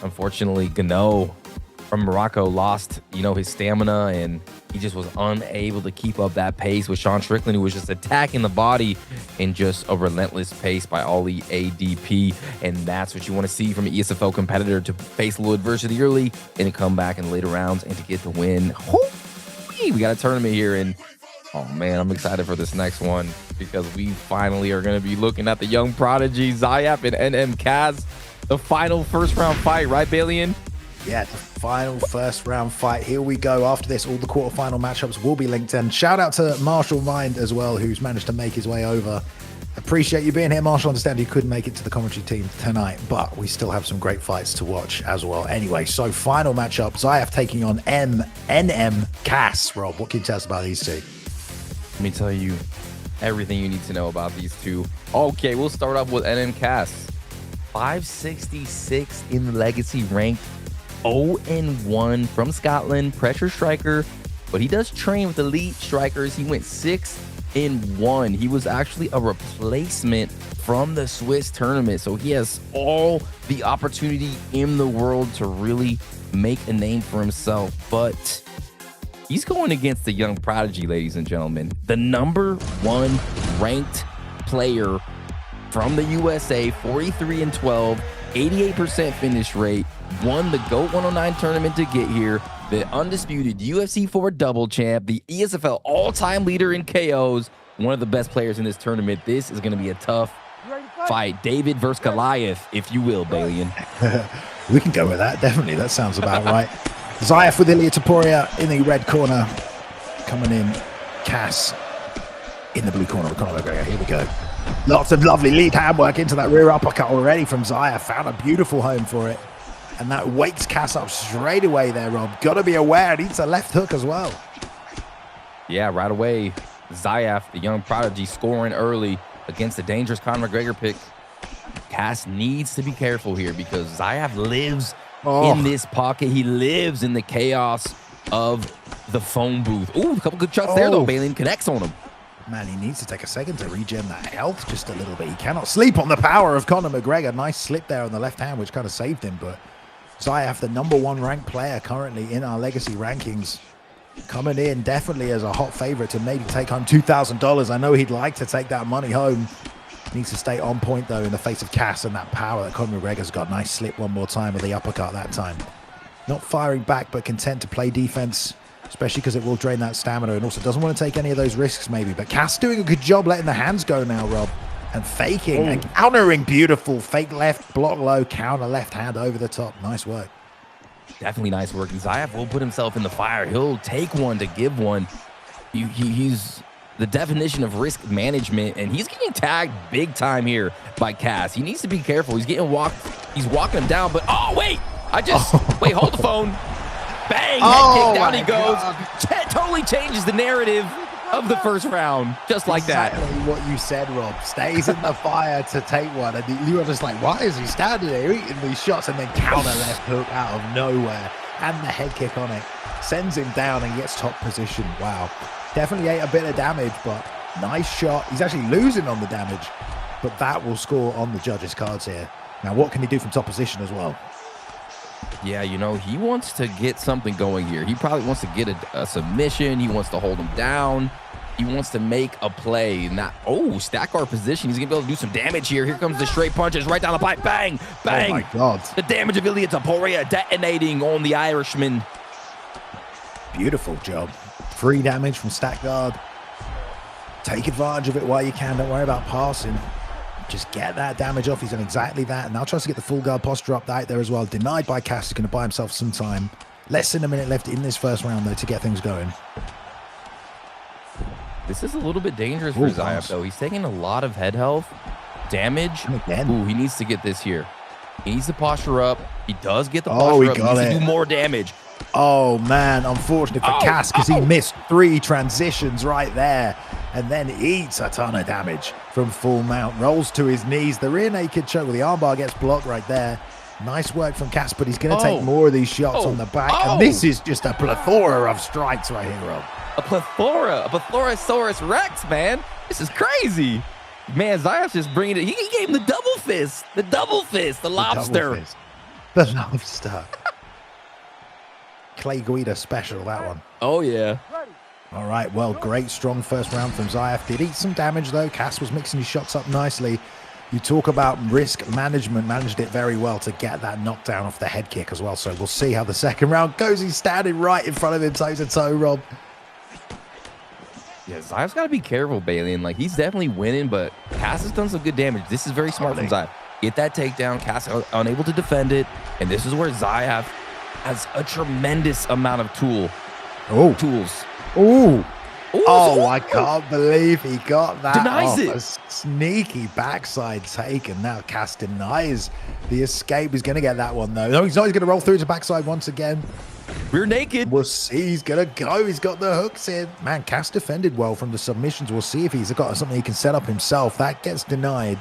unfortunately, Gnu from Morocco lost, his stamina, and he just was unable to keep up that pace with Sean Strickland, who was just attacking the body in just a relentless pace by Ali ADP. And that's what you want to see from an ESFL competitor, to face a little adversity early and to come back in later rounds and to get the win. We got a tournament here, and oh man, I'm excited for this next one because we finally are going to be looking at the young prodigy Zyaf and NM Kaz, the final first round fight, right, Balian? Yeah, the final first round fight. Here we go. After this, all the quarterfinal matchups will be linked in. Shout out to Marshall Mind as well, who's managed to make his way over. Appreciate you being here, Marshall. Understand you couldn't make it to the commentary team tonight, but we still have some great fights to watch as well. Anyway, so final matchup, Zyaf taking on NM Cass. Rob, what can you tell us about these two? Let me tell you everything you need to know about these two. Okay, we'll start off with NM Cass. 566 in the legacy rank. 0-1 from Scotland, pressure striker, but he does train with elite strikers. He went 6-1. He was actually a replacement from the Swiss tournament, so he has all the opportunity in the world to really make a name for himself. But he's going against the young prodigy, ladies and gentlemen, the #1 ranked player from the USA, 43-12, 88% finish rate, won the GOAT1099 tournament to get here, the undisputed UFC4 double champ, the ESFL all-time leader in KOs, one of the best players in this tournament. This is going to be a tough fight. David versus Goliath, if you will, Balian. We can go with that, definitely. That sounds about right. Zyaf with Ilia Topuria in the red corner. Coming in, Cass in the blue corner with Conor McGregor. Here we go. Lots of lovely lead hand work into that rear uppercut already from Zyaf. Found a beautiful home for it. And that wakes Cass up straight away there, Rob. Got to be aware. Needs a left hook as well. Yeah, right away. Zyaf, the young prodigy, scoring early against the dangerous Conor McGregor pick. Cass needs to be careful here because Zyaf lives in this pocket. He lives in the chaos of the phone booth. Ooh, a couple good shots there, though. Balian connects on him. Man, he needs to take a second to regen that health just a little bit. He cannot sleep on the power of Conor McGregor. Nice slip there on the left hand, which kind of saved him. But Zyaf, the #1 ranked player currently in our legacy rankings, coming in definitely as a hot favorite to maybe take home $2,000. I know he'd like to take that money home. Needs to stay on point, though, in the face of Cass and that power that Conor McGregor's got. Nice slip one more time with the uppercut that time. Not firing back, but content to play defense, especially because it will drain that stamina, and also doesn't want to take any of those risks, maybe. But Cass doing a good job letting the hands go now, Rob, and faking and countering. Beautiful. Fake left, block low, counter left hand over the top. Nice work. Definitely nice work. And Zyaf will put himself in the fire. He'll take one to give one. He's the definition of risk management, and he's getting tagged big time here by Cass. He needs to be careful. He's getting walked. He's walking him down, but oh, wait. Wait, hold the phone. Bang, head kick, down he goes. Totally changes the narrative of the first round, just like that. Exactly what you said, Rob. Stays in the fire to take one, and you were just like, why is he standing there eating these shots? And then counter left hook out of nowhere, and the head kick on it. Sends him down and gets top position. Wow. Definitely ate a bit of damage, but nice shot. He's actually losing on the damage, but that will score on the judges' cards here. Now, what can he do from top position as well? Yeah, you know, he wants to get something going here. He probably wants to get a submission. He wants to hold him down. He wants to make a play. Stack our position. He's going to be able to do some damage here. Here comes the straight punches right down the pipe. Bang, bang. Oh, my God. The damage of Ilia Topuria detonating on the Irishman. Beautiful job. Free damage from stack guard. Take advantage of it while you can. Don't worry about passing. Just get that damage off. He's done exactly that. And now tries to get the full guard posture up out there as well. Denied by Cass. He's going to buy himself some time. Less than a minute left in this first round, though, to get things going. This is a little bit dangerous for Zyaf, though. He's taking a lot of head health damage. Ooh, he needs to get this here. He needs to posture up. He does get the posture up. He needs to do more damage. Oh, man. Unfortunate for Cass, because he missed 3 transitions right there and then eats a ton of damage from full mount. Rolls to his knees. The rear naked choke with the armbar gets blocked right there. Nice work from Cass, but he's going to take more of these shots on the back. And this is just a plethora of strikes right here, Rob. A Plethorosaurus Rex, man. This is crazy. Man, Zyaf's just bringing it. He gave him the double fist. The double fist. The lobster. The lobster. Clay Guida special, that one. Oh, yeah. All right, well, great, strong first round from Zyaf. Did eat some damage, though. Cass was mixing his shots up nicely. You talk about risk management, managed it very well to get that knockdown off the head kick as well. So we'll see how the second round goes. He's standing right in front of him, toe to toe, Rob. Yeah, Zyaf's got to be careful, Bailey. And, like, he's definitely winning, but Cass has done some good damage. This is very smart from Zyaf. Get that takedown. Cass unable to defend it. And this is where Zyaf has a tremendous amount of tools. Ooh. Oh, I can't believe he got that Denies off. it. A sneaky backside take, and now Cass denies the escape. He's going to get that one, though. No, he's not. He's going to roll through to backside once again. We're naked. We'll see. He's going to go. He's got the hooks in. Man, Cass defended well from the submissions. We'll see if he's got something he can set up himself. That gets denied.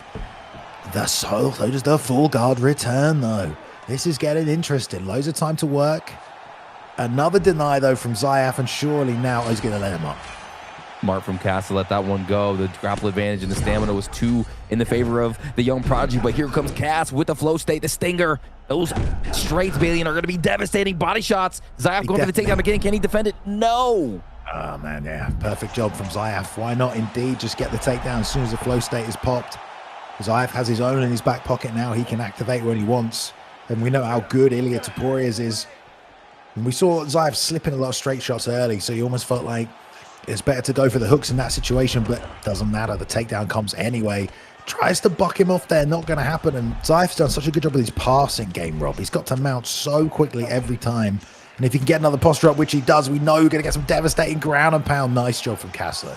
So does the full guard return, though. This is getting interesting. Loads of time to work. Another deny, though, from Zyaf, and surely now he's going to let him up. Smart from Cass to let that one go. The grapple advantage and the stamina was 2 in the favor of the young prodigy, but here comes Cass with the flow state, the stinger. Those straights, Bailey, are going to be devastating body shots. Zyaf going for the takedown again. Can he defend it? No. Oh, man, yeah. Perfect job from Zyaf. Why not, indeed, just get the takedown as soon as the flow state is popped. Zyaf has his own in his back pocket now. He can activate when he wants. And we know how good Ilia Topuria's is. And we saw Zyaf slipping a lot of straight shots early, so you almost felt like it's better to go for the hooks in that situation, but doesn't matter. The takedown comes anyway. Tries to buck him off there, not going to happen. And Zyaf's done such a good job with his passing game, Rob. He's got to mount so quickly every time. And if he can get another posture up, which he does, we know we're going to get some devastating ground and pound. Nice job from Cass, though.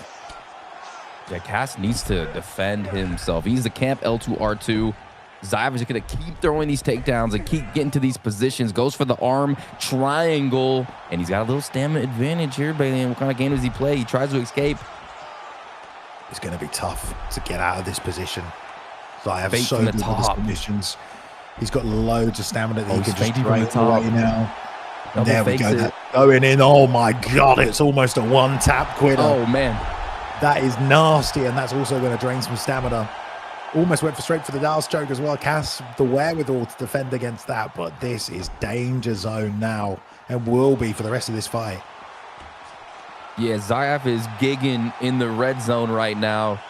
Yeah, Cass needs to defend himself. He's the camp L2R2. Zyaf is going to keep throwing these takedowns and keep getting to these positions. Goes for the arm triangle, and he's got a little stamina advantage here, Bailey. And what kind of game does he play? He tries to escape. It's going to be tough to get out of this position. Zyaf's so from the good with his submissions. He's got loads of stamina that he can just drain away now. There we go. That's going in. Oh, my God. It's almost a one-tap quitter. Oh, man. That is nasty, and that's also going to drain some stamina. Almost went straight for the Dallas choke as well. Cass, the wherewithal to defend against that, but this is danger zone now and will be for the rest of this fight. Yeah, Zyaf is gigging in the red zone right now,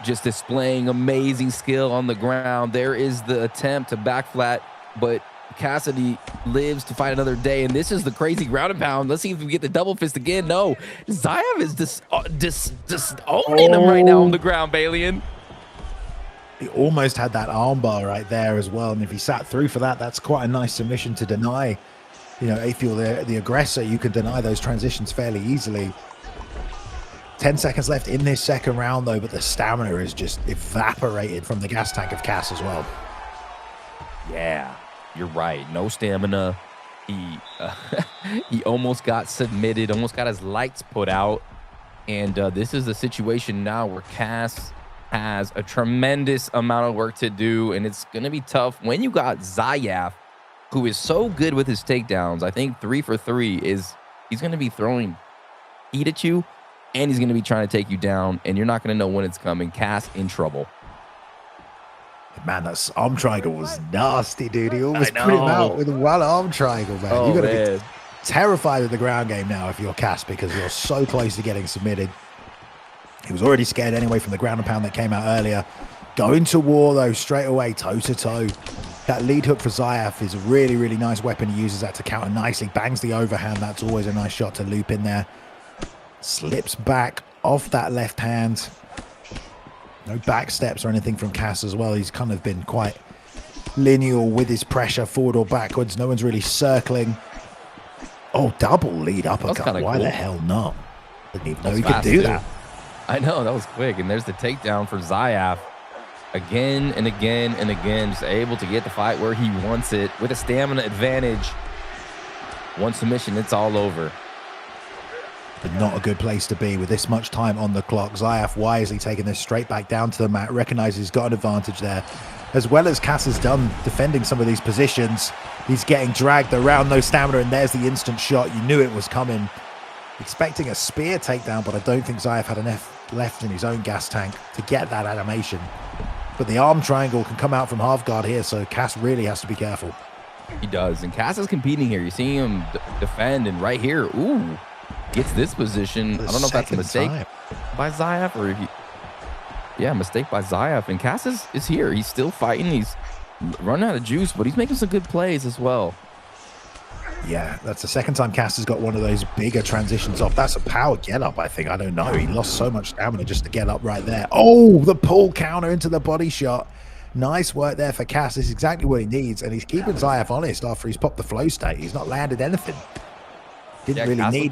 just displaying amazing skill on the ground. There is the attempt to back flat, but Cassidy lives to fight another day, and this is the crazy ground and pound. Let's see if we get the double fist again. No, Zyaf is just owning him right now on the ground, Balian. He almost had that armbar right there as well, and if he sat through for that, that's quite a nice submission to deny. You know, if you're the aggressor, you can deny those transitions fairly easily. 10 seconds left in this second round, though, but the stamina is just evaporated from the gas tank of Cass as well. Yeah, you're right. No stamina. He he almost got submitted, almost got his lights put out. And this is the situation now where Cass has a tremendous amount of work to do, and it's going to be tough when you got Zyaf, who is so good with his takedowns. I think 3 for 3 is he's going to be throwing heat at you, and he's going to be trying to take you down, and you're not going to know when it's coming. Cass in trouble. Man, that arm triangle was nasty, dude. He almost put him out with one arm triangle, man. Oh, You're going to be terrified of the ground game now if you're Cass, because you're so close to getting submitted. He was already scared anyway from the ground and pound that came out earlier. Going to war, though, straight away, toe-to-toe. That lead hook for Zyaf is a really, really nice weapon. He uses that to counter nicely. Bangs the overhand. That's always a nice shot to loop in there. Slips back off that left hand. No back steps or anything from Cass as well. He's kind of been quite lineal with his pressure, forward or backwards. No one's really circling. Oh, double lead uppercut. Why the hell not? Didn't even know he could do that. I know, that was quick. And there's the takedown for Zyaf. Again and again and again, just able to get the fight where he wants it with a stamina advantage. One submission, it's all over. But not a good place to be with this much time on the clock. Zyaf wisely taking this straight back down to the mat, recognizes he's got an advantage there. As well as Cass has done defending some of these positions, he's getting dragged around, no stamina, and there's the instant shot. You knew it was coming. Expecting a spear takedown, but I don't think Zyaf had enough left in his own gas tank to get that animation. But the arm triangle can come out from half guard here, so Cass really has to be careful. He does, and Cass is competing here. You see him defend, and right here, ooh, gets this position. I don't know if that's a mistake by Zyaf or mistake by Zyaf. And Cass is here. He's still fighting. He's running out of juice, but he's making some good plays as well. Yeah, that's the second time Cass has got one of those bigger transitions off. That's a power get up, I think. I don't know. He lost so much stamina just to get up right there. Oh, the pull counter into the body shot. Nice work there for Cass. This is exactly what he needs. And he's keeping Zyaf honest after he's popped the flow state. He's not landed anything. Didn't really need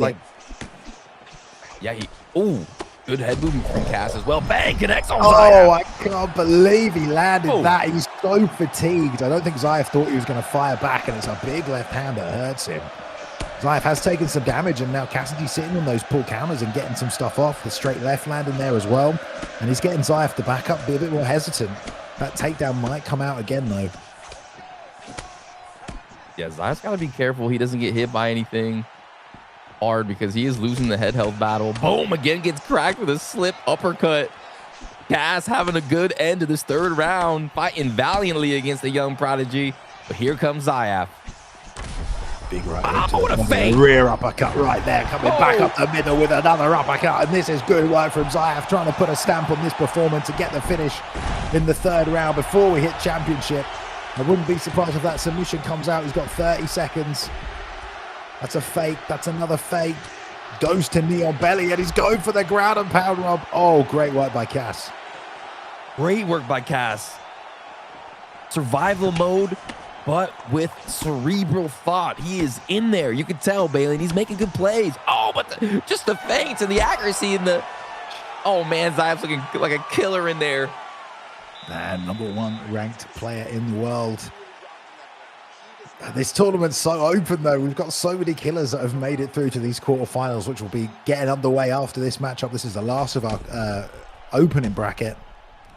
it. Ooh, good head movement from Cass as well. Bang, connects on Zyaf. Oh, I can't believe he landed that. He's so fatigued. I don't think Zyaf thought he was going to fire back, and it's a big left hand that hurts him. Zyaf has taken some damage, and now Cassidy's sitting on those pull counters and getting some stuff off. The straight left landing there as well. And he's getting Zyaf to back up, be a bit more hesitant. That takedown might come out again, though. Yeah, Zyaf's got to be careful he doesn't get hit by anything hard, because he is losing the head health battle. Boom, again gets cracked with a slip uppercut. Cass having a good end to this third round, fighting valiantly against the young prodigy. But here comes Zyaf. Big right. Oh, what a feint. Rear uppercut right there, coming back up the middle with another uppercut. And this is good work from Zyaf, trying to put a stamp on this performance to get the finish in the third round before we hit championship. I wouldn't be surprised if that submission comes out. He's got 30 seconds. That's a fake. That's another fake. Goes to knee on belly, and he's going for the ground and pound, Rob. Oh, great work by Cass. Great work by Cass. Survival mode, but with cerebral thought. He is in there. You can tell, Bailey. He's making good plays. Oh, but just the feints and the accuracy and the... Oh, man, Zyaf's looking like a killer in there. Man, #1 ranked player in the world. This tournament's so open, though. We've got so many killers that have made it through to these quarterfinals, which will be getting underway after this matchup. This is the last of our opening bracket.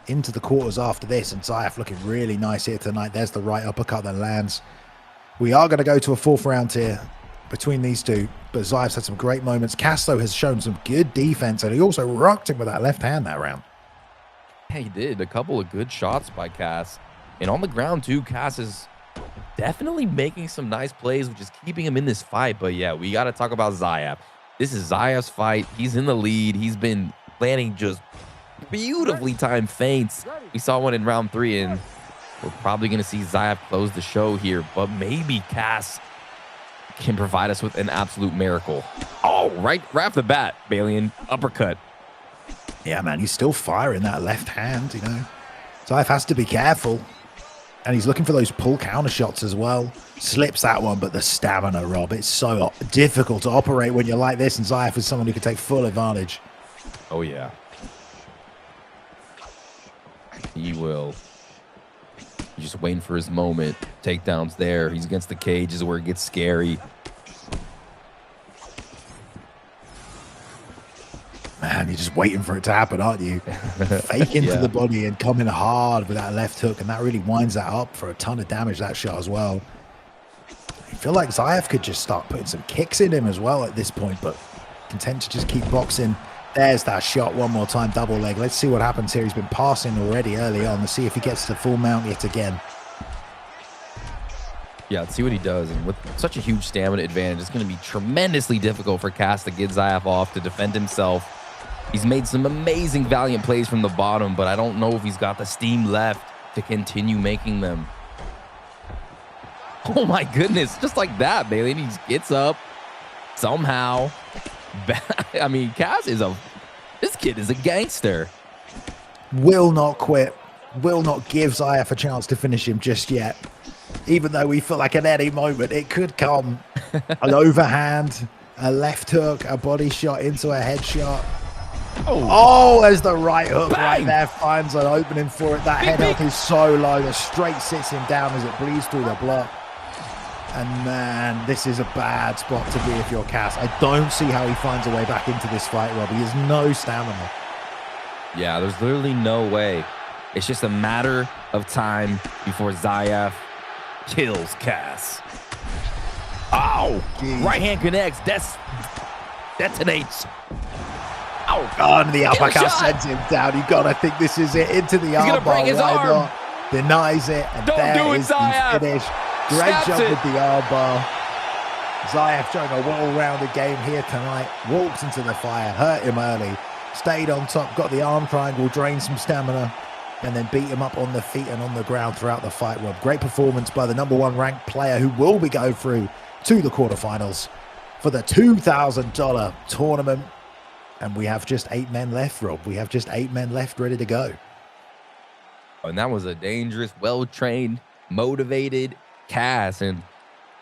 Into the quarters after this, and Zyaf looking really nice here tonight. There's the right uppercut that lands. We are going to go to a fourth round here between these two, but Zyaf's had some great moments. Cass, though, has shown some good defense, and he also rocked him with that left hand that round. Yeah, he did. A couple of good shots by Cass. And on the ground, too, Cass is definitely making some nice plays, which is keeping him in this fight. But yeah, we got to talk about Zyaf. This is Zyaf's fight. He's in the lead. He's been landing just beautifully timed feints. We saw one in round 3, and we're probably going to see Zyaf close the show here, but maybe Cass can provide us with an absolute miracle. Oh, right off the bat, Balian, uppercut. Yeah, man, he's still firing that left hand, you know. Zyaf has to be careful. And he's looking for those pull counter shots as well. Slips that one, but the stamina, Rob, it's so difficult to operate when you're like this, and Zyaf is someone who can take full advantage. Oh, yeah. He will. He's just waiting for his moment. Takedowns there. He's against the cage is where it gets scary. Man, you're just waiting for it to happen, aren't you? Fake into the body and coming hard with that left hook, and that really winds that up for a ton of damage, that shot as well. I feel like Zyaf could just start putting some kicks in him as well at this point, but content to just keep boxing. There's that shot one more time, double leg. Let's see what happens here. He's been passing already early on. Let's see if he gets the full mount yet again. Yeah, let's see what he does. And with such a huge stamina advantage, it's going to be tremendously difficult for Cass to get Zyaf off, to defend himself. He's made some amazing valiant plays from the bottom, but I don't know if he's got the steam left to continue making them. Oh my goodness, just like that, Bailey. And he just gets up somehow. I mean, Cass is this kid is a gangster. Will not quit. Will not give Zyaf a chance to finish him just yet. Even though we feel like at any moment it could come. An overhand, a left hook, a body shot into a headshot. Oh, there's the right hook. Bang. Right there. Finds an opening for it. That head hook is so low. The straight sits him down as it bleeds through the block. And man, this is a bad spot to be if you're Cass. I don't see how he finds a way back into this fight, Rob. He has no stamina. Yeah, there's literally no way. It's just a matter of time before Zyaf kills Cass. Oh, jeez. Right hand connects. Detonates. Oh, God, the uppercut sends him down. You gotta think this is it. Into the arm bar. Bring his arm. Denies it. And don't there do it, is the Zyaf. finish. Great job with the arm bar. Zyaf showing a well-rounded game here tonight. Walks into the fire, hurt him early, stayed on top, got the arm triangle, drained some stamina, and then beat him up on the feet and on the ground throughout the fight, Rob. Great performance by the #1 ranked player who will be going through to the quarterfinals for the $2,000 tournament. And we have just 8 men left, Rob. We have just 8 men left ready to go. And that was a dangerous, well-trained, motivated Cass, and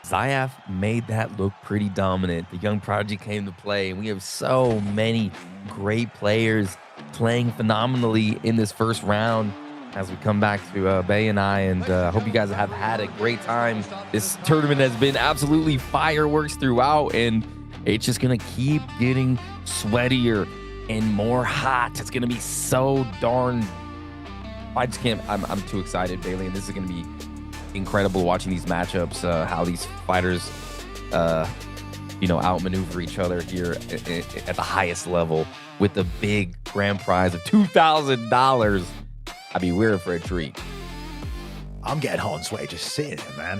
Zyaf made that look pretty dominant. The young prodigy came to play, and we have so many great players playing phenomenally in this first round as we come back to Bay and I, and I hope you guys have had a great time. This tournament has been absolutely fireworks throughout, and it's just gonna keep getting sweatier and more hot. It's gonna be so darn, I just can't, I'm too excited, Bailey, and this is gonna be incredible watching these matchups, how these fighters, outmaneuver each other here at the highest level with the big grand prize of $2,000. I mean, we're in for a treat. I'm getting hot and sweaty just sitting here, man.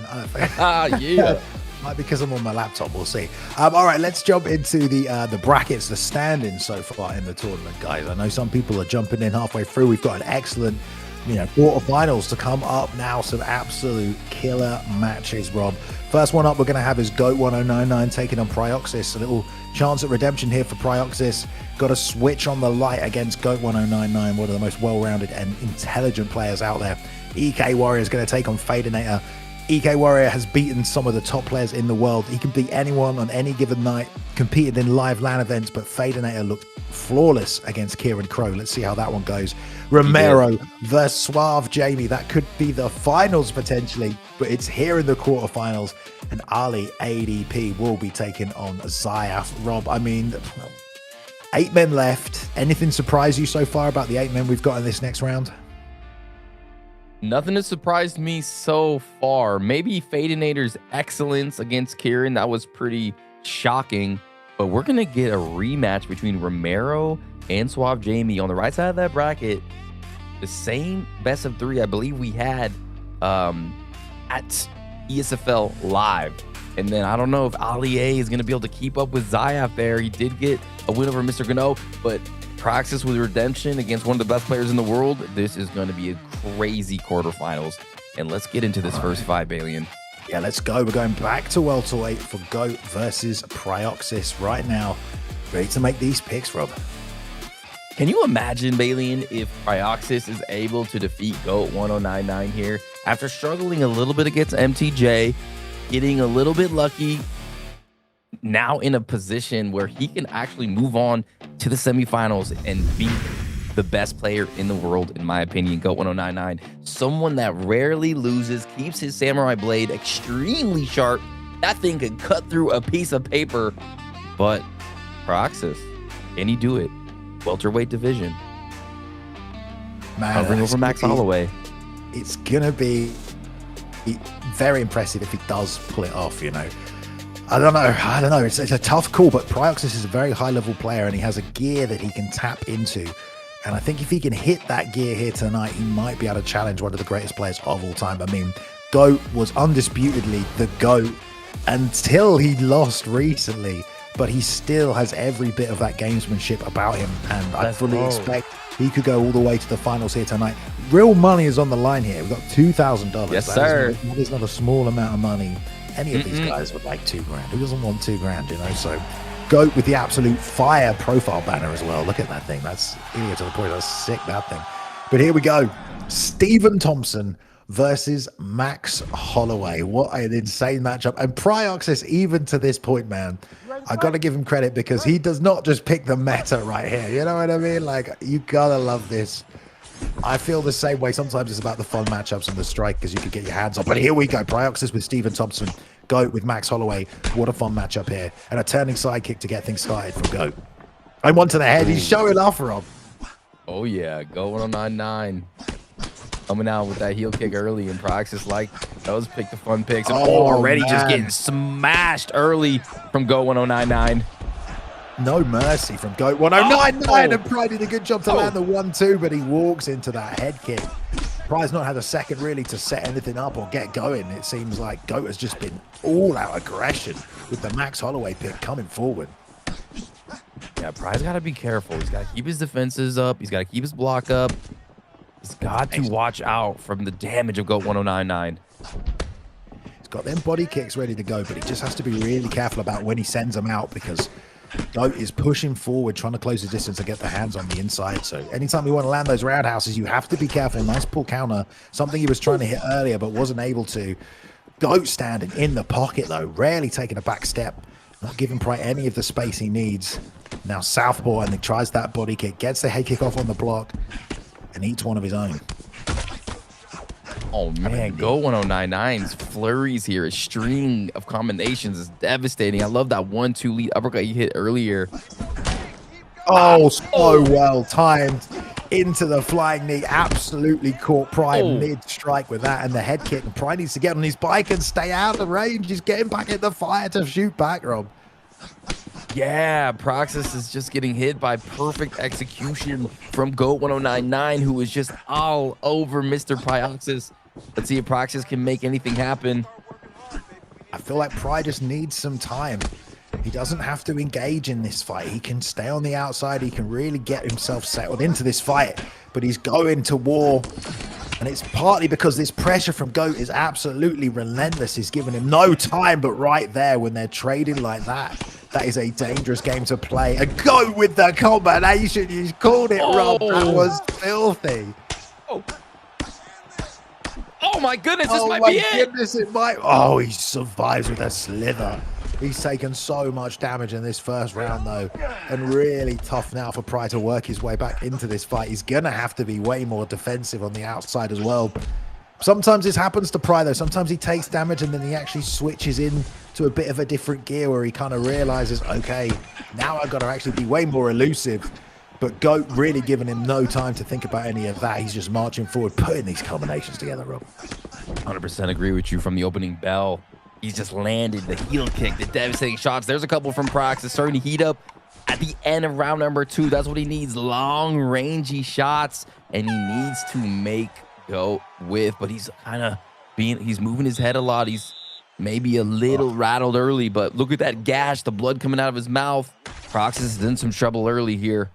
Yeah. Might because I'm on my laptop. We'll see. All right, let's jump into the brackets, the standings so far in the tournament, guys. I know some people are jumping in halfway through. We've got an excellent quarterfinals to come up now. Some absolute killer matches, Rob. First one up we're going to have is GOAT1099 taking on Pryoxis. A little chance at redemption here for Pryoxis. Got a switch on the light against GOAT1099, one of the most well-rounded and intelligent players out there. EK Warrior is going to take on Fadanator. EK Warrior has beaten some of the top players in the world. He can beat anyone on any given night, competed in live LAN events, but Fadanator looked flawless against Kieran Crow. Let's see how that one goes. Romero versus Suave Jamie. That could be the finals potentially, but it's here in the quarterfinals. And Ali ADP will be taking on Zyaf. Rob, I mean, 8 men left. Anything surprise you so far about the 8 men we've got in this next round? Nothing has surprised me so far. Maybe Fadanator's excellence against Kieran. That was pretty shocking. But we're going to get a rematch between Romero and Suave Jamie on the right side of that bracket. The same best of 3 I believe we had at ESFL Live. And then I don't know if Ali A is going to be able to keep up with Zyaf there. He did get a win over Mr. Gano, but Pryoxis with redemption against one of the best players in the world. This is going to be a crazy quarterfinals. And let's get into this first fight, Balian. Yeah, let's go. We're going back to welterweight for GOAT versus Pryoxis right now. Ready to make these picks, Rob? Can you imagine, Balian, if Pryoxis is able to defeat GOAT1099 here after struggling a little bit against MTJ, getting a little bit lucky, now in a position where he can actually move on to the semifinals and beat the best player in the world, in my opinion, GOAT1099. Someone that rarely loses, keeps his samurai blade extremely sharp. That thing could cut through a piece of paper. But Pryoxis, can he do it? Welterweight division. Man, Hovering over Max Holloway. It's gonna be very impressive if he does pull it off, you know. I don't know. It's a tough call, but Pryoxis is a very high-level player, and he has a gear that he can tap into. And I think if he can hit that gear here tonight, he might be able to challenge one of the greatest players of all time. I mean, GOAT was undisputedly the GOAT until he lost recently, but he still has every bit of that gamesmanship about him, and I fully expect he could go all the way to the finals here tonight. Real money is on the line here. We've got $2,000. Yes, sir. That is not a small amount of money. Any of these guys would like $2 grand. Who doesn't want $2 grand, you know? So GOAT with the absolute fire profile banner as well. Look at that thing. That's idiot to the point. That's sick, that thing. But here we go. Stephen Thompson versus Max Holloway. What an insane matchup. And Pryoxis, even to this point, man, I got to give him credit because he does not just pick the meta right here. You know what I mean? Like, you got to love this. I feel the same way. Sometimes it's about the fun matchups and the strikers you can get your hands on. But here we go. Pryoxis with Stephen Thompson. GOAT with Max Holloway. What a fun matchup here. And a turning sidekick to get things started from GOAT. And one to the head. He's showing off, Rob. Oh, yeah. GOAT1099. Coming out with that heel kick early, and Pryoxis like those pick the fun picks. And already just getting smashed early from GOAT1099. No mercy from GOAT1099. And Pry did a good job to land the 1-2, but he walks into that head kick. Pry's not had a second really to set anything up or get going. It seems like GOAT has just been all out aggression with the Max Holloway pick coming forward. Yeah, Pry's got to be careful. He's got to keep his defenses up. He's got to keep his block up. He's got to watch out from the damage of GOAT1099. He's got them body kicks ready to go, but he just has to be really careful about when he sends them out because GOAT is pushing forward, trying to close the distance and get the hands on the inside. So anytime you want to land those roundhouses, you have to be careful. Nice pull counter. Something he was trying to hit earlier, but wasn't able to. GOAT standing in the pocket, though. Rarely taking a back step. Not giving Pry any of the space he needs. Now southpaw, and he tries that body kick. Gets the head kick off on the block. And eats one of his own. Oh, man. GOAT1099's flurries here. A string of combinations is devastating. I love that 1-2 lead uppercut he hit earlier. Oh, so well timed into the flying knee. Absolutely caught Pry mid-strike with that. And the head kick. And Pry needs to get on his bike and stay out of range. He's getting back in the fire to shoot back, Rob. Yeah, Pryoxis is just getting hit by perfect execution from GOAT1099, who is just all over Mr. Pryoxis. Let's see if Pryoxis can make anything happen. I feel like Pry just needs some time. He doesn't have to engage in this fight. He can stay on the outside. He can really get himself settled into this fight. But he's going to war. And it's partly because this pressure from GOAT is absolutely relentless. He's giving him no time, but right there when they're trading like that, that is a dangerous game to play. And GOAT with the combination. You called it, Rob. That was filthy. Oh my goodness, this might be it. Oh, he survives with a slither. He's taken so much damage in this first round, though, and really tough now for Pry to work his way back into this fight. He's going to have to be way more defensive on the outside as well. Sometimes this happens to Pry, though. Sometimes he takes damage and then he actually switches in to a bit of a different gear where he kind of realizes, okay, now I've got to actually be way more elusive. But GOAT really giving him no time to think about any of that. He's just marching forward, putting these combinations together, Rob. 100% agree with you from the opening bell. He's just landed the heel kick, the devastating shots. There's a couple from Pryoxis starting to heat up at the end of round number 2. That's what he needs, long, rangy shots, and he needs to make GOAT with. But he's kind of he's moving his head a lot. He's maybe a little rattled early, but look at that gash, the blood coming out of his mouth. Pryoxis is in some trouble early here.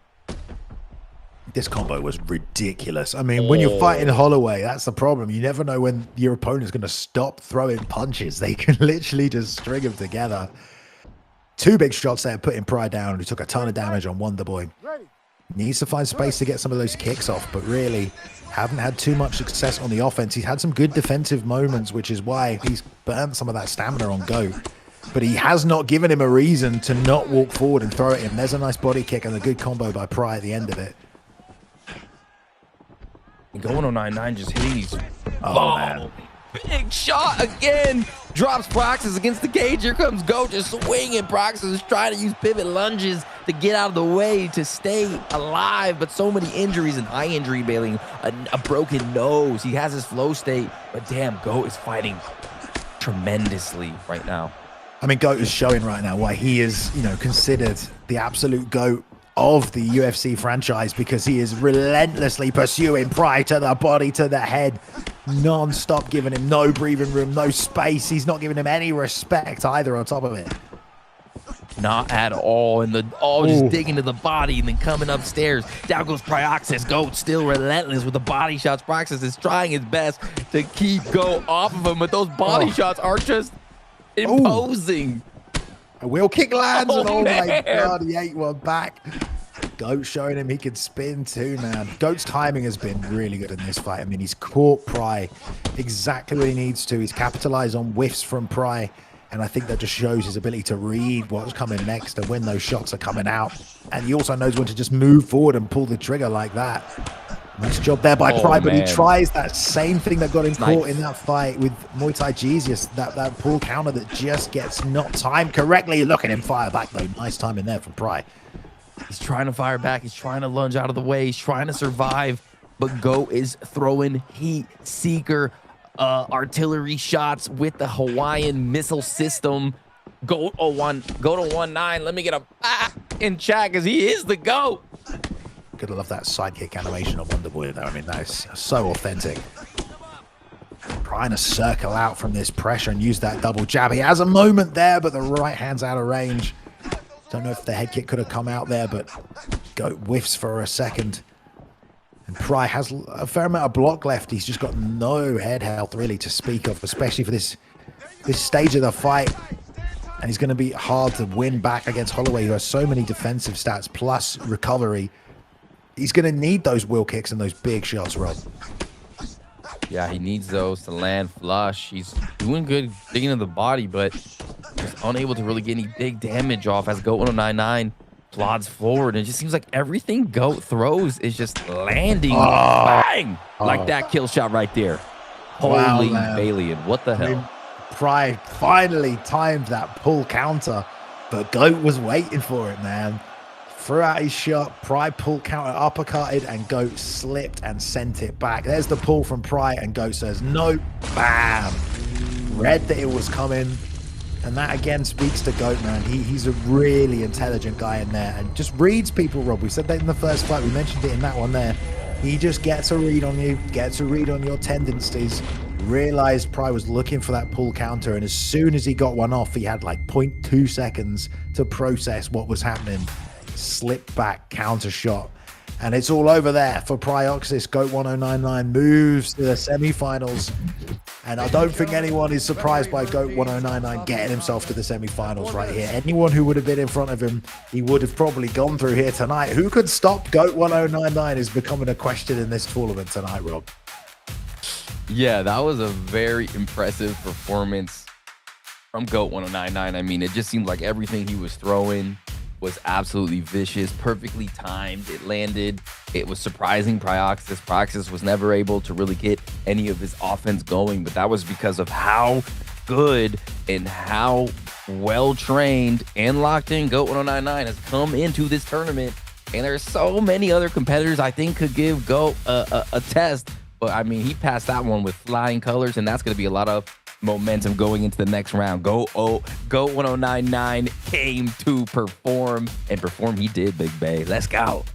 This combo was ridiculous. I mean, when you're fighting Holloway, that's the problem. You never know when your opponent's going to stop throwing punches. They can literally just string them together. 2 big shots there, putting Pride down, who took a ton of damage on Wonderboy. Needs to find space to get some of those kicks off, but really haven't had too much success on the offense. He's had some good defensive moments, which is why he's burnt some of that stamina on GOAT. But he has not given him a reason to not walk forward and throw at him. There's a nice body kick and a good combo by Pry at the end of it. GOAT1099 just hitting these. Oh, man. Big shot again. Drops Pryoxis against the cage. Here comes GOAT just swinging. Pryoxis is trying to use pivot lunges to get out of the way to stay alive. But so many injuries and high injury bailing. A broken nose. He has his flow state. But damn, GOAT is fighting tremendously right now. I mean, GOAT is showing right now why he is, you know, considered the absolute GOAT of the UFC franchise, because he is relentlessly pursuing Pry to the body, to the head, non-stop, giving him no breathing room, no space. He's not giving him any respect either on top of it. Not at all. And just digging to the body and then coming upstairs. Down goes Pryoxis. GOAT still relentless with the body shots. Pryoxis is trying his best to keep GOAT off of him, but those body shots are just imposing. A wheel kick lands, and oh man. my God, he ate one back. GOAT showing him he can spin too, man. GOAT's timing has been really good in this fight. I mean, he's caught Pry exactly what he needs to. He's capitalized on whiffs from Pry, and I think that just shows his ability to read what's coming next and when those shots are coming out. And he also knows when to just move forward and pull the trigger like that. Nice job there by Pry, but he tries that same thing that got him caught in that fight with Muay Thai Jesus, that pull counter that just gets not timed correctly. Look at him fire back, though. Nice timing there from Pry. He's trying to fire back. He's trying to lunge out of the way. He's trying to survive, but GOAT is throwing heat seeker artillery shots with the Hawaiian missile system. GOAT1019. Let me get a in chat, because he is the GOAT. Gotta love that sidekick animation of Wonderboy though. I mean, that is so authentic. Trying to circle out from this pressure and use that double jab. He has a moment there, but the right hand's out of range. Don't know if the head kick could have come out there, but GOAT whiffs for a second. And Pry has a fair amount of block left. He's just got no head health really to speak of, especially for this stage of the fight. And he's going to be hard to win back against Holloway, who has so many defensive stats plus recovery. He's going to need those wheel kicks and those big shots, Rob. Yeah, he needs those to land flush. He's doing good digging into the body, but just unable to really get any big damage off as GOAT1099 plods forward. And it just seems like everything GOAT throws is just landing bang, like that kill shot right there. Holy Balian, what the hell? I mean, Pry finally timed that pull counter, but GOAT was waiting for it, man. Threw out his shot, Pry pull counter uppercutted, and GOAT slipped and sent it back. There's the pull from Pry, and GOAT says, nope, bam. Read that it was coming, and that again speaks to GOAT, man. He's a really intelligent guy in there, and just reads people, Rob. We said that in the first fight. We mentioned it in that one there. He just gets a read on you, gets a read on your tendencies, realized Pry was looking for that pull counter, and as soon as he got one off, he had like 0.2 seconds to process what was happening. Slip back counter shot, and it's all over there for Pryoxis. GOAT1099 moves to the semifinals, and I don't think anyone is surprised by GOAT1099 getting himself to the semifinals right here. Anyone who would have been in front of him, he would have probably gone through here tonight. Who could stop GOAT1099 is becoming a question in this tournament tonight, Rob. Yeah, that was a very impressive performance from GOAT1099. I mean, it just seemed like everything he was throwing was absolutely vicious, perfectly timed. It landed. It was surprising Pryoxis. Pryoxis was never able to really get any of his offense going, but that was because of how good and how well trained and locked in GOAT1099 has come into this tournament. And there's so many other competitors I think could give GOAT a test, but I mean, he passed that one with flying colors, and that's going to be a lot of momentum going into the next round. GOAT1099 came to perform, and perform he did, Big Bay. Let's go.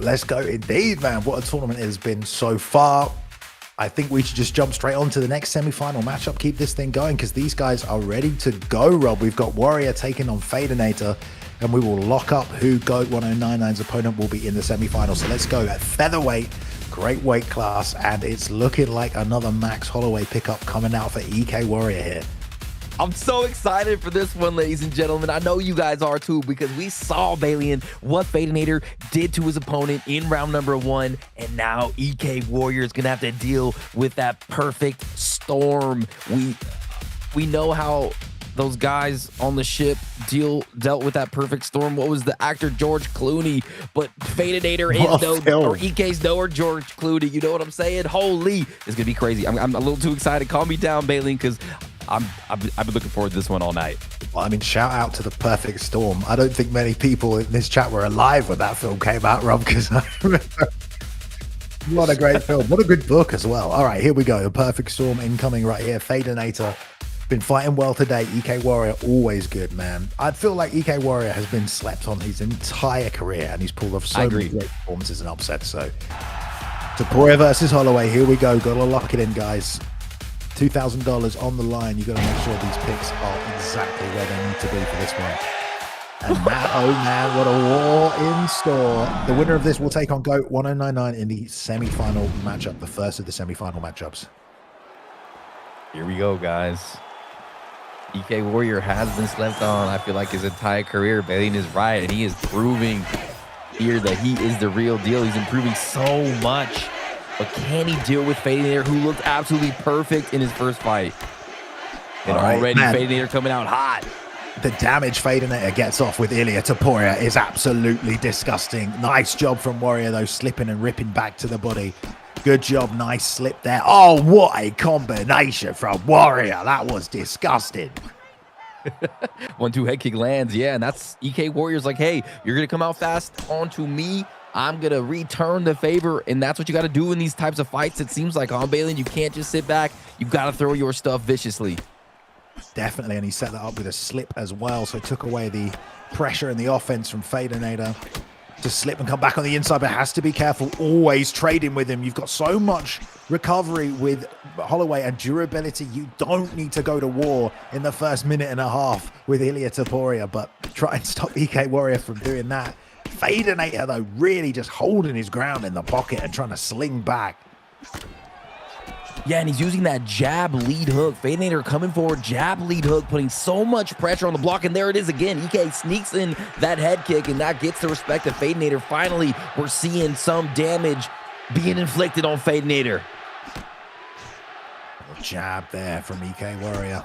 Let's go indeed, man. What a tournament it has been so far. I think we should just jump straight on to the next semi-final matchup. Keep this thing going because these guys are ready to go, Rob. We've got Warrior taking on Fadanator, and we will lock up who GOAT1099's opponent will be in the semi-final. So let's go at featherweight. Great weight class, and it's looking like another Max Holloway pickup coming out for EK Warrior here. I'm so excited for this one, ladies and gentlemen. I know you guys are too, because we saw Balian what Fadanator did to his opponent in round number 1, and now EK Warrior is gonna have to deal with that perfect storm. We know how those guys on the ship dealt with that perfect storm. What was the actor George Clooney? But Fadanator is no, or EK's no, or George Clooney. You know what I'm saying? Holy, it's gonna be crazy. I'm a little too excited. Calm me down, Balian, because I've been looking forward to this one all night. Well, I mean, shout out to the perfect storm. I don't think many people in this chat were alive when that film came out, Rob, because I remember. What a great film. What a good book as well. All right, here we go. The perfect storm incoming right here. Fadanator been fighting well today. EK Warrior, always good, man. I feel like EK Warrior has been slept on his entire career, and he's pulled off so many great performances and upsets. So, Taporia versus Holloway. Here we go. Got to lock it in, guys. $2,000 on the line. You got to make sure these picks are exactly where they need to be for this one. And man, oh man, what a war in store. The winner of this will take on GOAT1099 in the semi-final matchup, the first of the semi-final matchups. Here we go, guys. EK Warrior has been slept on, I feel like, his entire career. Balian is right, and he is proving here that he is the real deal. He's improving so much. But can he deal with Fadanator, who looked absolutely perfect in his first fight? And already Fadanator coming out hot. The damage Fadanator gets off with Ilia Topuria is absolutely disgusting. Nice job from Warrior, though, slipping and ripping back to the body. Good job, nice slip there. Oh, what a combination from Warrior. That was disgusting. 1-2 head kick lands, yeah, and that's EK Warrior's like, hey, you're going to come out fast onto me. I'm going to return the favor, and that's what you got to do in these types of fights. It seems like on Balian, you can't just sit back. You've got to throw your stuff viciously. Definitely, and he set that up with a slip as well, so it took away the pressure and the offense from Fadanator to slip and come back on the inside, but has to be careful, always trading with him. You've got so much recovery with Holloway and durability. You don't need to go to war in the first minute and a half with Ilia Topuria, but try and stop EK Warrior from doing that. Fadanator, though, really just holding his ground in the pocket and trying to sling back. Yeah, and he's using that jab lead hook. Fadanator coming forward, jab lead hook, putting so much pressure on the block, and there it is again. EK sneaks in that head kick, and that gets the respect of Fadanator. Finally, we're seeing some damage being inflicted on Fadanator. Jab there from EK Warrior.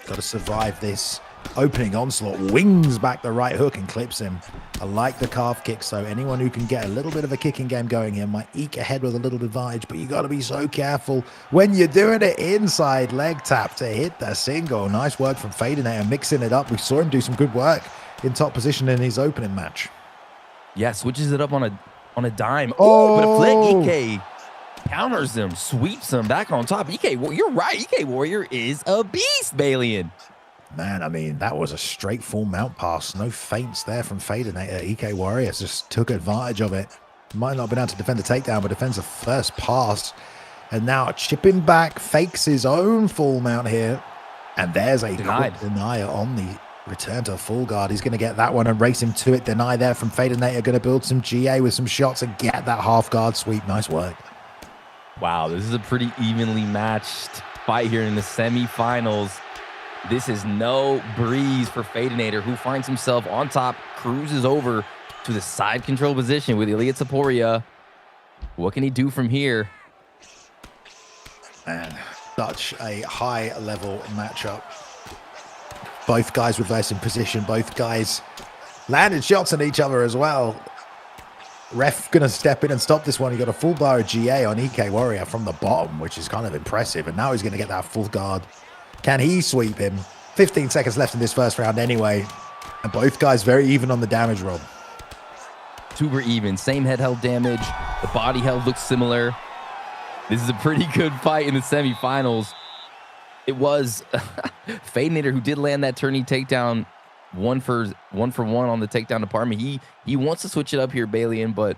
Got to survive this opening onslaught. Wings back the right hook and clips him. I like the calf kick, so anyone who can get a little bit of a kicking game going here might eke ahead with a little advantage, but you got to be so careful when you're doing it inside leg tap to hit the single. Nice work from Fadanator, mixing it up. We saw him do some good work in top position in his opening match. Yeah, switches it up on a dime. Oh, but a flick. EK counters him, sweeps him back on top. EK, you're right. EK Warrior is a beast, Balian. Man, I mean, that was a straight full mount pass. No feints there from Fadanator. EK Warriors just took advantage of it. Might not have been able to defend the takedown, but defends the first pass. And now chipping back, fakes his own full mount here. And there's a quick denier on the return to full guard. He's going to get that one and race him to it. Deny there from Fadanator. Going to build some GA with some shots and get that half guard sweep. Nice work. Wow, this is a pretty evenly matched fight here in the semifinals. This is no breeze for Fadanator, who finds himself on top, cruises over to the side control position with Ilia Topuria. What can he do from here? Man, such a high-level matchup. Both guys reversing position. Both guys landed shots on each other as well. Ref going to step in and stop this one. He got a full bar of GA on EK Warrior from the bottom, which is kind of impressive. And now he's going to get that full guard. Can he sweep him? 15 seconds left in this first round anyway. And both guys very even on the damage roll. Super even. Same head held damage. The body held looks similar. This is a pretty good fight in the semifinals. It was Fadanator who did land that turning takedown. One for one on the takedown department. He wants to switch it up here, Balian, but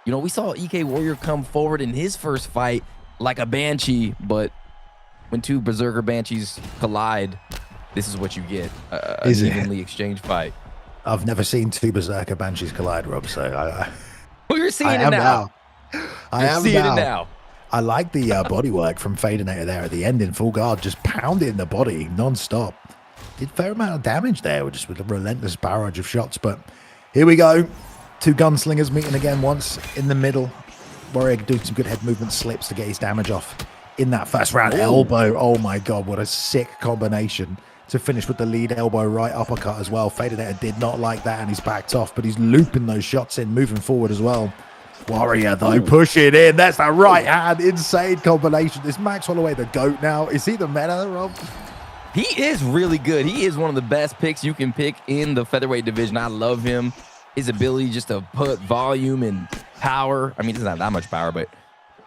you know, we saw EK Warrior come forward in his first fight like a banshee, but when two berserker banshees collide, this is what you get. An evenly exchanged fight. I've never seen two berserker banshees collide, Rob. So Well, you're seeing I it now. I am seeing now. it now. I like the bodywork from Fadanator there at the end in full guard, just pounding the body non-stop. Did a fair amount of damage there, just with a relentless barrage of shots. But here we go. Two gunslingers meeting again once in the middle. Warrior doing some good head movement slips to get his damage off in that first round. Elbow. Oh my God, what a sick combination to finish with the lead elbow right uppercut as well. Fadanator did not like that and he's backed off, but he's looping those shots in, moving forward as well. Warrior though, pushing in. That's the right hand. Insane combination. Is Max Holloway the GOAT now? Is he the meta, Rob? He is really good. He is one of the best picks you can pick in the featherweight division. I love him. His ability just to put volume and power. I mean, he doesn't have that much power, but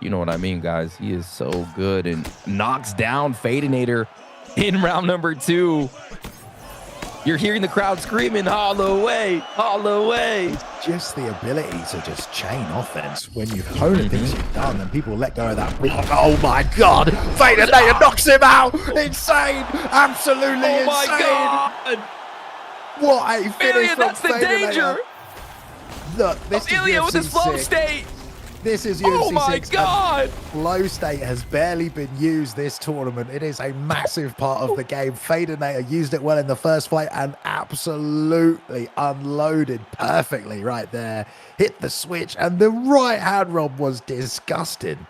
you know what I mean, guys. He is so good and knocks down Fadanator in round number 2. You're hearing the crowd screaming, Holloway, Holloway. Just the ability to just chain offense when your opponent thinks you're done and people let go of that block. Oh my God. Fadanator knocks him out. Insane. Absolutely insane. Oh my God. What a finish Ilya, from that's the Fadanator. danger. Look, this Ilya with his flow UFC6. state. This is UFC Oh my 6. God. Flow state has barely been used this tournament. It is a massive part of the game. Fadanator used it well in the first fight and absolutely unloaded perfectly right there. Hit the switch and the right hand, Rob, was disgusting.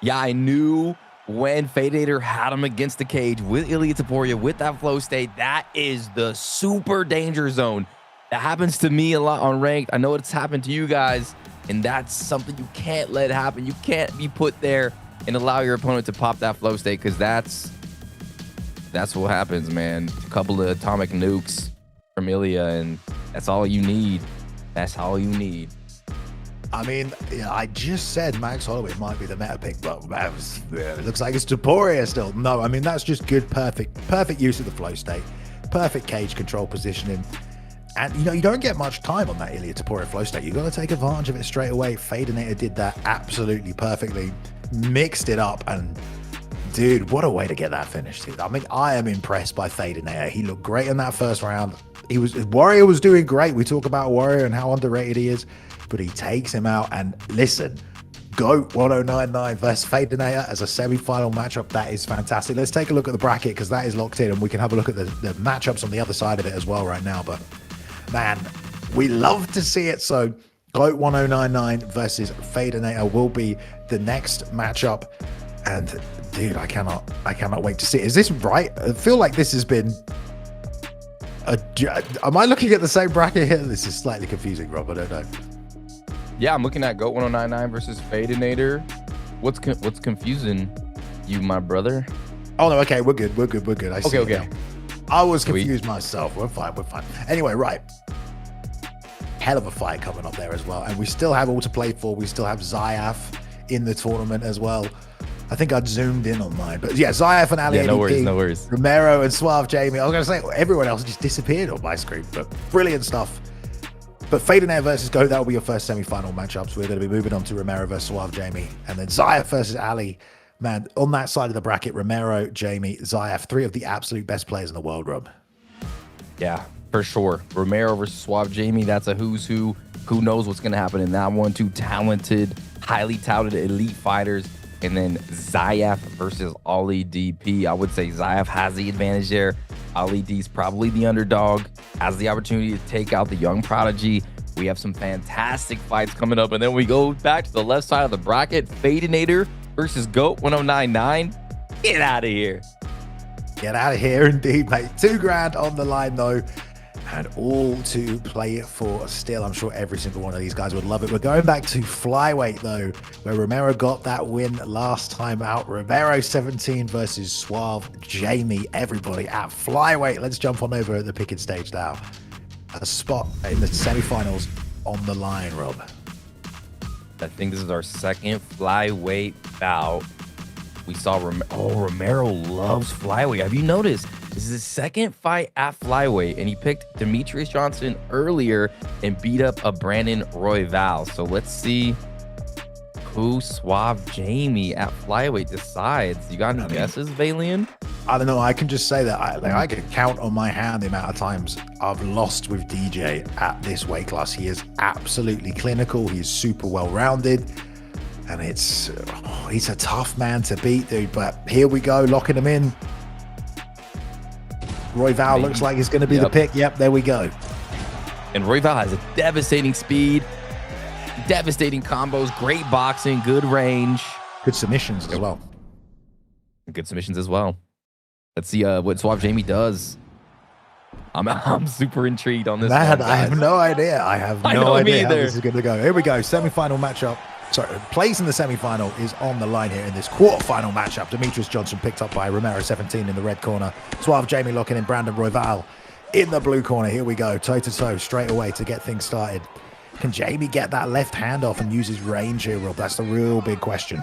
Yeah, I knew when Fadanator had him against the cage with Ilya Taporia with that flow state, that is the super danger zone. That happens to me a lot on ranked. I know it's happened to you guys. And that's something you can't let happen. You can't be put there and allow your opponent to pop that flow state, because that's what happens, man. A couple of atomic nukes from Ilya, and that's all you need. That's all you need. I mean, yeah, I just said Max Holloway might be the meta pick, but it looks like it's Taporia still. No, I mean, that's just good, perfect use of the flow state, perfect cage control positioning. And, you know, you don't get much time on that Ilya Taporia flow state. You've got to take advantage of it straight away. Fadanator did that absolutely perfectly. Mixed it up. And, dude, what a way to get that finished. I mean, I am impressed by Fadanator. He looked great in that first round. Warrior was doing great. We talk about Warrior and how underrated he is. But he takes him out. And, listen, GOAT1099 versus Fadanator as a semi-final matchup. That is fantastic. Let's take a look at the bracket, because that is locked in. And we can have a look at the matchups on the other side of it as well right now. But man, we love to see it. So GOAT1099 versus Fadanator will be the next matchup. And dude, I cannot wait to see it. Is this right? I feel like this has been am I looking at the same bracket here? This is slightly confusing, Rob. I don't know. Yeah, I'm looking at GOAT1099 versus Fadanator. What's confusing you, my brother? Oh no, okay, we're good. I see. Okay. I was confused myself. We're fine. Anyway, right. Hell of a fight coming up there as well. And we still have all to play for. We still have Zyaf in the tournament as well. I think I'd zoomed in on mine. But yeah, Zyaf and Ali. Yeah, no worries. Romero and Suave Jamie. I was going to say, everyone else just disappeared on my screen. But brilliant stuff. But Fadanator versus GOAT, that will be your first semi-final matchups. We're going to be moving on to Romero versus Suave Jamie. And then Zyaf versus Ali. Man, on that side of the bracket, Romero, Jamie, Zyaf, 3 of the absolute best players in the world, Rob. Yeah, for sure. Romero versus Suave Jamie, that's a who's who. Who knows what's going to happen in that one? 2 talented, highly touted elite fighters. And then Zyaf versus Ali DP. I would say Zyaf has the advantage there. Ali D's probably the underdog, has the opportunity to take out the young prodigy. We have some fantastic fights coming up. And then we go back to the left side of the bracket. Fadanator versus GOAT1099. Get out of here. Get out of here indeed, mate. $2,000 on the line though, and all to play for still. I'm sure every single one of these guys would love it. We're going back to flyweight though, where Romero got that win last time out. RomeroXVII versus Suave Jamie. Everybody at flyweight. Let's jump on over at the picking stage now. A spot in the semifinals on the line, Rob. I think this is our second flyweight bout. We saw Romero loves flyweight. Have you noticed? This is his second fight at flyweight, and he picked Demetrius Johnson earlier and beat up a Brandon Royval. So let's see who Suave Jamie at flyweight decides. You got any guesses, Valian? I don't know. I can just say that I can count on my hand the amount of times I've lost with DJ at this weight class. He is absolutely clinical. He is super well-rounded. And he's a tough man to beat, dude. But here we go, locking him in. Royval looks like he's going to be the pick. Yep, there we go. And Royval has a devastating speed, devastating combos, great boxing, good range. Good submissions as well. Good submissions as well. Let's see what Suave Jamie does. I'm super intrigued on this one, I have no idea. I have no idea how this is going to go. Here we go. Semi-final matchup. Sorry, place in the semi-final is on the line here in this quarter-final matchup. Demetrius Johnson picked up by RomeroXVII in the red corner. Suave Jamie locking in Brandon Royval in the blue corner. Here we go, toe-to-toe, straight away to get things started. Can Jamie get that left hand off and use his range here, Rob? That's the real big question.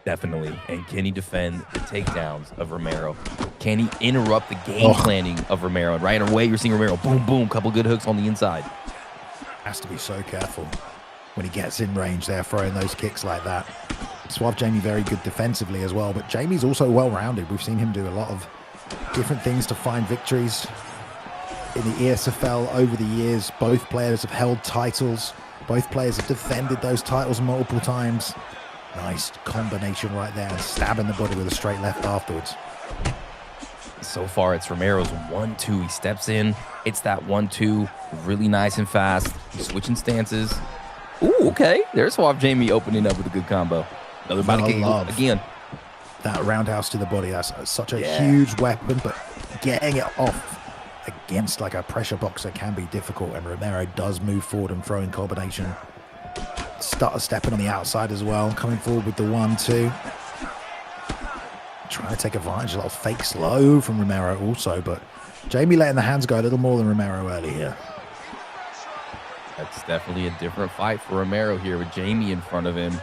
Definitely. And can he defend the takedowns of Romero? Can he interrupt the game planning of Romero? And right away, you're seeing Romero, boom, boom, couple good hooks on the inside. Has to be so careful when he gets in range there, throwing those kicks like that. Suave Jamie very good defensively as well, but Jamie's also well-rounded. We've seen him do a lot of different things to find victories in the ESFL over the years. Both players have held titles. Both players have defended those titles multiple times. Nice combination right there, and stabbing the body with a straight left afterwards. So far, it's Romero's 1-2. He steps in, hits that 1-2, really nice and fast. He's switching stances. Ooh, okay. There's Suave Jamie opening up with a good combo. Another body kick again. That roundhouse to the body, that's such a huge weapon, but getting it off against like a pressure boxer can be difficult, and Romero does move forward and throwing combination. Start stepping on the outside as well, coming forward with the 1-2. Trying to take advantage, a lot of fake slow from Romero also, but Jamie letting the hands go a little more than Romero early here. That's definitely a different fight for Romero here with Jamie in front of him.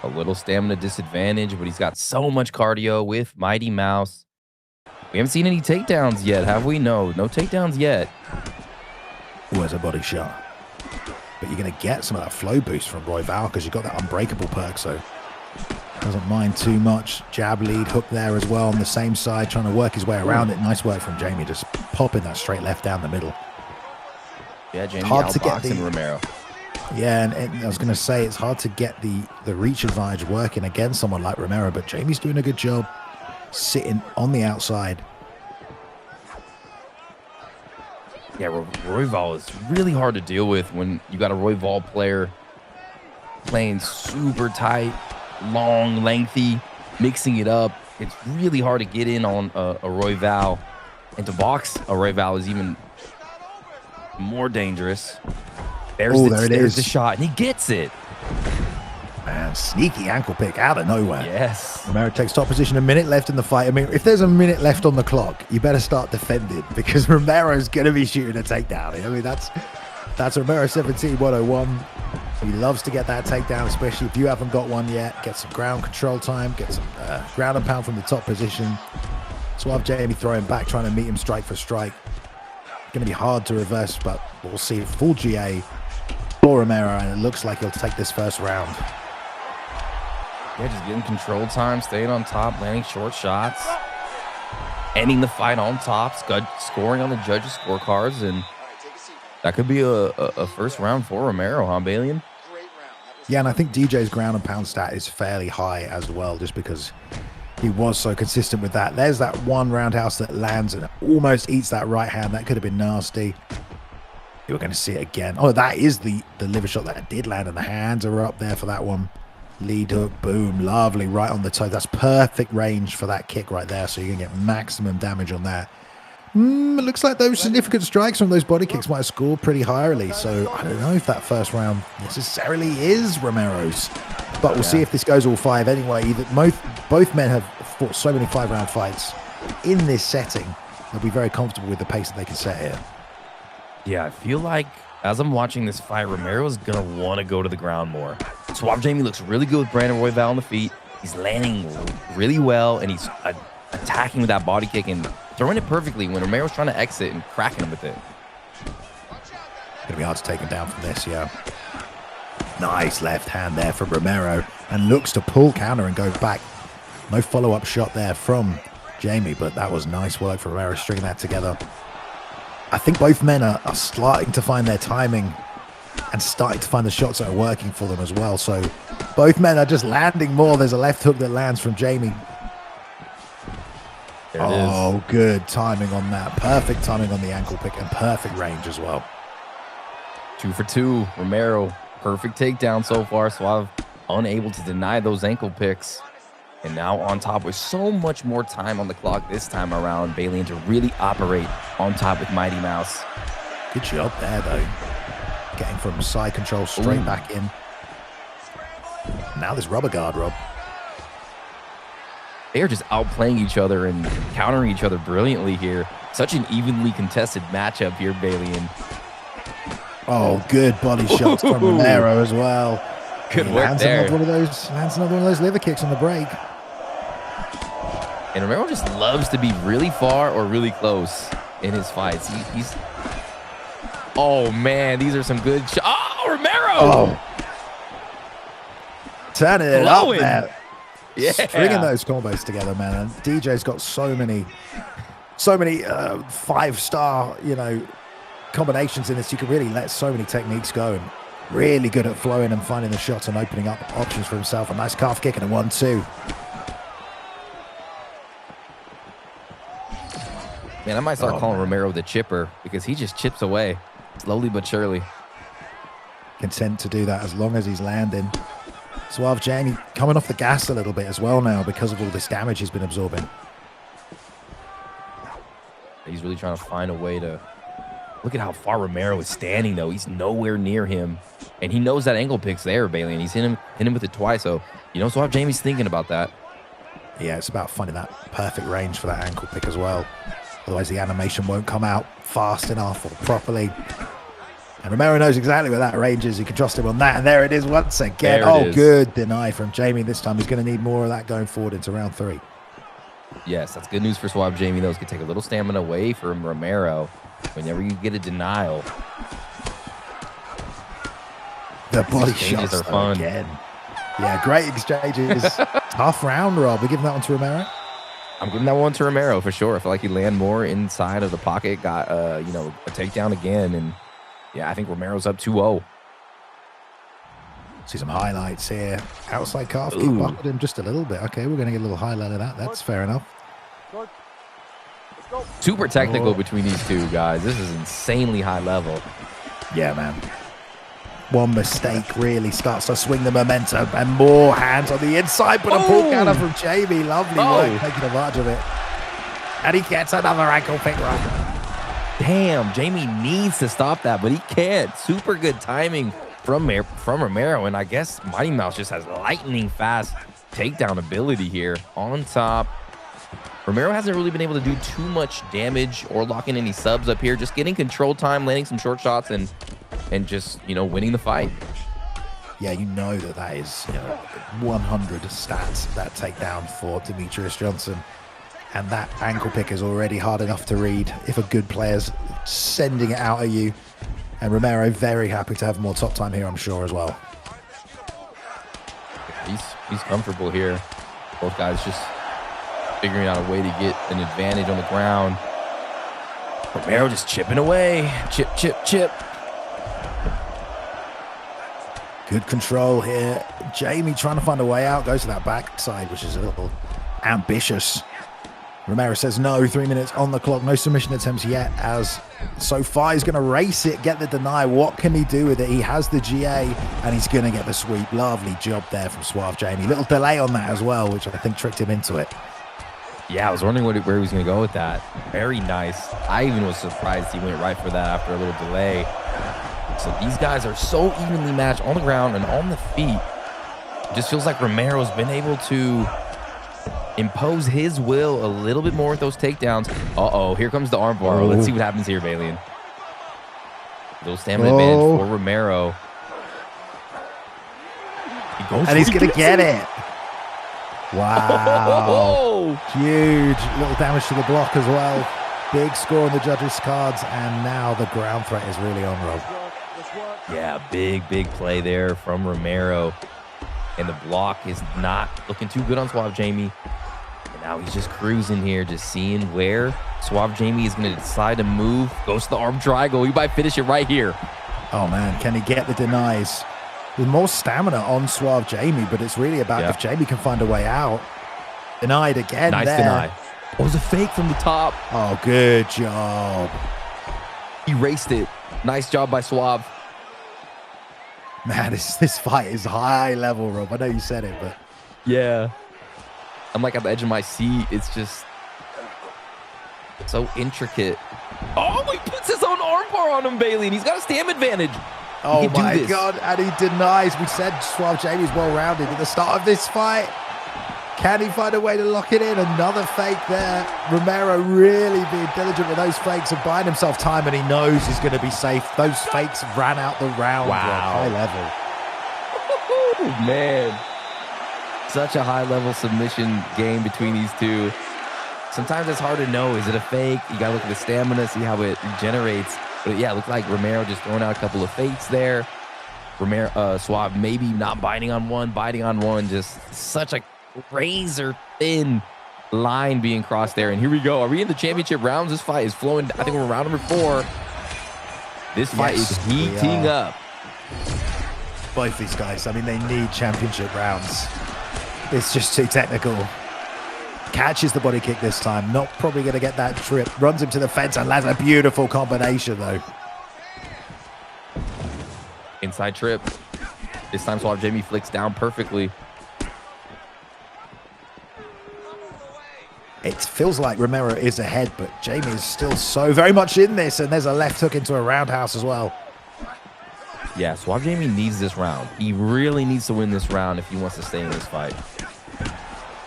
A little stamina disadvantage, but he's got so much cardio with Mighty Mouse. We haven't seen any takedowns yet, have we? No takedowns yet. Where's a body shot? But you're going to get some of that flow boost from Royval because you've got that unbreakable perk, so doesn't mind too much. Jab lead, hook there as well on the same side, trying to work his way around it. Nice work from Jamie, just popping that straight left down the middle. Yeah, Jamie hard to get the Romero. Yeah, and I was going to say it's hard to get the reach advantage working against someone like Romero, but Jamie's doing a good job sitting on the outside. Yeah, Royval is really hard to deal with when you got a Royval player playing super tight, long, lengthy, mixing it up. It's really hard to get in on a Royval, and to box a Royval is even more dangerous. There's the shot, and he gets it. Man, sneaky ankle pick out of nowhere. Yes. Romero takes top position, a minute left in the fight. I mean, if there's a minute left on the clock, you better start defending because Romero's going to be shooting a takedown. I mean, that's RomeroXVII 101. He loves to get that takedown, especially if you haven't got one yet. Get some ground control time, get some ground and pound from the top position. Suave Jamie throwing back, trying to meet him strike for strike. Going to be hard to reverse, but we'll see. Full GA for Romero, and it looks like he'll take this first round. Yeah, just getting control time, staying on top, landing short shots, ending the fight on top, scoring on the judges' scorecards, and that could be a first round for Romero, huh, Balian? Yeah, and I think DJ's ground and pound stat is fairly high as well, just because he was so consistent with that. There's that one roundhouse that lands and almost eats that right hand. That could have been nasty. You're going to see it again. Oh, that is the liver shot that did land, and the hands are up there for that one. Lead hook, boom, lovely, right on the toe. That's perfect range for that kick right there, so you're going to get maximum damage on that. It looks like those significant strikes from those body kicks might have scored pretty highly, so I don't know if that first round necessarily is Romero's. But we'll see if this goes all five anyway. Both men have fought so many 5-round fights in this setting. They'll be very comfortable with the pace that they can set here. Yeah, I feel like as I'm watching this fight, Romero's going to want to go to the ground more. Suave Jamie looks really good with Brandon Royval on the feet. He's landing really well, and he's attacking with that body kick and throwing it perfectly when Romero's trying to exit and cracking him with it. Going to be hard to take him down from this, yeah. Nice left hand there from Romero, and looks to pull counter and go back. No follow-up shot there from Jamie, but that was nice work for Romero stringing that together. I think both men are starting to find their timing and starting to find the shots that are working for them as well. So both men are just landing more. There's a left hook that lands from Jamie. There it is. Good timing on that. Perfect timing on the ankle pick and perfect range as well. 2 for 2. Romero, perfect takedown so far. Suave unable to deny those ankle picks. And now on top with so much more time on the clock this time around, Balian to really operate on top with Mighty Mouse. Good job there, though. Getting from side control straight back in. Now this rubber guard, Rob. They are just outplaying each other and countering each other brilliantly here. Such an evenly contested matchup here, Balian. Oh, good body shots from Romero as well. Good He work lands there. Lands another one of those liver kicks on the break. And Romero just loves to be really far or really close in his fights. He's oh, man, these are some good shots. Oh, Romero! Oh. Turning it up Blowing. there. Yeah. Stringing those combos together, man. And DJ's got so many 5-star, combinations in this. You can really let so many techniques go. And really good at flowing and finding the shots and opening up options for himself. A nice calf kick and a 1-2. Man, I might start calling Romero the chipper because he just chips away slowly but surely. Content to do that as long as he's landing. Suave Jamie coming off the gas a little bit as well now because of all this damage he's been absorbing. He's really trying to find a way to... Look at how far Romero is standing, though. He's nowhere near him. And he knows that angle pick's there, Balian. He's hit him with it twice. So, Suave Jamie's thinking about that. Yeah, it's about finding that perfect range for that ankle pick as well. Otherwise, the animation won't come out fast enough or properly. And Romero knows exactly where that range is. You can trust him on that. And there it is once again. Good deny from Jamie. This time he's going to need more of that going forward into round 3. Yes, that's good news for Suave Jamie, though. It's going to take a little stamina away from Romero whenever you get a denial. The body Exchanges shots are fun. again. Yeah, great exchanges. Tough round, Rob. We're giving that one to Romero. I'm giving that one to Romero for sure. I feel like he landed more inside of the pocket, got a takedown again, and yeah, I think Romero's up 2-0. See some highlights here. Outside calf kick buckled him just a little bit. Okay, we're going to get a little highlight of that. That's fair enough. Super technical between these two guys. This is insanely high level. Yeah, man. One mistake really starts to swing the momentum, and more hands on the inside, but a pull counter from Jamie. Lovely work, taking advantage of it. And he gets another ankle pick right. Damn, Jamie needs to stop that, but he can't. Super good timing from Romero, and I guess Mighty Mouse just has lightning fast takedown ability here. On top, Romero hasn't really been able to do too much damage or lock in any subs up here. Just getting control time, landing some short shots, and just, winning the fight. Yeah, that is 100 stats, that takedown for Demetrius Johnson. And that ankle pick is already hard enough to read if a good player's sending it out at you. And Romero very happy to have more top time here, I'm sure, as well. He's comfortable here. Both guys just figuring out a way to get an advantage on the ground. Romero just chipping away. Chip, chip, chip. Good control here. Jamie trying to find a way out. Goes to that backside, which is a little ambitious. Romero says no. 3 minutes on the clock. No submission attempts yet, as so far he's going to race it, get the deny. What can he do with it? He has the GA, and he's going to get the sweep. Lovely job there from Suave Jamie. Little delay on that as well, which I think tricked him into it. Yeah, I was wondering where he was going to go with that. Very nice. I even was surprised he went right for that after a little delay. So these guys are so evenly matched on the ground and on the feet. It just feels like Romero's been able to impose his will a little bit more with those takedowns. Uh-oh, here comes the armbar. Let's see what happens here, Balian. Little stamina advantage for Romero. And he's going to get it. Wow. Huge little damage to the block as well. Big score on the judges' cards, and now the ground threat is really on, Rob. Yeah, big play there from Romero. And the block is not looking too good on Suave Jamie. And now he's just cruising here, just seeing where Suave Jamie is going to decide to move. Goes to the arm triangle. He might finish it right here. Oh, man, can he get the denies? With more stamina on Suave Jamie, but it's really about if Jamie can find a way out. Denied again. Nice deny. Oh, it was a fake from the top. Oh, good job. Erased it. Nice job by Suave. Man, this fight is high level, Rob. I know you said it, but... Yeah. I'm like at the edge of my seat. It's just so intricate. Oh, he puts his own armbar on him, Bailey, and he's got a stamina advantage. Oh, my God. And he denies. We said Suave Jamie's well-rounded at the start of this fight. Can he find a way to lock it in? Another fake there. Romero really being diligent with those fakes and buying himself time, and he knows he's going to be safe. Those fakes ran out the round. Wow. High level. Oh, man. Such a high-level submission game between these two. Sometimes it's hard to know. Is it a fake? You got to look at the stamina, see how it regenerates. But, yeah, it looked like Romero just throwing out a couple of fakes there. Suave maybe not biting on one. Just such a razor thin line being crossed there. And here we go. Are we in the championship rounds? This fight is flowing. I think we're round number 4. This fight is heating up. Both these guys, I mean, they need championship rounds. It's just too technical. Catches the body kick this time. Not probably going to get that trip. Runs him to the fence and lands a beautiful combination, though. Inside trip. This time Suave Jamie flicks down perfectly. It feels like Romero is ahead, but Jamie is still so very much in this, and there's a left hook into a roundhouse as well. Yeah, Suave Jamie needs this round. He really needs to win this round if he wants to stay in this fight.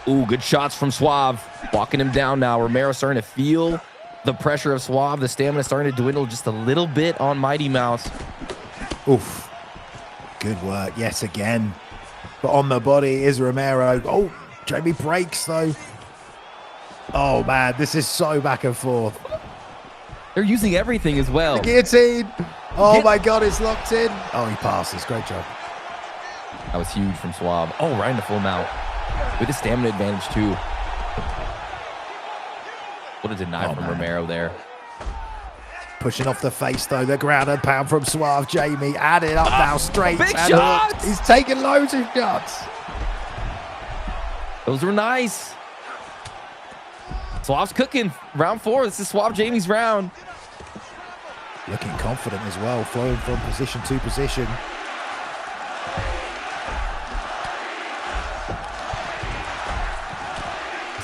Ooh, good shots from Suave. Walking him down now. Romero starting to feel the pressure of Suave. The stamina starting to dwindle just a little bit on Mighty Mouse. Oof. Good work yet again. But on the body is Romero. Oh, Jamie breaks, though. Oh, man, this is so back and forth. They're using everything as well. The guillotine. Oh, my God, it's locked in. Oh, he passes. Great job. That was huge from Suave. Oh, right in the full mount. With a stamina advantage, too. What a deny from Romero there. Pushing off the face, though. The ground and pound from Suave Jamie. Added up now, straight. Big shots! He's taking loads of shots. Those were nice. Suave's cooking. Round 4. This is Suave Jamie's round. Looking confident as well, flowing from position to position.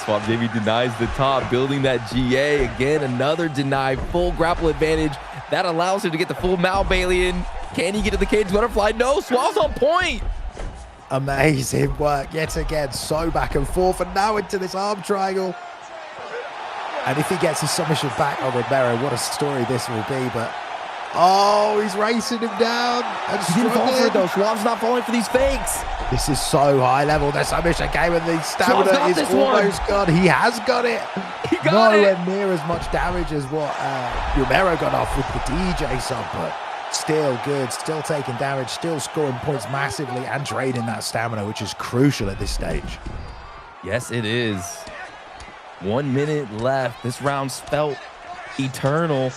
Suave Jamie denies the top, building that GA. Again, another deny, full grapple advantage. That allows him to get the full mount Bailey in. Can he get to the cage butterfly? No, Suave's on point. Amazing work yet again. So back and forth, and now into this arm triangle. And if he gets his submission back on Romero, what a story this will be. But, oh, he's racing him down. And he didn't fall for it, though. Suave's not falling for these fakes. This is so high level. The submission game and the stamina is almost gone. He has got it. He got it. Nowhere near as much damage as what Romero got off with the DJ sub, but still good. Still taking damage. Still scoring points massively and trading that stamina, which is crucial at this stage. Yes, it is. 1 minute left. This round's felt eternal.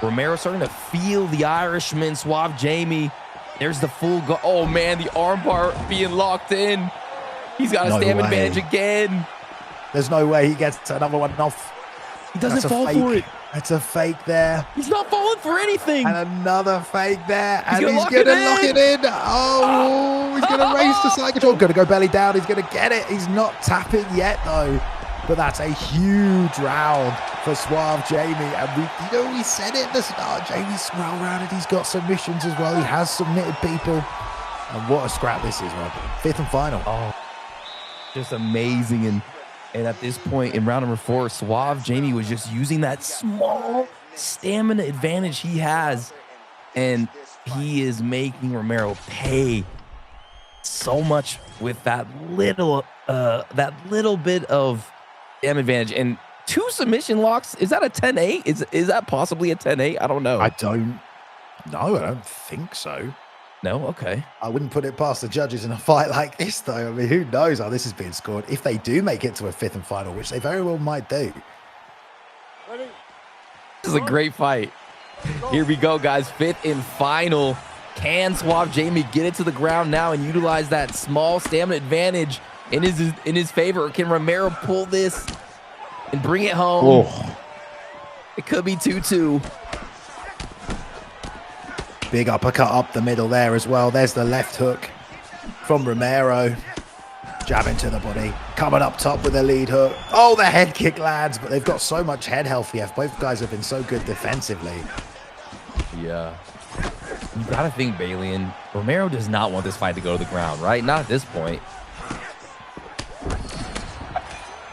Romero starting to feel the Irishman, Suave Jamie. There's the full go. Oh, man, the armbar being locked in. He's got a stamina advantage again. There's no way he gets another one off. He doesn't fall for it. That's a fake there. He's not falling for anything. And another fake there. And he's going to lock it in. Oh, he's going to race to side control. Going to go belly down. He's going to get it. He's not tapping yet, though. But that's a huge round for Suave Jamie. And we said it at the start. Jamie's well-rounded. He's got submissions as well. He has submitted people. And what a scrap this is, Rob. 5th and final. Oh, just amazing. And at this point in round number 4, Suave Jamie was just using that small stamina advantage he has. And he is making Romero pay so much with that little bit of damn advantage. And 2 submission locks. Is that a 10-8? Is that possibly a 10-8? I don't know. I don't No, I don't think so. No? Okay. I wouldn't put it past the judges in a fight like this, though. I mean, who knows how this is being scored? If they do make it to a 5th and final, which they very well might do. This is a great fight. Here we go, guys. 5th and final. Can Suave Jamie get it to the ground now and utilize that small stamina advantage in his favor? Or can Romero pull this and bring it home? Oh. It could be 2-2. Big uppercut up the middle there as well. There's the left hook from Romero. Jabbing to the body. Coming up top with a lead hook. Oh, the head kick lands, but they've got so much head health. Yeah, both guys have been so good defensively. Yeah. You gotta think, Balian. Romero does not want this fight to go to the ground, right? Not at this point.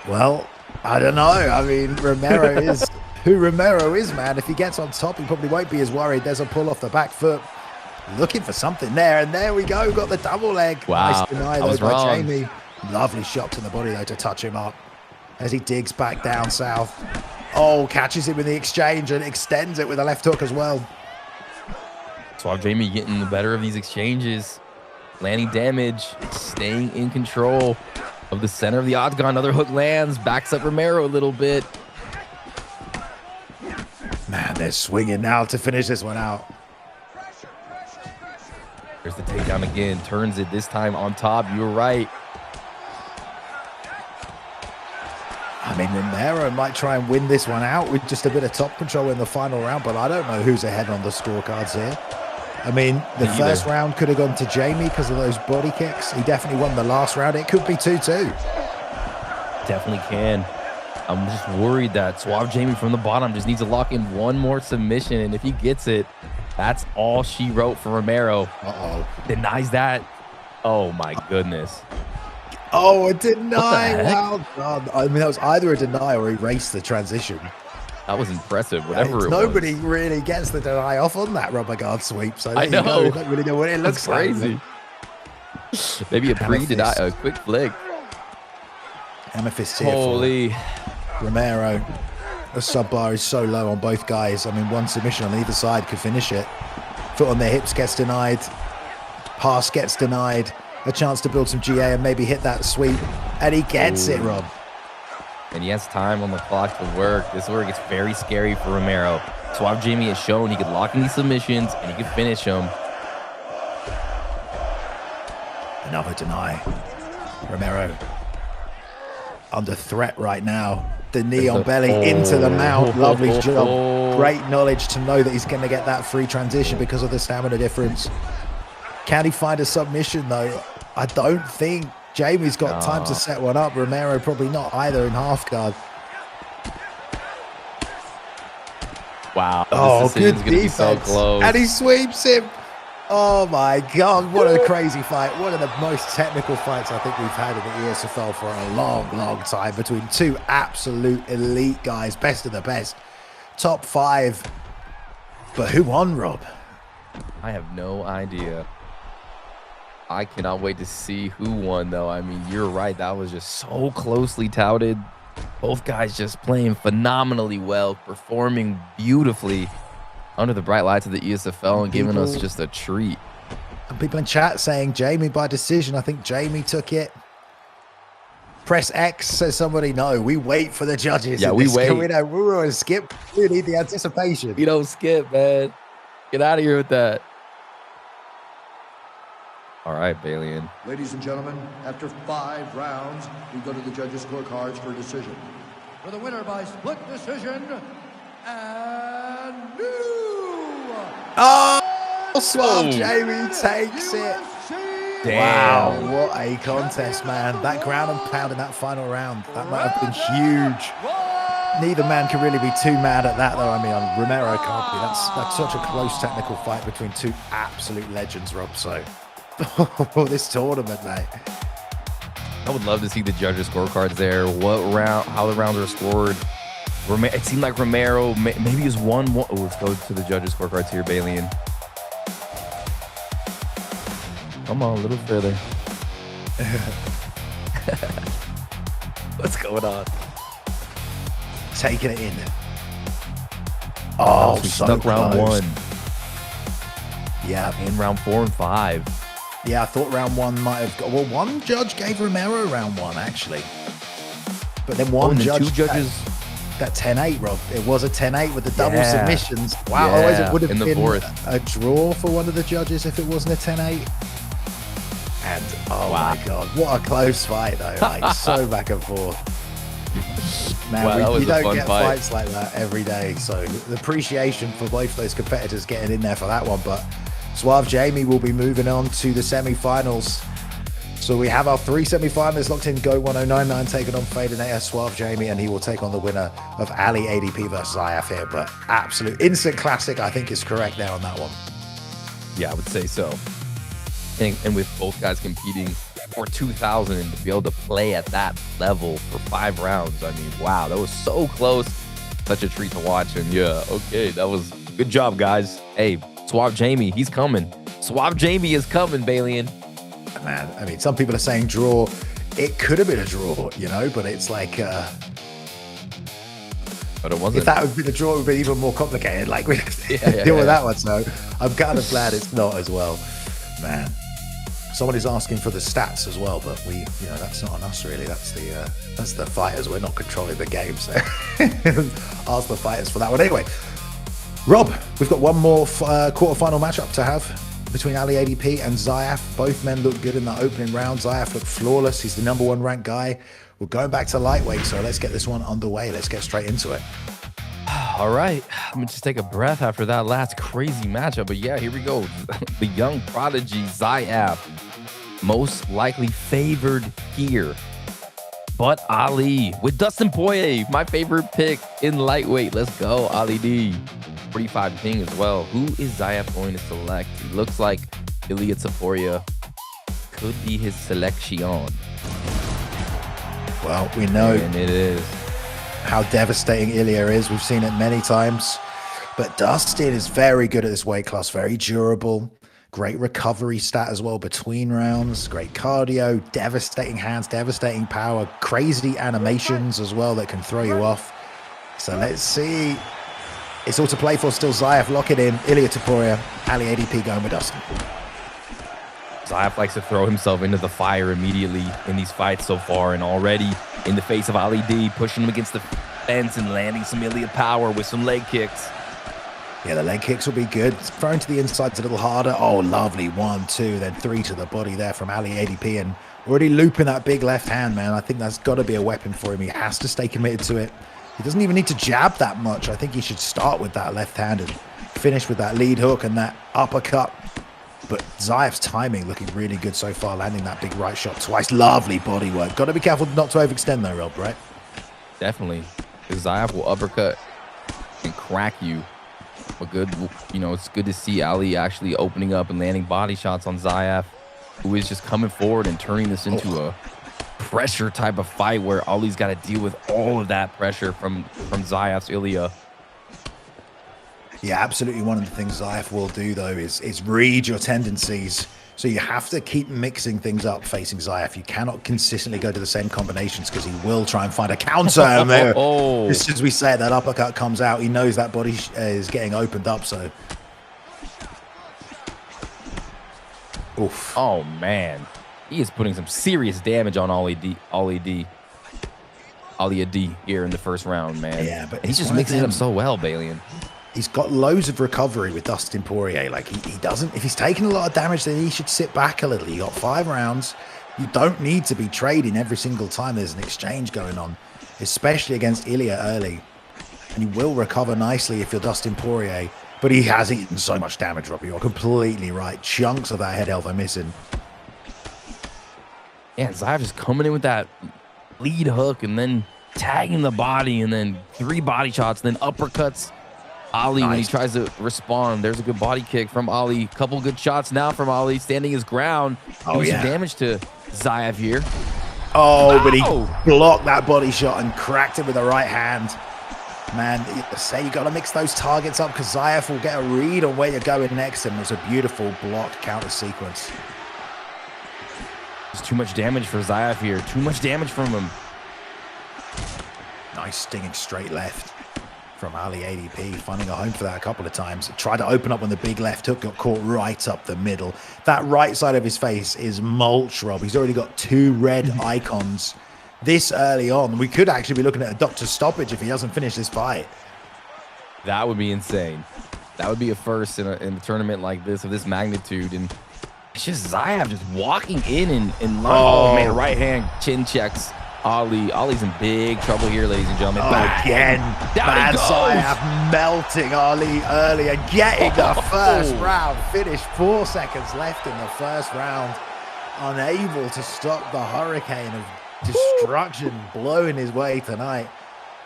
Well, I don't know. I mean, Romero is who Romero is, man. If he gets on top, he probably won't be as worried. There's a pull off the back foot. Looking for something there, and there we go. Got the double leg. Wow. Nice deny though by Jamie. Lovely shot to the body though to touch him up as he digs back down south. Oh, catches him in the exchange and extends it with a left hook as well. Suave Jamie getting the better of these exchanges, landing damage, staying in control of the center of the octagon. Another hook lands, backs up Romero a little bit. Man, they're swinging now to finish this one out. There's the takedown again, turns it this time on top. You were right. I mean, Romero might try and win this one out with just a bit of top control in the final round, but I don't know who's ahead on the scorecards here. I mean, the first round could have gone to Jamie because of those body kicks. He definitely won the last round. It could be 2-2. Definitely can. I'm just worried that Suave Jamie from the bottom just needs to lock in one more submission, and if he gets it, that's all she wrote for Romero. Uh-oh. Denies that. Oh, my goodness. Oh, a deny. Wow, God. I mean, that was either a deny or erase the transition. That was impressive, whatever it was. Nobody really gets the deny off on that rubber guard sweep. So I know. You don't really know what it looks crazy. Like. Maybe a pre-deny, a quick flick. Amethyst here. Holy. Romero. The sub bar is so low on both guys. I mean, one submission on either side could finish it. Foot on their hips gets denied. Pass gets denied. A chance to build some GA and maybe hit that sweep. And he gets it, Rob. And he has time on the clock to work. This is where it gets very scary for Romero. Suave Jamie has shown he could lock in these submissions and he could finish them. Another deny. Romero under threat right now. The knee on belly into the mount. Lovely job. Great knowledge to know that he's going to get that free transition because of the stamina difference. Can he find a submission though? I don't think Jamie's got time to set one up. Romero probably not either in half guard. Wow. Oh, good defense. Be so close. And he sweeps him. Oh my God, what a crazy fight. One of the most technical fights I think we've had in the ESFL for a long, long time between two absolute elite guys, best of the best. Top 5. But who won, Rob? I have no idea. I cannot wait to see who won, though. I mean, you're right. That was just so closely touted. Both guys just playing phenomenally well, performing beautifully under the bright lights of the ESFL and giving us just a treat. And people in chat saying Jamie by decision. I think Jamie took it. Press X, says somebody. No, we wait for the judges. Yeah, we wait. We don't. We're going to skip. We need the anticipation. You don't skip, man. Get out of here with that. All right, Balian. Ladies and gentlemen, after 5 rounds, we go to the judges' scorecards for a decision. For the winner by split decision, and new. Oh, Suave Jamie takes it. Damn. Wow, what a contest, man. That ground and pound in that final round, that might have been huge. Neither man can really be too mad at that, though. I mean, Romero can't be. That's such a close technical fight between two absolute legends, Rob. So, this tournament, mate. I would love to see the judges' scorecards there. What round? How the rounds are scored. It seemed like Romero maybe is 1-1. Oh, let's go to the judges' scorecards here, Balian. Come on, a little further. What's going on? Taking it in. Oh, we so stuck round close. 1. Yeah. in round 4 and 5. Yeah, I thought round 1 might have got... Well, one judge gave Romero round 1, actually. But then one and then judge... 2 judges... That 10-8, Rob. It was a 10-8 with the double Yeah. submissions. Wow, Yeah, otherwise it would have in the been 4th. a draw for one of the judges if it wasn't a 10-8. And, oh Wow. my God, what a close fight, though. Like, so back and forth. Man, Wow, that was you a don't fun get fight. fights like that every day. So the appreciation for both those competitors getting in there for that one. But Suave Jamie will be moving on to the semi-finals. So we have our 3 semi-finalists locked in. GOAT1099 taking on Fadanator, Suave Jamie, and he will take on the winner of Ali ADP versus Zyaf here. But absolute instant classic, I think, is correct there on that one. Yeah, I would say so. And with both guys competing for 2,000 and to be able to play at that level for 5 rounds, I mean, wow, that was so close. Such a treat to watch. And yeah, okay, that was good job, guys. Hey, Suave Jamie, he's coming. Suave Jamie is coming, Balian. Man, I mean, some people are saying draw. It could have been a draw, you know, but it's like... But it wasn't. If that would be the draw, it would be even more complicated. Like, we Yeah, deal with that one. So I'm kind of glad it's not as well. Man, someone is asking for the stats as well, but we, you know, that's not on us really. That's the fighters. We're not controlling the game, so ask the fighters for that one. Anyway, Rob, we've got one more quarterfinal matchup to have between Ali ADP and Zyaf. Both men look good in that opening round. Zyaf looked flawless. He's the #1 ranked guy. We're going back to lightweight, so let's get this one underway. Let's get straight into it. All right, let me just take a breath after that last crazy matchup. But yeah, here we go. The young prodigy Zyaf, most likely favored here. But Ali with Dustin Poirier, my favorite pick in lightweight. Let's go, Ali D. 45 ping as well. Who is Zyaf going to select? It looks like Ilia Topuria could be his selection. Well, we know And it is. how devastating Ilya is. We've seen it many times. But Dustin is very good at this weight class, very durable. Great recovery stat as well between rounds. Great cardio, devastating hands, devastating power, crazy animations as well that can throw you off. So let's see. It's all to play for still. Zyaf, lock it in. Ilia Topuria, Ali ADP going with Dustin. Zyaf likes to throw himself into the fire immediately in these fights so far, and already in the face of Ali D, pushing him against the fence and landing some Ilya power with some leg kicks. Yeah, the leg kicks will be good. Throwing to the inside's a little harder. Oh, lovely. 1, 2, then 3 to the body there from Ali ADP, and already looping that big left hand, man. I think that's got to be a weapon for him. He has to stay committed to it. He doesn't even need to jab that much. I think he should start with that left hand and finish with that lead hook and that uppercut. But Zyaf's timing looking really good so far, landing that big right shot twice. Lovely body work. Got to be careful not to overextend though, Rob, right? Definitely. Because Zyaf will uppercut and crack you. But good, you know, it's good to see Ali actually opening up and landing body shots on Zyaf, who is just coming forward and turning this into a pressure type of fight where Ali's got to deal with all of that pressure from Zyaf's Ilya. Yeah, absolutely. One of the things Zyaf will do, though, is read your tendencies. So you have to keep mixing things up facing Zyaf. You cannot consistently go to the same combinations because he will try and find a counter. And there, just as we say, that uppercut comes out. He knows that body is getting opened up. So, oof. Oh, man. He is putting some serious damage on Ali D here in the first round, man. Yeah, but he's just mixing it up so well, Balian. He's got loads of recovery with Dustin Poirier. Like, he doesn't... If he's taking a lot of damage, then he should sit back a little. You got 5 rounds. You don't need to be trading every single time there's an exchange going on, especially against Ilya early. And you will recover nicely if you're Dustin Poirier. But he has eaten so much damage, Robbie. You're completely right. Chunks of that head health are missing. Yeah, Zyaf just coming in with that lead hook and then tagging the body and then 3 body shots, then uppercuts Ali when he tries to respond. There's a good body kick from Ali. Couple good shots now from Ali, standing his ground. Doing some damage to Zyaf here. Oh, but he blocked that body shot and cracked it with the right hand. Man, say you got to mix those targets up because Zyaf will get a read on where you're going next, and it was a beautiful blocked counter sequence. There's too much damage for Zyaf here. Too much damage from him. Nice stinging straight left. from Ali ADP, finding a home for that a couple of times. Tried to open up on the big left hook, got caught right up the middle. That right side of his face is mulch, Rob. He's already got 2 red icons this early on. We could actually be looking at a doctor's stoppage if he doesn't finish this fight. That would be insane. That would be a first in a tournament like this, of this magnitude. And it's just Zyaf just walking in and oh man, right hand chin checks Ali. Ali's in big trouble here, ladies and gentlemen. Again, man, Zyaf melting Ali early and getting the first round. Finished 4 seconds left in the first round. Unable to stop the hurricane of destruction blowing his way tonight.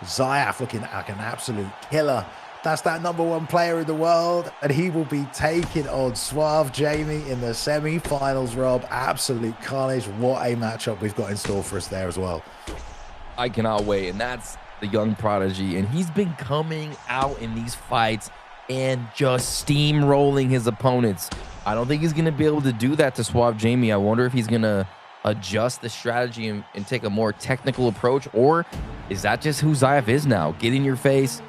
Zyaf looking like an absolute killer. That's that #1 player in the world, and he will be taking on Suave Jamie in the semi-finals, Rob. Absolute carnage. What a matchup we've got in store for us there as well. I cannot wait, and that's the young prodigy, and he's been coming out in these fights and just steamrolling his opponents. I don't think he's going to be able to do that to Suave Jamie. I wonder if he's going to adjust the strategy and take a more technical approach, or is that just who Zyaf is now? Get in your face,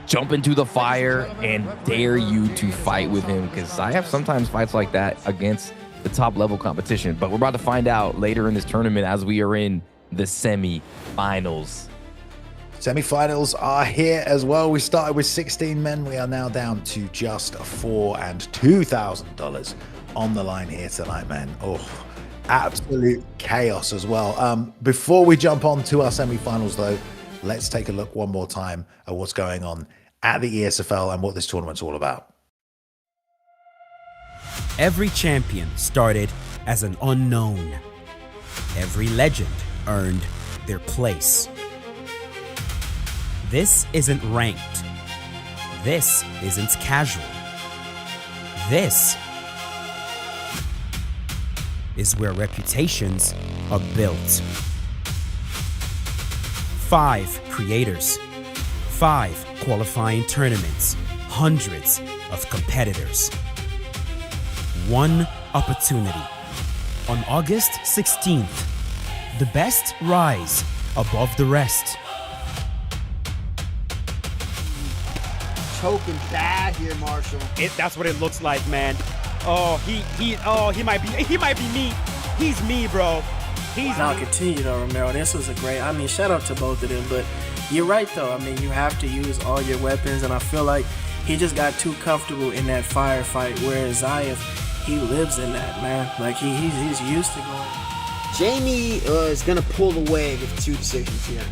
jump into the fire, and dare you to fight with him, because Zyaf sometimes fights like that against the top level competition. But we're about to find out later in this tournament as we are in the semi-finals. Semi-finals are here as well. We started with 16 men. We are now down to just $4,000 and $2,000 on the line here tonight, man. Oh, absolute chaos as well. Before we jump on to our semi-finals, though, let's take a look one more time at what's going on at the ESFL and what this tournament's all about. Every champion started as an unknown. Every legend earned their place. This isn't ranked. This isn't casual. This is where reputations are built. 5 creators, 5 qualifying tournaments, hundreds of competitors. 1 opportunity. On August 16th, the best rise above the rest. Choking bad here, Marshall. That's what it looks like, man. Oh, he might be me. He's me, bro. He's Now me. continue though, Romero. This was a great. I mean, shout out to both of them. But you're right though. I mean, you have to use all your weapons, and I feel like he just got too comfortable in that firefight. Whereas Zyaf, he lives in that, man. Like he's used to going. Jamie is gonna pull away with 2 decisions here.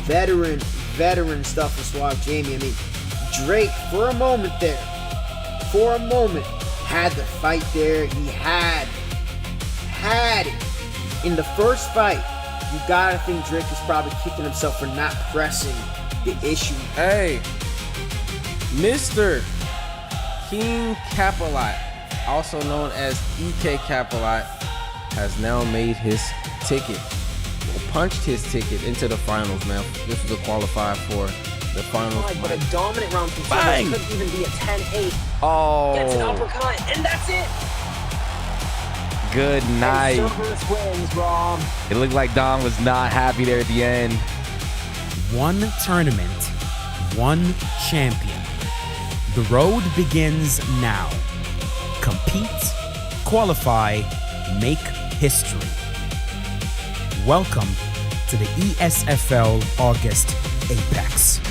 Veteran stuff with Suave Jamie. I mean, Drake for a moment had the fight there. He had it in the first fight. You gotta think Drake is probably kicking himself for not pressing the issue. Hey, Mr. King Capalot, also known as EK Capalot, has now made his ticket, or punched his ticket into the finals, man. This was a qualifier for the finals. But a dominant round from Bang! Cerberus could even be a 10-8. Oh, Gets an uppercut, and that's it. good night. And Cerberus wins, Rom. It looked like Dom was not happy there at the end. 1 tournament, 1 champion. The road begins now. Compete, qualify, make history. Welcome to the ESFL August Apex.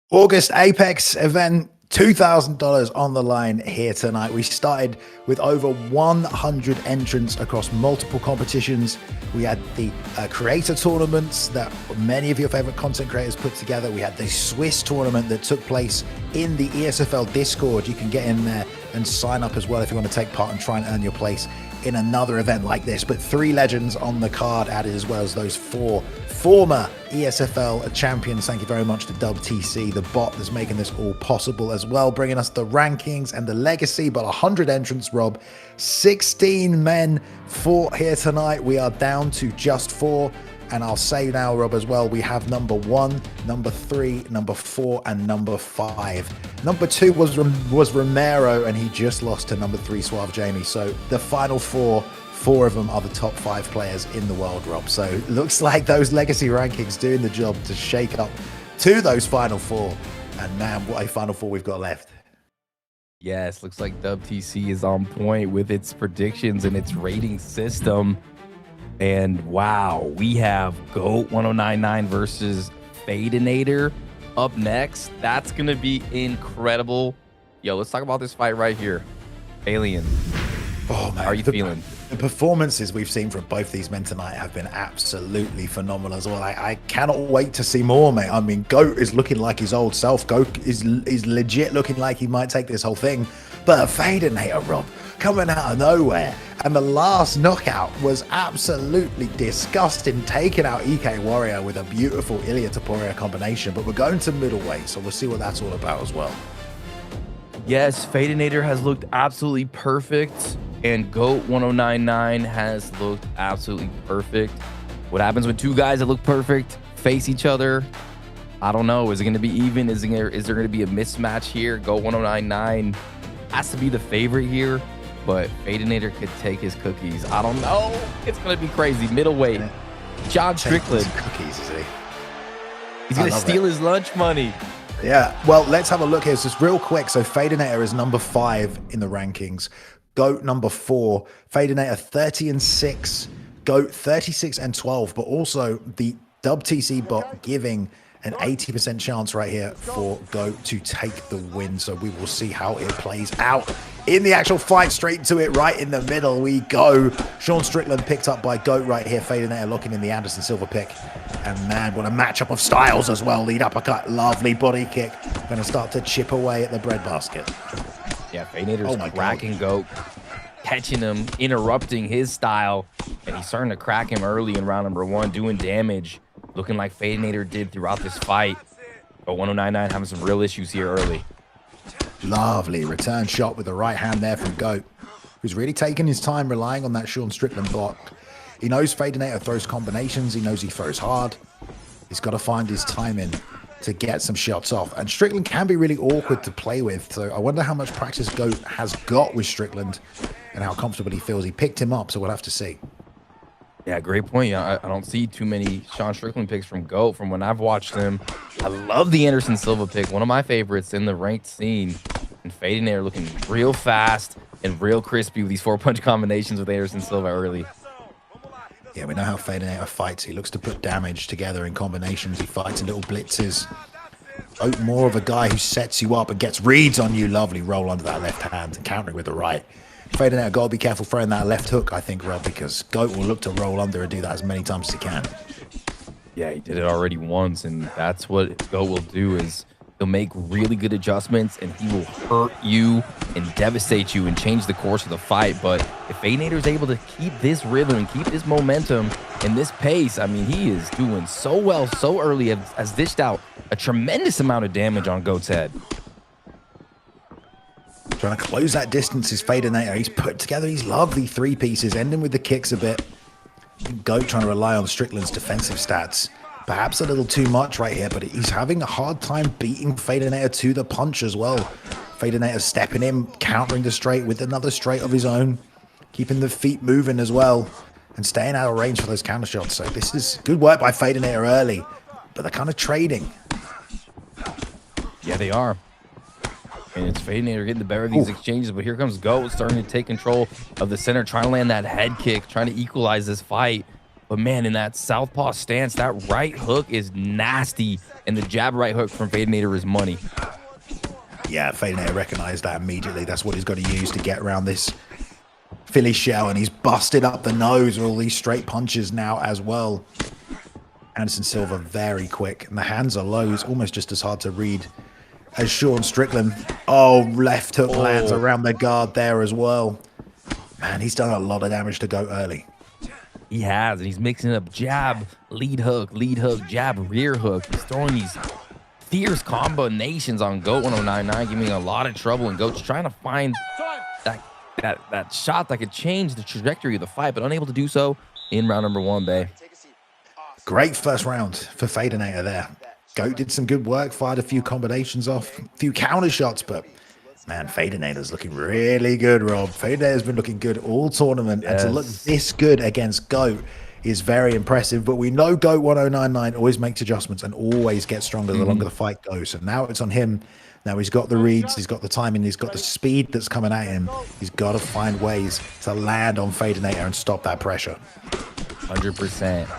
August Apex event, $2,000 on the line here tonight. We started with over 100 entrants across multiple competitions. We had the creator tournaments that many of your favorite content creators put together. We had the Swiss tournament that took place in the ESFL Discord. You can get in there and sign up as well if you want to take part and try and earn your place in another event like this, but 3 legends on the card added, as well as those 4 former ESFL champions. Thank you very much to DubTC, the bot that's making this all possible as well, bringing us the rankings and the legacy. But 100 entrants, Rob, 16 men fought here tonight. We are down to just 4. And I'll say now, Rob, as well, we have number 1, number 3, number 4, and number 5. Number 2 was Romero, and he just lost to number 3, Suave Jamie. So the final 4 of them are the top 5 players in the world, Rob. So it looks like those legacy rankings doing the job to shake up to those final 4. And man, what a final 4 we've got left. Yes, looks like WTC is on point with its predictions and its rating system. And wow, we have GOAT1099 versus Fadanator up next. That's going to be incredible. Yo, let's talk about this fight right here. Alien. Oh, man. How are you feeling? The performances we've seen from both these men tonight have been absolutely phenomenal as well. I cannot wait to see more, mate. I mean, GOAT is looking like his old self. GOAT is legit looking like he might take this whole thing. But Fadanator, Rob, coming out of nowhere. And the last knockout was absolutely disgusting, taking out EK Warrior with a beautiful Ilya Topuria combination. But we're going to middleweight, so we'll see what that's all about as well. Yes, Fadanator has looked absolutely perfect, and GOAT1099 has looked absolutely perfect. What happens when 2 guys that look perfect face each other? I don't know. Is it going to be even? Is there going to be a mismatch here? GOAT1099 has to be the favorite here, but Fadanator could take his cookies. I don't know. It's going to be crazy. Middleweight. John Strickland. Cookies, is he? He's going to steal his lunch money. Yeah, well, let's have a look here. So just real quick. So Fadanator is number 5 in the rankings. GOAT number 4. Fadanator 30-6. GOAT 36-12. But also the WTC bot giving an 80% chance right here for GOAT to take the win. So we will see how it plays out in the actual fight. Straight to it, right in the middle we go. Sean Strickland picked up by GOAT right here. Fadanator locking in the Anderson Silva pick. And man, what a matchup of styles as well. Lead uppercut, lovely body kick. Going to start to chip away at the breadbasket. Yeah, Fadanator's cracking GOAT, catching him, interrupting his style. And he's starting to crack him early in round number 1, doing damage. Looking like Fadanator did throughout this fight. But 1099 having some real issues here early. Lovely return shot with the right hand there from GOAT, who's really taking his time relying on that Sean Strickland block. He knows Fadanator throws combinations. He knows he throws hard. He's got to find his timing to get some shots off. And Strickland can be really awkward to play with. So I wonder how much practice GOAT has got with Strickland and how comfortable he feels. He picked him up, so we'll have to see. Yeah, great point. I don't see too many Sean Strickland picks from GOAT from when I've watched him. I love the Anderson Silva pick, one of my favorites in the ranked scene. And Fadanator looking real fast and real crispy with these 4-punch combinations with Anderson Silva early. Yeah, we know how Fadanator fights. He looks to put damage together in combinations. He fights in little blitzes. GOAT more of a guy who sets you up and gets reads on you. Lovely roll under that left hand and countering with the right. Fadanator got to be careful throwing that left hook, I think, Rob, because GOAT will look to roll under and do that as many times as he can. Yeah, he did it already once, and that's what GOAT will do is he'll make really good adjustments, and he will hurt you and devastate you and change the course of the fight. But if Fadanator is able to keep this rhythm and keep this momentum and this pace, I mean, he is doing so well so early, has dished out a tremendous amount of damage on GOAT's head. Trying to close that distance is Fadanator. He's put together these lovely 3 pieces, ending with the kicks a bit. GOAT trying to rely on Strickland's defensive stats. Perhaps a little too much right here, but he's having a hard time beating Fadanator to the punch as well. Fadanator stepping in, countering the straight with another straight of his own. Keeping the feet moving as well. And staying out of range for those counter shots. So this is good work by Fadanator early. But they're kind of trading. Yeah, they are. And it's Fadanator getting the better of these exchanges, but here comes GOAT starting to take control of the center, trying to land that head kick, trying to equalize this fight. But man, in that southpaw stance, that right hook is nasty, and the jab right hook from Fadanator is money. Yeah, Fadanator recognized that immediately. That's what he's got to use to get around this Philly shell, and he's busted up the nose with all these straight punches now as well. Anderson Silva very quick, and the hands are low. It's almost just as hard to read as Sean Strickland. Oh, left hook lands around the guard there as well. Man, he's done a lot of damage to GOAT early. He has, and he's mixing up jab, lead hook, jab, rear hook. He's throwing these fierce combinations on GOAT1099, giving a lot of trouble, and GOAT's trying to find that shot that could change the trajectory of the fight, but unable to do so in round number 1, babe. Great first round for Fadanator there. GOAT did some good work, fired a few combinations off, a few counter shots, but man, Fadanator's looking really good, Rob. Fadanator's been looking good all tournament, and to look this good against GOAT is very impressive. But we know GOAT1099 always makes adjustments and always gets stronger the longer the fight goes. So now it's on him. Now he's got the reads, he's got the timing, he's got the speed that's coming at him. He's got to find ways to land on Fadanator and stop that pressure. 100%.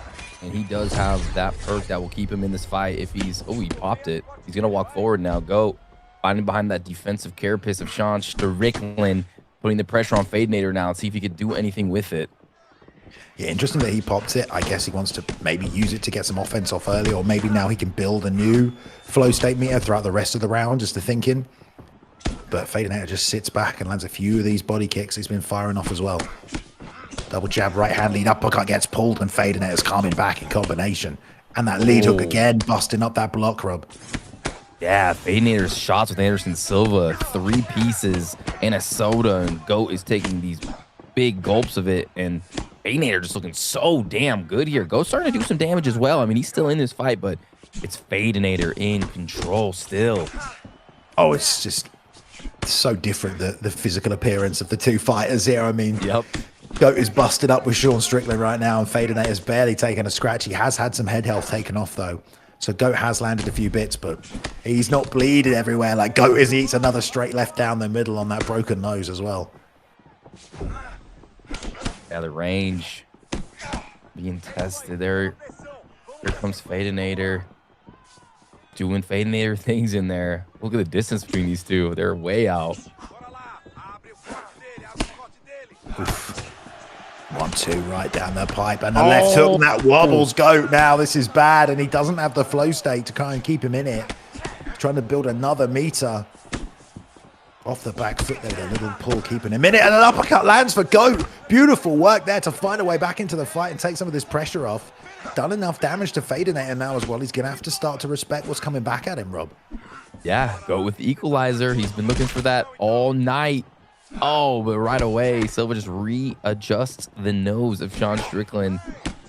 And he does have that perk that will keep him in this fight if he's... Oh, he popped it. He's going to walk forward now. GOAT finding behind that defensive carapace of Sean Strickland, putting the pressure on Fadanator now and see if he could do anything with it. Yeah, interesting that he popped it. I guess he wants to maybe use it to get some offense off early, or maybe now he can build a new flow state meter throughout the rest of the round, just to thinking. But Fadanator just sits back and lands a few of these body kicks he's been firing off as well. Double jab, right hand lead uppercut gets pulled, and Fadanator's coming back in combination. And that lead hook again, busting up that block, Rob. Yeah, Fadanator's shots with Anderson Silva, 3 pieces and a soda, and GOAT is taking these big gulps of it, and Fadanator just looking so damn good here. GOAT's starting to do some damage as well. I mean, he's still in this fight, but it's Fadanator in control still. Oh, it's just so different, the physical appearance of the two fighters here. I mean, GOAT is busted up with Sean Strickland right now, and Fadanator's barely taken a scratch. He has had some head health taken off, though. So GOAT has landed a few bits, but he's not bleeding everywhere like GOAT is. He eats another straight left down the middle on that broken nose as well. Yeah, the range being tested there. Here comes Fadanator doing Fadanator things in there. Look at the distance between these two. They're way out. Oof. 1-2 right down the pipe, and the left hook, and that wobbles GOAT now. This is bad, and he doesn't have the flow state to try and keep him in it. Trying to build another meter. Off the back foot there, a little pull keeping him in it, and an uppercut lands for GOAT. Beautiful work there to find a way back into the fight and take some of this pressure off. Done enough damage to Fadanator now as well. He's going to have to start to respect what's coming back at him, Rob. Yeah, GOAT with the equalizer. He's been looking for that all night. Oh, but right away, Silva just readjusts the nose of Sean Strickland.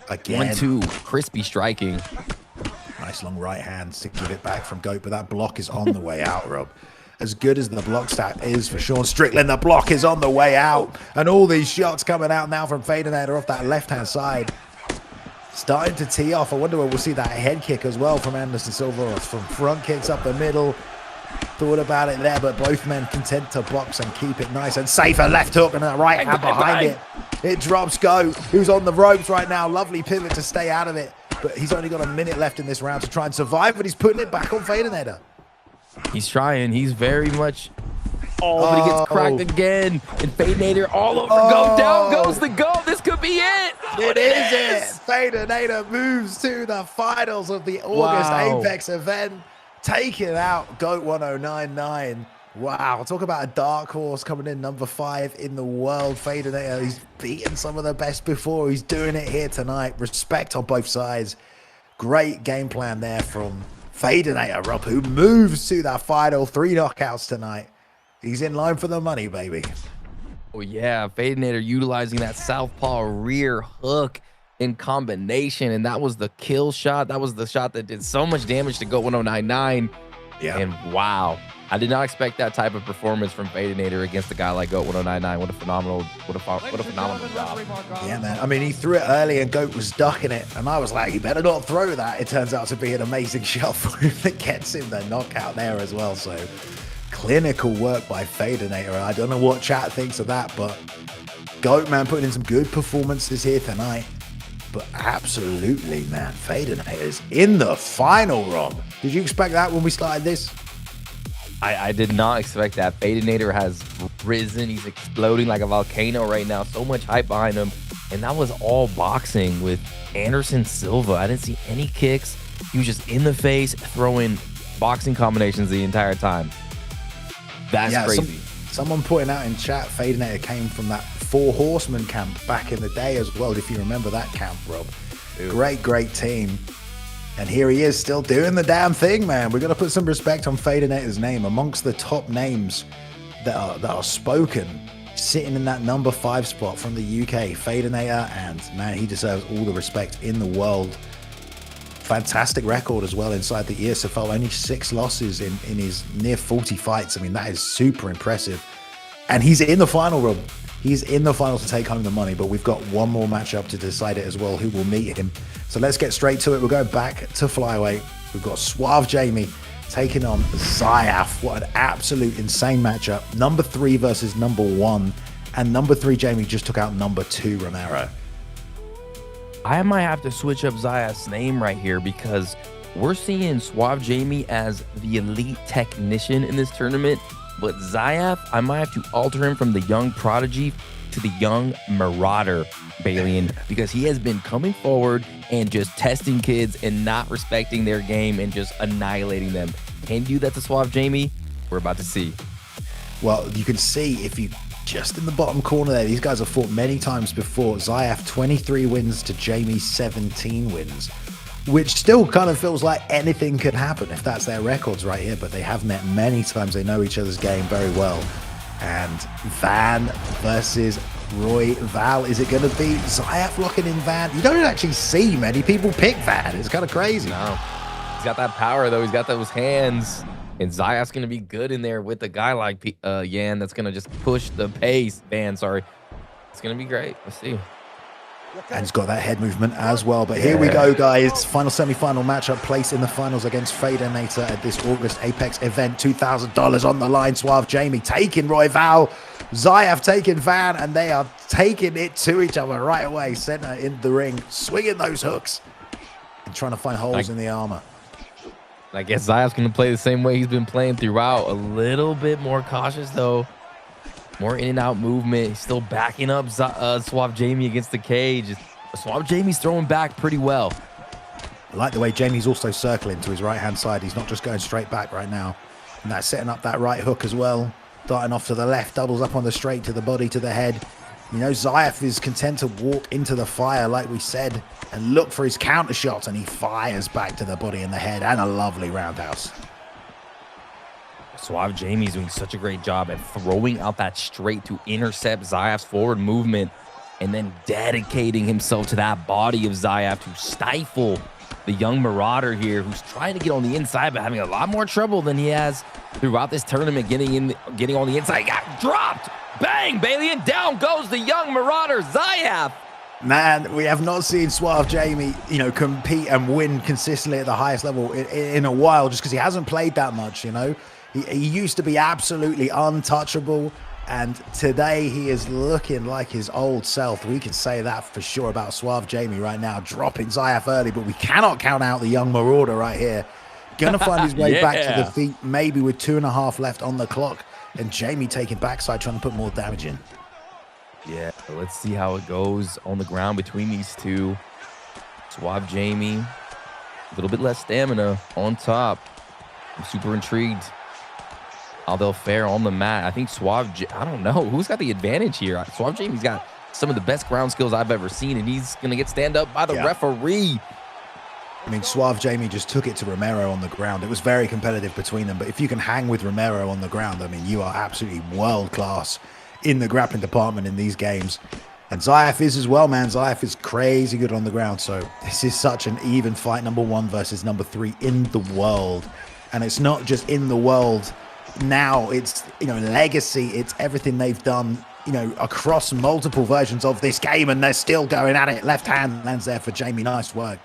Again. 1-2, crispy striking. Nice long right hands to give it back from GOAT, but that block is on the way out, Rob. As good as the block stat is for Sean Strickland, the block is on the way out. And all these shots coming out now from Fadanator off that left-hand side. Starting to tee off. I wonder where we'll see that head kick as well from Anderson Silva. From front kicks up the middle. Thought about it there, but both men content to box and keep it nice and safe. A left hook and a right hand behind it. It drops GOAT, who's on the ropes right now. Lovely pivot to stay out of it. But he's only got a minute left in this round to try and survive, but he's putting it back on Fadanator. He's trying. He's very much... Oh, but he gets cracked again. And Fadanator all over GOAT. Down goes the GOAT. This could be it. It is. Fadanator moves to the finals of the August Apex event. Taking out GOAT1099. Wow, talk about a dark horse coming in number 5 in the world. Fadanator, he's beaten some of the best before. He's doing it here tonight. Respect on both sides. Great game plan there from Fadanator, Rob, who moves to that final. 3 knockouts tonight. He's in line for the money, baby. Oh, yeah. Fadanator utilizing that southpaw rear hook in combination, and that was the kill shot. That was the shot that did so much damage to GOAT1099. Yeah. And wow, I did not expect that type of performance from Fadanator against a guy like GOAT1099. What a phenomenal job. Yeah, man. I mean, he threw it early and GOAT was ducking it, and I was like, he better not throw that. It turns out to be an amazing shot for him that gets him the knockout there as well. So clinical work by Fadanator. I don't know what chat thinks of that, but GOAT, man, putting in some good performances here tonight. But absolutely, man, Fadanator's in the final, Rob. Did you expect that when we started this? I did not expect that. Fadanator has risen. He's exploding like a volcano right now. So much hype behind him. And that was all boxing with Anderson Silva. I didn't see any kicks. He was just in the face, throwing boxing combinations the entire time. That's crazy. Someone pointing out in chat, Fadanator came from that Four Horsemen camp back in the day as well, if you remember that camp, Rob. Dude. Great team. And here he is still doing the damn thing, man. We're going to put some respect on Fadanator's name amongst the top names that are spoken, sitting in that number 5 spot from the UK, Fadanator, and man, he deserves all the respect in the world. Fantastic record as well inside the ESFL, only 6 losses in his near 40 fights. I mean, that is super impressive. And he's in the final, Rob. He's in the final to take home the money, but we've got one more matchup to decide it as well, who will meet him. So let's get straight to it. We'll go back to flyweight. We've got Suave Jamie taking on Zyaf. What an absolute insane matchup. Number 3 versus number 1. And number 3, Jamie, just took out number 2, Romero. I might have to switch up Zyaf's name right here because we're seeing Suave Jamie as the elite technician in this tournament. But Zyaf, I might have to alter him from the young prodigy to the young marauder, Balian, because he has been coming forward and just testing kids and not respecting their game and just annihilating them. Can you do that to Suave Jamie? We're about to see. Well, you can see if you just in the bottom corner there, these guys have fought many times before. Zyaf 23 wins to Jamie's 17 wins, which still kind of feels like anything could happen if that's their records right here, but they have met many times. They know each other's game very well. And Van versus Roy Val. Is it going to be Zyaf locking in Van? You don't actually see many people pick Van. It's kind of crazy. No, he's got that power though. He's got those hands. And Zyaf's going to be good in there with a guy like Yan that's going to just push the pace. Van, sorry. It's going to be great. Let's see. And he's got that head movement as well. But here we go, guys. Final semi-final matchup. Place in the finals against Fadanator at this August Apex event. $2,000 on the line. Suave Jamie taking Roy Val. Zyaf taking Van. And they are taking it to each other right away. Center in the ring. Swinging those hooks. And trying to find holes in the armor. I guess Zyaf's going to play the same way he's been playing throughout. A little bit more cautious, though. More in and out movement. He's still backing up Suave Jamie against the cage. Suave Jamie's throwing back pretty well. I like the way Jamie's also circling to his right-hand side. He's not just going straight back right now. And that's setting up that right hook as well. Darting off to the left, doubles up on the straight to the body, to the head. You know, Zyaf is content to walk into the fire, like we said, and look for his counter shots, and he fires back to the body and the head, and a lovely roundhouse. Suave Jamie's doing such a great job at throwing out that straight to intercept Zyaf's forward movement, and then dedicating himself to that body of Zyaf to stifle the young marauder here, who's trying to get on the inside, but having a lot more trouble than he has throughout this tournament, getting on the inside. Got dropped. Bang, Balian. Down goes the young marauder, Zyaf. Man, we have not seen Suave Jamie, you know, compete and win consistently at the highest level in a while, just because he hasn't played that much, you know. He used to be absolutely untouchable, and today he is looking like his old self. We can say that for sure about Suave Jamie right now, dropping Zyaf early, but we cannot count out the young marauder right here. Gonna find his way back to the feet, maybe with 2.5 left on the clock, and Jamie taking backside, trying to put more damage in. Yeah, let's see how it goes on the ground between these two. Suave Jamie, a little bit less stamina on top. I'm super intrigued how they'll fare on the mat. I think I don't know who's got the advantage here. Suave Jamie's got some of the best ground skills I've ever seen, and he's gonna get stand up by the referee. I mean, Suave Jamie just took it to Romero on the ground. It was very competitive between them, but if you can hang with Romero on the ground, I mean, you are absolutely world class in the grappling department in these games. And Zyaf is as well, man. Zyaf is crazy good on the ground. So this is such an even fight, number 1 versus number 3 in the world. And it's not just in the world now, it's, you know, legacy. It's everything they've done, you know, across multiple versions of this game, and they're still going at it. Left hand lands there for Jamie. Nice work.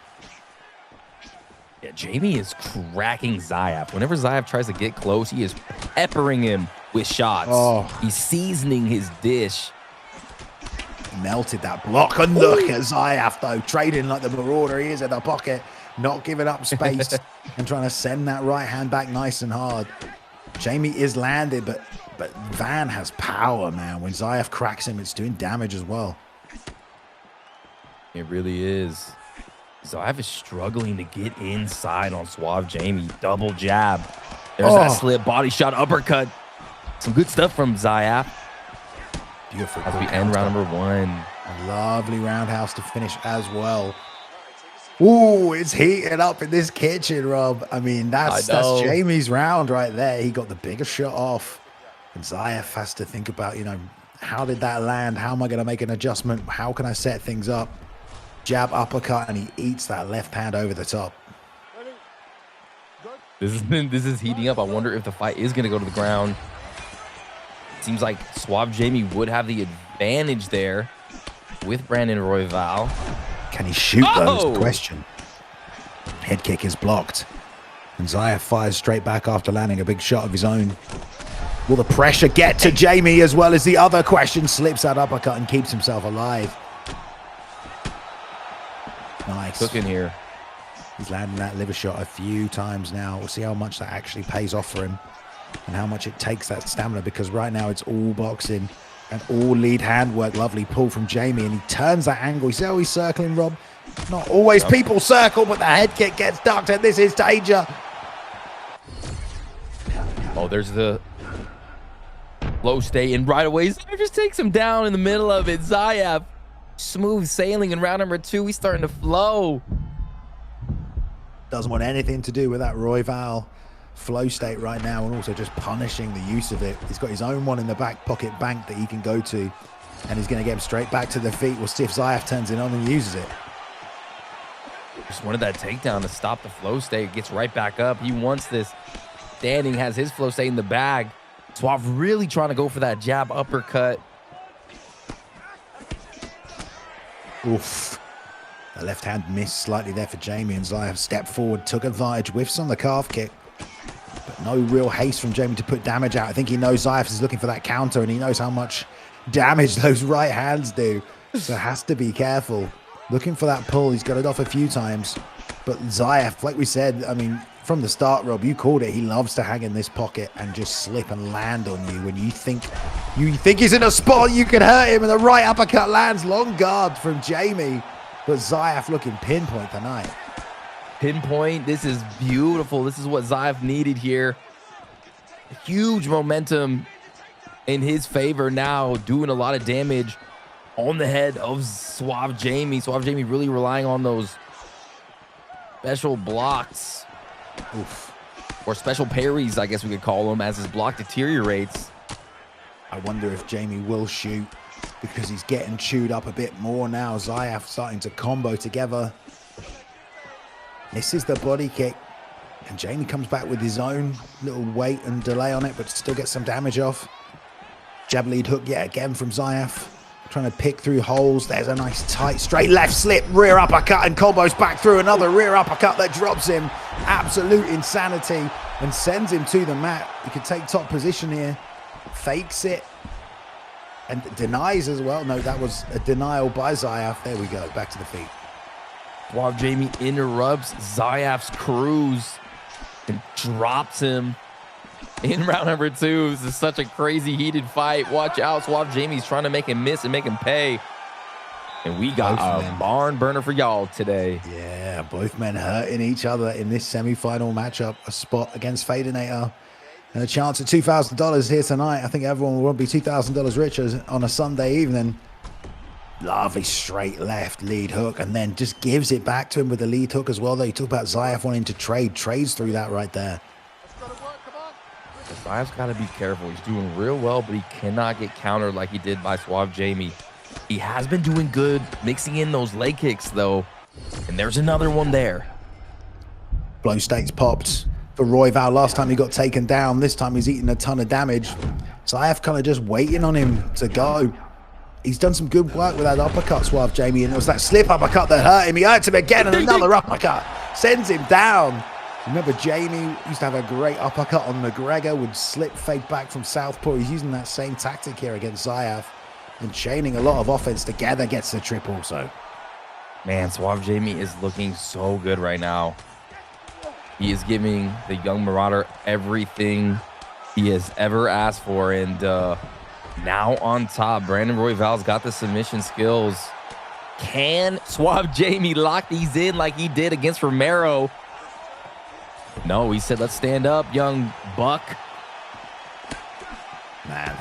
Yeah, Jamie is cracking Zyaf. Whenever Zyaf tries to get close, he is peppering him with shots. Oh. He's seasoning his dish. Melted that block. And look at Zyaf, though, trading like the marauder he is in the pocket, not giving up space and trying to send that right hand back nice and hard. Jamie is landed, but Van has power, man. When Zyaf cracks him, it's doing damage as well. It really is. Zyaf is struggling to get inside on Suave Jamie. Double jab. There's that slip, body shot, uppercut. Some good stuff from Zyaf. Beautiful. As we end round number 1. A lovely roundhouse to finish as well. Ooh, it's heating up in this kitchen, Rob. I mean, that's Jamie's round right there. He got the bigger shot off. And Zyaf has to think about, you know, how did that land? How am I going to make an adjustment? How can I set things up? Jab, uppercut, and he eats that left hand over the top. This is heating up. I wonder if the fight is going to go to the ground. Seems like Suave Jamie would have the advantage there with Brandon Royval. Can he shoot those? Question. Head kick is blocked. And Zyaf fires straight back after landing a big shot of his own. Will the pressure get to Jamie as well as the other question? Slips that uppercut and keeps himself alive. Nice. Cooking here. He's landing that liver shot a few times now. We'll see how much that actually pays off for him and how much it takes that stamina, because right now it's all boxing and all lead hand work. Lovely pull from Jamie, and he turns that angle. You see how he's circling, Rob? Not always people circle, but the head kick gets ducked, and this is danger. Oh, there's the low stay, and right away Zyaf just takes him down in the middle of it. Zyaf, smooth sailing in round number 2. He's starting to flow. Doesn't want anything to do with that Royval flow state right now, and also just punishing the use of it. He's got his own one in the back pocket bank that he can go to, and he's going to get him straight back to the feet. We'll see if Zyaf turns it on and uses it. Just wanted that takedown to stop the flow state. Gets right back up. He wants this. Standing, has his flow state in the bag. Suave really trying to go for that jab uppercut. Oof. The left hand missed slightly there for Jamie, and Zyaf stepped forward, took advantage, whiffs on the calf kick. But no real haste from Jamie to put damage out. I think he knows Zyaf is looking for that counter, and he knows how much damage those right hands do. So has to be careful. Looking for that pull. He's got it off a few times. But Zyaf, like we said, I mean, from the start, Rob, you called it. He loves to hang in this pocket and just slip and land on you when you think he's in a spot you can hurt him, and the right uppercut lands. Long guard from Jamie. But Zyaf looking pinpoint tonight. Pinpoint. This is beautiful. This is what Zyaf needed here. Huge momentum in his favor now, doing a lot of damage on the head of Suave Jamie. Suave Jamie really relying on those special blocks. Oof. Or special parries, I guess we could call them, as his block deteriorates. I wonder if Jamie will shoot, because he's getting chewed up a bit more now. Zyaf starting to combo together. Misses the body kick, and Jamie comes back with his own little weight and delay on it, but still gets some damage off. Jab lead hook yet again from Zyaf, trying to pick through holes. There's a nice tight straight left slip, rear uppercut, and combos back through another rear uppercut that drops him. Absolute insanity and sends him to the mat. He could take top position here, fakes it, and denies as well. No, that was a denial by Zyaf. There we go, back to the feet. Suave Jamie interrupts Zyaf's cruise and drops him in round number 2. This is such a crazy heated fight. Watch out, Suave Jamie's trying to make him miss and make him pay. And we got a barn burner for y'all today. Yeah, both men hurting each other in this semi-final matchup. A spot against Fadanator and a chance at $2,000 here tonight. I think everyone will be $2,000 richer on a Sunday evening. Lovely straight left lead hook, and then just gives it back to him with the lead hook as well. Though you talk about Zyaf wanting to trades through that right there. Zyaf's got to be careful. He's doing real well, but he cannot get countered like he did by Suave Jamie. He has been doing good mixing in those leg kicks, though. And there's another one there. Blow states popped for Royval. Last time he got taken down. This time he's eating a ton of damage. Zyaf kind of just waiting on him to go. He's done some good work with that uppercut, Suave Jamie, and it was that slip uppercut that hurt him. He hurt him again, and another uppercut sends him down. Remember, Jamie used to have a great uppercut on McGregor, would slip fade back from southpaw. He's using that same tactic here against Zyaf, and chaining a lot of offense together gets the trip also. Man, Suave Jamie is looking so good right now. He is giving the young Marauder everything he has ever asked for, and now on top, Brandon Royval's got the submission skills. Can Suave Jamie lock these in like he did against Romero? No, he said, let's stand up, young buck. Man,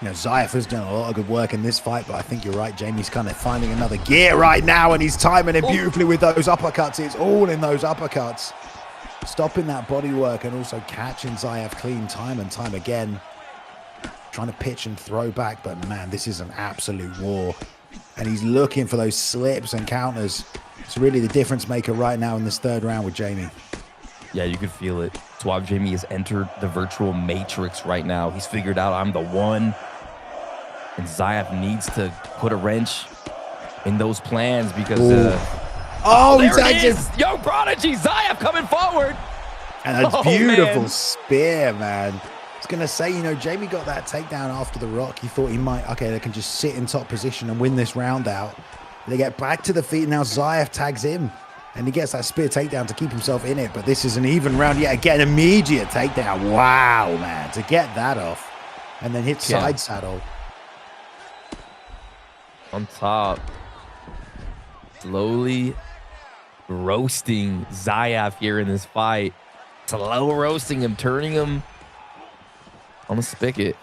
You know, Zyaf has done a lot of good work in this fight, but I think you're right, Jamie's kind of finding another gear right now, and he's timing it beautifully with those uppercuts. It's all in those uppercuts. Stopping that body work and also catching Zyaf clean time and time again. Trying to pitch and throw back, but man, this is an absolute war. And he's looking for those slips and counters. It's really the difference maker right now in this third round with Jamie. Yeah, you can feel it. Suave Jamie has entered the virtual matrix right now. He's figured out I'm the one. And Zyaf needs to put a wrench in those plans because... oh, he there tags it him. is! Young Prodigy, Zyaf coming forward. And a beautiful spear, man. I was going to say, you know, Jamie got that takedown after the rock. He thought he might, okay, they can just sit in top position and win this round out. They get back to the feet, and now Zyaf tags him. And he gets that spear takedown to keep himself in it. But this is an even round yet again. Immediate takedown. Wow, man. To get that off. And then hit side saddle. On top. Slowly roasting Zyaf here in this fight. Slow roasting him, turning him on the spigot.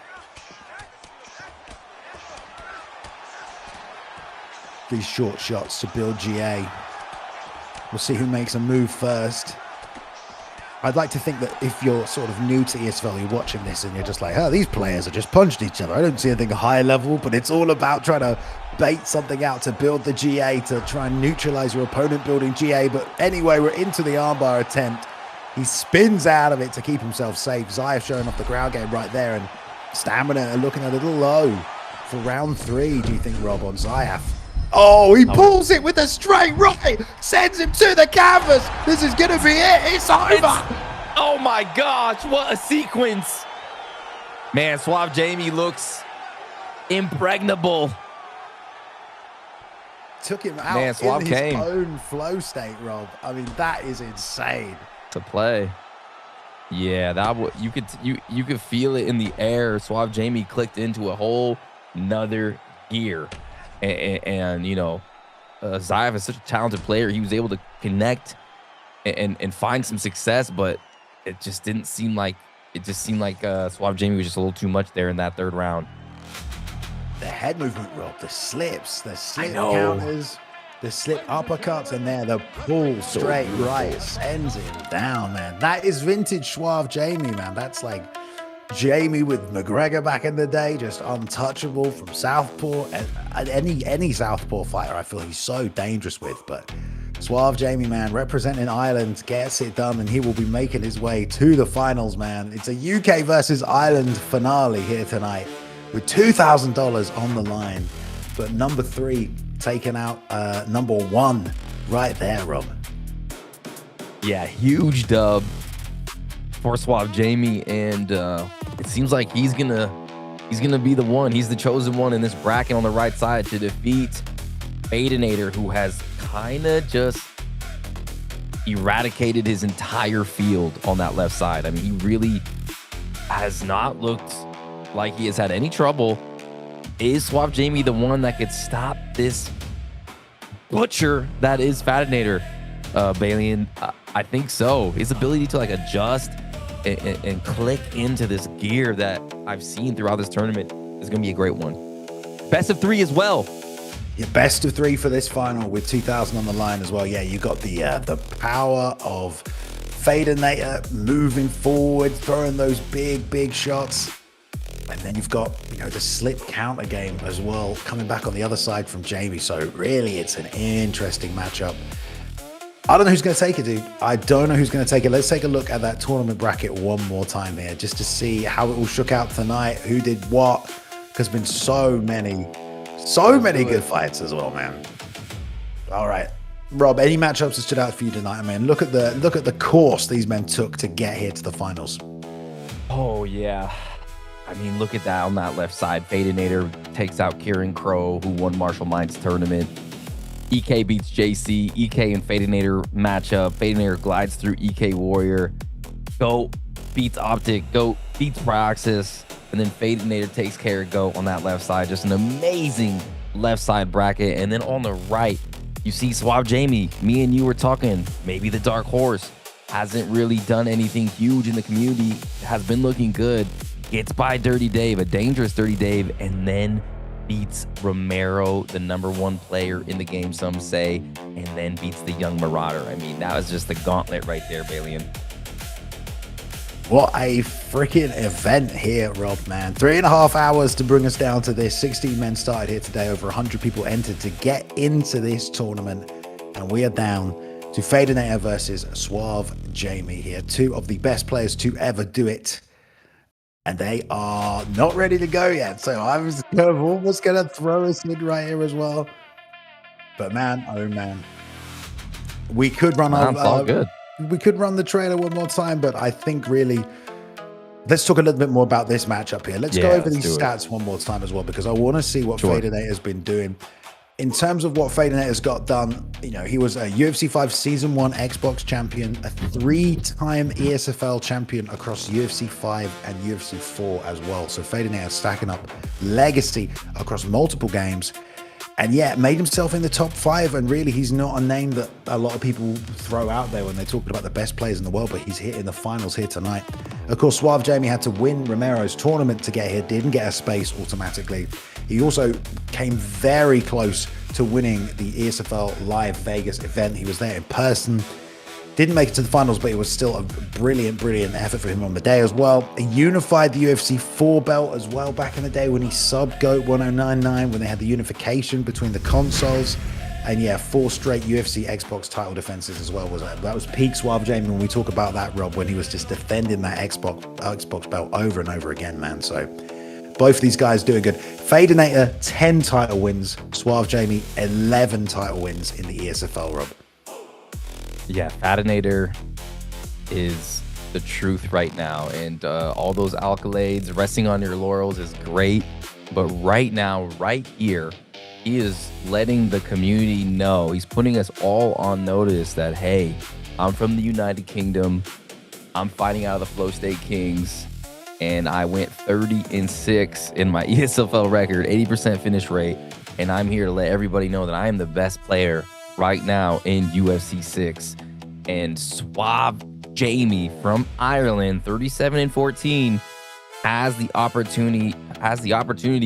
These short shots to build GA. We'll see who makes a move first. I'd like to think that if you're sort of new to ESFL, you're watching this and you're just like, oh, these players are just punched each other. I don't see anything high level, but it's all about trying to bait something out to build the GA, to try and neutralize your opponent building GA. But anyway, we're into the armbar attempt. He spins out of it to keep himself safe. Zyaf showing off the ground game right there, and stamina looking a little low for round 3. Do you think, Rob, on Zyaf? Oh, he pulls it with a straight right, sends him to the canvas. This is gonna be it. It's over. Oh my gosh, what a sequence. Man, Suave Jamie looks impregnable. Took him out Man, Suave in his came. own flow state, Rob. I mean, that is insane. To play. Yeah, that you could feel it in the air. Suave Jamie clicked into a whole nother gear. And you know, Zyaf is such a talented player. He was able to connect and find some success, but it just didn't seem like Suave Jamie was just a little too much there in that third round. The head movement, Rob, the slips, the slip counters, the slip uppercuts, and there the pull straight right sends him down, man. That is vintage Suave Jamie, man. That's like Jamie with McGregor back in the day, just untouchable from Southpaw. And any Southpaw fighter, I feel he's so dangerous with. But Suave Jamie, man, representing Ireland, gets it done, and he will be making his way to the finals, man. It's a UK versus Ireland finale here tonight with $2,000 on the line. But number 3 taking out number 1 right there, Rob. Yeah, huge dub for Suave Jamie, and it seems like he's gonna be the one. He's the chosen one in this bracket on the right side to defeat Fadanator, who has kind of just eradicated his entire field on that left side. I mean, he really has not looked like he has had any trouble. Is Suave Jamie the one that could stop this butcher that is Fadanator, Balian? I think so. His ability to like adjust and click into this gear that I've seen throughout this tournament is going to be a great one. Best of 3 as well. Yeah, best of 3 for this final with 2,000 on the line as well. Yeah, you got the power of Fadanator moving forward, throwing those big shots. And then you've got, you know, the slip counter game as well, coming back on the other side from Jamie. So really, it's an interesting matchup. I don't know who's going to take it, dude. I don't know who's going to take it. Let's take a look at that tournament bracket one more time here, just to see how it all shook out tonight, who did what. There's been so many good fights as well, man. All right, Rob, any matchups that stood out for you tonight, man? Look at the course these men took to get here to the finals. Oh yeah. I mean, look at that on that left side. Fadanator takes out Kieran Crow, who won Marshall Mind's tournament. EK beats JC. EK and Fadanator matchup. Fadanator glides through EK Warrior. GOAT beats Optic. GOAT beats Pryoxis. And then Fadanator takes care of GOAT on that left side. Just an amazing left side bracket. And then on the right, you see Suave Jamie. Me and you were talking, maybe the dark horse. Hasn't really done anything huge in the community. Has been looking good. gets by DirrtyDave, a dangerous DirrtyDave, and then beats Romero, the #1 player in the game, some say, and then beats the young Marauder. I mean, that was just the gauntlet right there, Balian. What a freaking event here, Rob, man. 3.5 hours to bring us down to this. 16 men started here today. Over 100 people entered to get into this tournament. And we are down to Fadanator versus Suave Jamie here. 2 of the best players to ever do it. And they are not ready to go yet. So I was almost going to throw us in right here as well. But man, oh man. We could run all good. We could run the trailer one more time, but I think really, let's talk a little bit more about this matchup here. Let's go over these stats one more time as well, because I want to see what Fadanator has been doing. In terms of what Fadanator's got done, you know, he was a UFC 5 Season 1 Xbox champion, a 3-time ESFL champion across UFC 5 and UFC 4 as well. So Fadanator stacking up legacy across multiple games. And yeah, made himself in the top 5, and really he's not a name that a lot of people throw out there when they're talking about the best players in the world, but he's here in the finals here tonight. Of course, Suave Jamie had to win Romero's tournament to get here, didn't get a space automatically. He also came very close to winning the ESFL Live Vegas event. He was there in person. Didn't make it to the finals, but it was still a brilliant effort for him on the day as well. He unified the UFC 4 belt as well back in the day when he subbed GOAT1099, when they had the unification between the consoles. And yeah, 4 straight UFC Xbox title defenses as well. That was peak Suave Jamie when we talk about that, Rob, when he was just defending that Xbox belt over and over again, man. So both of these guys doing good. Fadanator, 10 title wins. Suave Jamie, 11 title wins in the ESFL, Rob. Yeah, Fadanator is the truth right now, and all those accolades, resting on your laurels is great, but right now, right here, he is letting the community know, he's putting us all on notice that, hey, I'm from the United Kingdom, I'm fighting out of the Flow State Kings, and I went 30-6 in my ESFL record, 80% finish rate, and I'm here to let everybody know that I am the best player right now in UFC6. And Suave Jamie from Ireland, 37-14, has the opportunity.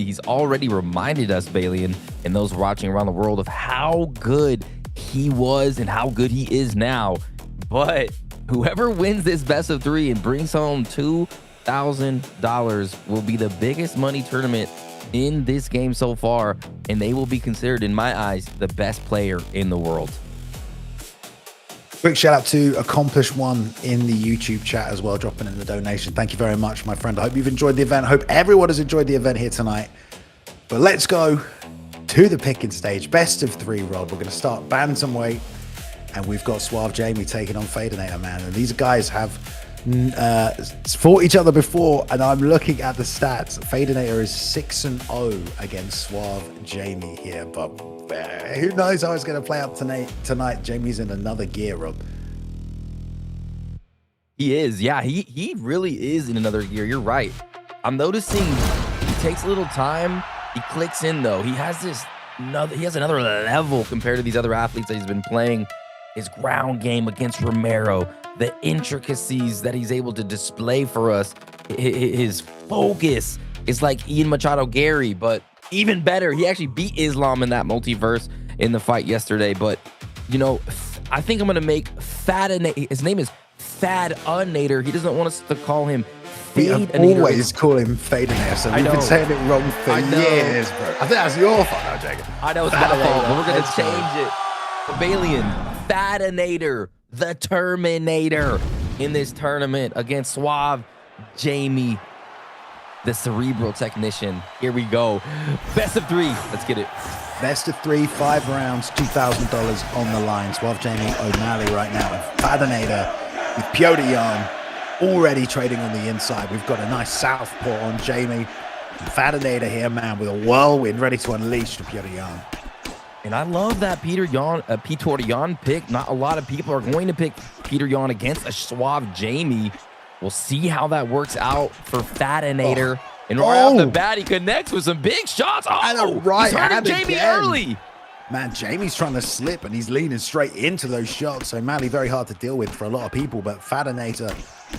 He's already reminded us, Balian, and those watching around the world, of how good he was and how good he is now. But whoever wins this best of 3 and brings home $2,000 will be the biggest money tournament in this game so far, and they will be considered, in my eyes, the best player in the world. Quick shout out to Accomplished One in the YouTube chat as well, dropping in the donation. Thank you very much, my friend. I hope you've enjoyed the event. I hope everyone has enjoyed the event here tonight. But let's go to the picking stage. Best of 3, Rob. We're going to start bantamweight, and we've got Suave Jamie taking on Fadanator, man. And these guys have fought each other before, and I'm looking at the stats. Fadanator is 6-0 against Suave Jamie here, but who knows how it's going to play out tonight. Jamie's in another gear, Rob. He is, yeah, he really is in another gear. You're right. I'm noticing he takes a little time. He clicks in though. He has another level compared to these other athletes that he's been playing. His ground game against Romero, the intricacies that he's able to display for us, his focus is like Ian Machado Gary, but even better. He actually beat Islam in that multiverse in the fight yesterday. But, you know, I think I'm going to make Fadanator. His name is Fadanator. He doesn't want us to call him Fadanator. We always call him Fadanator, so we've been saying it wrong for years, bro. I think that's your fault. No, Jacob. I know it's my fault, but we're going to change it. Balian, Fadanator, the Terminator, in this tournament against Suave Jamie, the cerebral technician. Here we go. Best of 3. Let's get it. Best of 3, 5 rounds, $2,000 on the line. Suave Jamie O'Malley right now. And Fadanator with Piotr Jan already trading on the inside. We've got a nice southpaw on Jamie. Fadanator here, man, with a whirlwind ready to unleash to Piotr Jan. And I love that Piotr Jan pick. Not a lot of people are going to pick Piotr Jan against a Suave Jamie. We'll see how that works out for Fadanator. And right off the bat, he connects with some big shots. Oh, right, he's hurting Jamie early. Man, Jamie's trying to slip and he's leaning straight into those shots. So Mally very hard to deal with for a lot of people, but Fadanator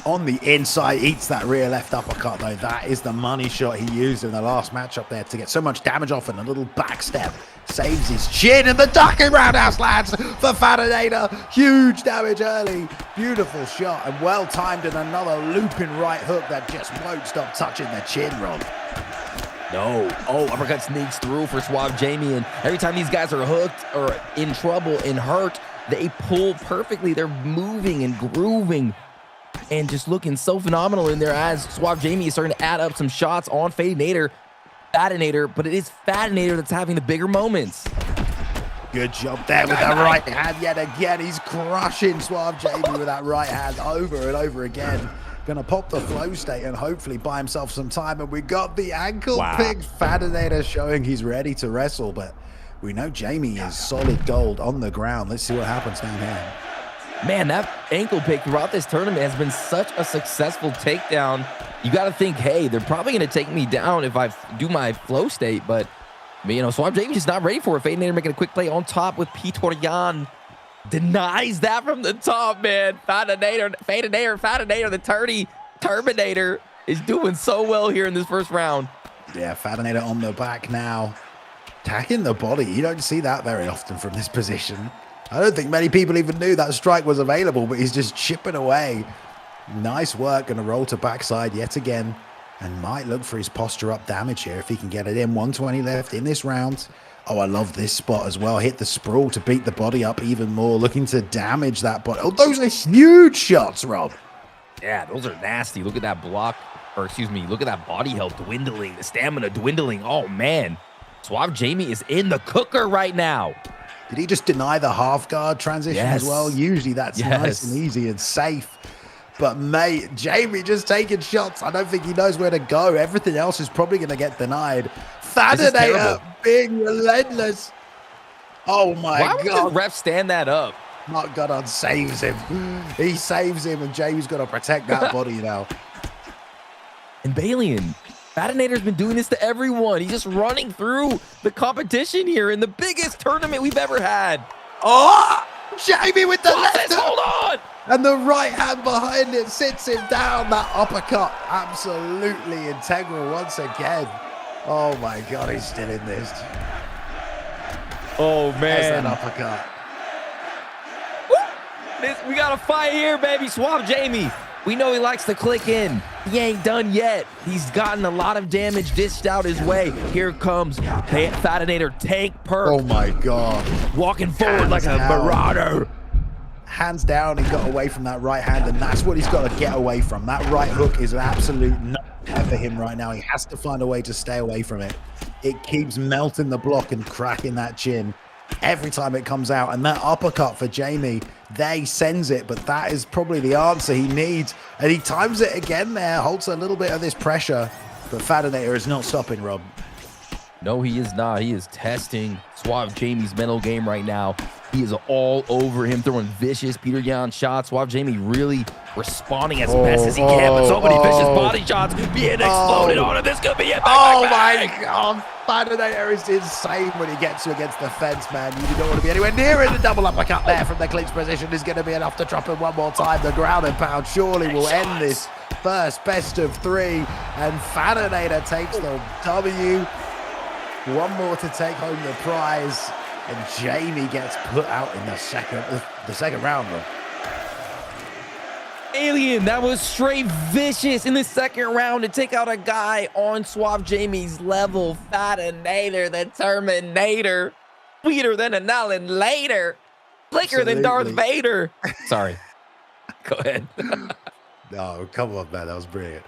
on the inside eats that rear left uppercut though. That is the money shot he used in the last matchup there to get so much damage off, and a little back step saves his chin, and the ducking roundhouse lands for Fadanator. Huge damage early. Beautiful shot and well timed, and another looping right hook that just won't stop touching the chin, Rob. No. Oh, uppercut sneaks through for Suave Jamie, and every time these guys are hooked or in trouble and hurt, they pull perfectly. They're moving and grooving and just looking so phenomenal in there as Suave Jamie is starting to add up some shots on Fadanator, but it is Fadanator that's having the bigger moments. Good job there with that right hand yet again. He's crushing Suave Jamie with that right hand over and over again. Gonna pop the flow state and hopefully buy himself some time. And we got the ankle pick. Fadanator showing he's ready to wrestle, but we know Jamie is solid gold on the ground. Let's see what happens down here. Man, that ankle pick throughout this tournament has been such a successful takedown. You got to think, hey, they're probably going to take me down if I do my flow state, but you know, Suave Jamie's just not ready for it. Fadanator making a quick play on top with Pitorian. Denies that from the top, man. Fadanator, the Terminator is doing so well here in this first round. Yeah, Fadanator on the back now. Attacking the body. You don't see that very often from this position. I don't think many people even knew that strike was available, but he's just chipping away. Nice work. Going to roll to backside yet again. And might look for his posture up damage here if he can get it in. 120 left in this round. Oh, I love this spot as well. Hit the sprawl to beat the body up even more. Looking to damage that body. Oh, those are huge shots, Rob. Yeah, those are nasty. Look at that block. Or excuse me, look at that body health dwindling. The stamina dwindling. Oh, man. Suave Jamie is in the cooker right now. Did he just deny the half guard transition as well? Usually that's nice and easy and safe. But, mate, Jamie just taking shots. I don't think he knows where to go. Everything else is probably going to get denied. Fadanator being relentless. Oh, my God. Why would the ref stand that up? Mark Goddard saves him. He saves him, and Jamie's got to protect that body now. And Balian, Fadanator's been doing this to everyone. He's just running through the competition here in the biggest tournament we've ever had. Oh, Jamie with the left. Hold on. And the right hand behind it sits him down. That uppercut, absolutely integral once again. Oh my God, he's still in this. Oh man, there's that uppercut. We got a fight here, baby. Suave Jamie. We know he likes to click in. He ain't done yet. He's gotten a lot of damage dished out his way. Here comes Fadanator. Tank perk. Oh my God. Walking forward like a marauder. Hands down, he got away from that right hand, and that's what he's got to get away from. That right hook is an absolute nightmare for him right now. He has to find a way to stay away from it. It keeps melting the block and cracking that chin every time it comes out. And that uppercut for Jamie, they sends it, but that is probably the answer he needs. And he times it again there, holds a little bit of this pressure, but Fadanator is not stopping, Rob. No, he is not. He is testing Suave Jamie's mental game right now. He is all over him, throwing vicious Peter Yan shots. Suave Jamie really responding as best as he can, but so many vicious body shots being exploded on him. This could be it. My God. Fadanator is insane when he gets you against the fence, man. You don't want to be anywhere near it. The double uppercut there from the clinch position is going to be enough to drop him one more time. The ground and pound surely will end this first best of three. And Fadanator takes the W. One more to take home the prize. And Jamie gets put out in the second round, though. Alien, that was straight vicious in the second round to take out a guy on Suave Jamie's level. Fadanator, the Terminator. Sweeter than an Allen later. Slicker than Darth Vader. Sorry. Go ahead. No, come on, man. That was brilliant.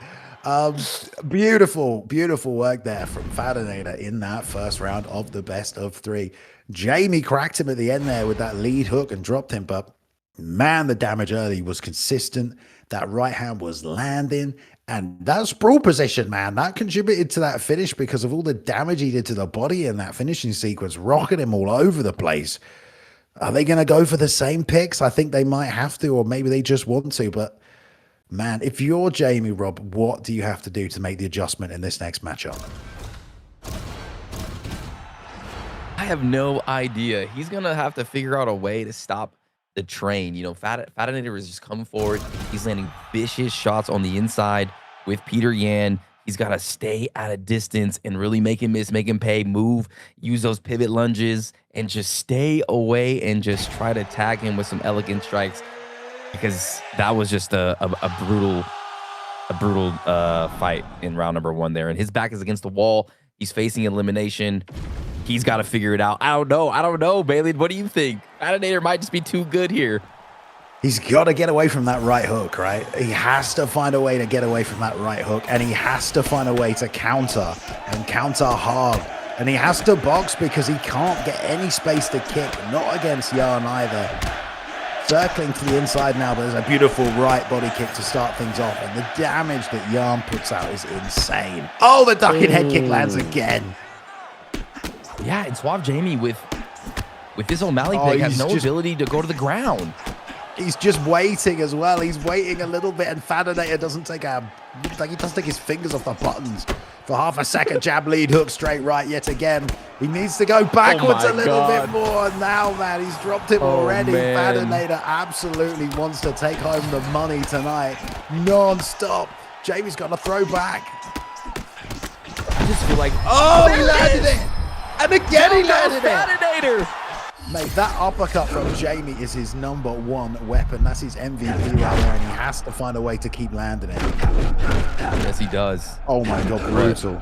Beautiful work there from Fadanator in that first round of the best of three. Jamie cracked him at the end there with that lead hook and dropped him, but man, the damage early was consistent. That right hand was landing, and that sprawl position, man, that contributed to that finish because of all the damage he did to the body in that finishing sequence, rocking him all over the place. Are they going to go for the same picks? I think they might have to, or maybe they just want to, but man, if you're Jamie, Rob, what do you have to do to make the adjustment in this next matchup? I have no idea. He's gonna have to figure out a way to stop the train. You know, Fadanator is just coming forward. He's landing vicious shots on the inside with Peter Yan. He's got to stay at a distance and really make him miss, make him pay, move, use those pivot lunges, and just stay away and just try to tag him with some elegant strikes, because that was just a brutal fight in round number 1 there. And his back is against the wall. He's facing elimination. He's got to figure it out. I don't know, Bailey. What do you think? Fadanator might just be too good here. He's got to get away from that right hook, right? He has to find a way to get away from that right hook, and he has to find a way to counter and counter hard. And he has to box because he can't get any space to kick, not against Jan either. Circling to the inside now, but there's a beautiful right body kick to start things off, and the damage that Jan puts out is insane. Oh, the ducking head kick lands again. Yeah, and Suave Jamie with this O'Malley pick has no ability to go to the ground. He's just waiting as well. He's waiting a little bit, and Fadanator doesn't take he doesn't take his fingers off the buttons for half a second. Jab lead hook straight right yet again. He needs to go backwards a little bit more. Now, man, he's dropped him already. Fadanator absolutely wants to take home the money tonight, non-stop. Jamie's got to throw back. I just feel like, he landed it, and again he landed it. Fadanator. Mate, that uppercut from Jamie is his #1 weapon. That's his MVP right there, and he has to find a way to keep landing it. Yes, he does. Oh my God, brutal.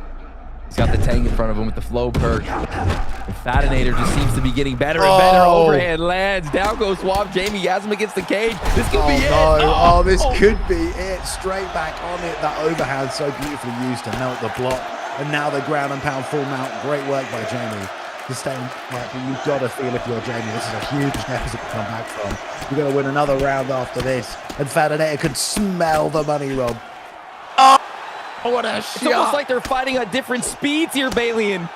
He's got the tank in front of him with the flow perk. And Fadanator just seems to be getting better and better. Overhand lands. Down goes Suave Jamie. He has him against the cage. This could be it. Oh, this could be it. Straight back on it. That overhand so beautifully used to melt the block. And now the ground and pound full mount. Great work by Jamie. Just staying right, but you've got to feel if you're Jamie, this is a huge deficit to come back from. You've got to win another round after this. And Fadanator could smell the money, Rob. Oh, what a shot. It's almost like they're fighting at different speeds here, Balian.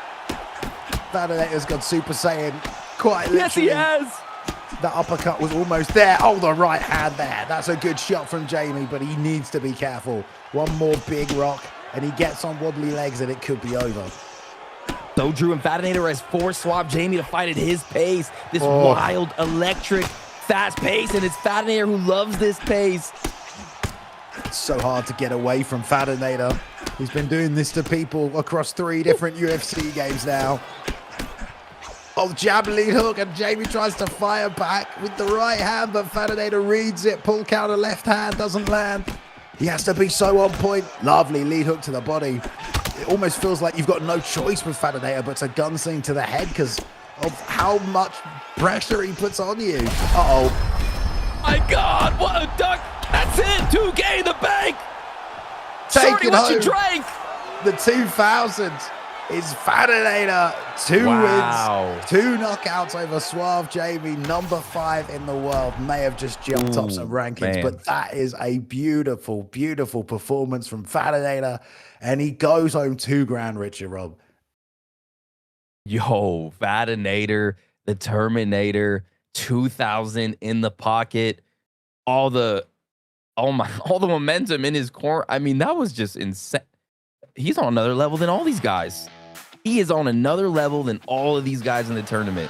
Fadanator's got Super Saiyan quite literally. Yes, he has. That uppercut was almost there. Oh, the right hand there. That's a good shot from Jamie, but he needs to be careful. One more big rock, and he gets on wobbly legs, and it could be over. So Drew and Fadanator has forced Suave Jamie to fight at his pace. This wild, electric, fast pace, and it's Fadanator who loves this pace. It's so hard to get away from Fadanator. He's been doing this to people across 3 different UFC games now. Oh, jab lead hook, and Jamie tries to fire back with the right hand, but Fadanator reads it. Pull counter left hand, doesn't land. He has to be so on point. Lovely lead hook to the body. It almost feels like you've got no choice with Fadanator but to gunsling to the head because of how much pressure he puts on you. Uh-oh. My God, what a duck. That's it. 2K in the bank. Take it home. What you drank. The 2000 is Fadanator. 2 wins, 2 knockouts over Suave Jamie. #5 in the world. May have just jumped up some rankings, but that is a beautiful, beautiful performance from Fadanator. And he goes home 2 grand richer, Rob. Yo, Fadanator, the Terminator, 2000 in the pocket. All the momentum in his corner. I mean, that was just insane. He's on another level than all these guys. He is on another level than all of these guys in the tournament.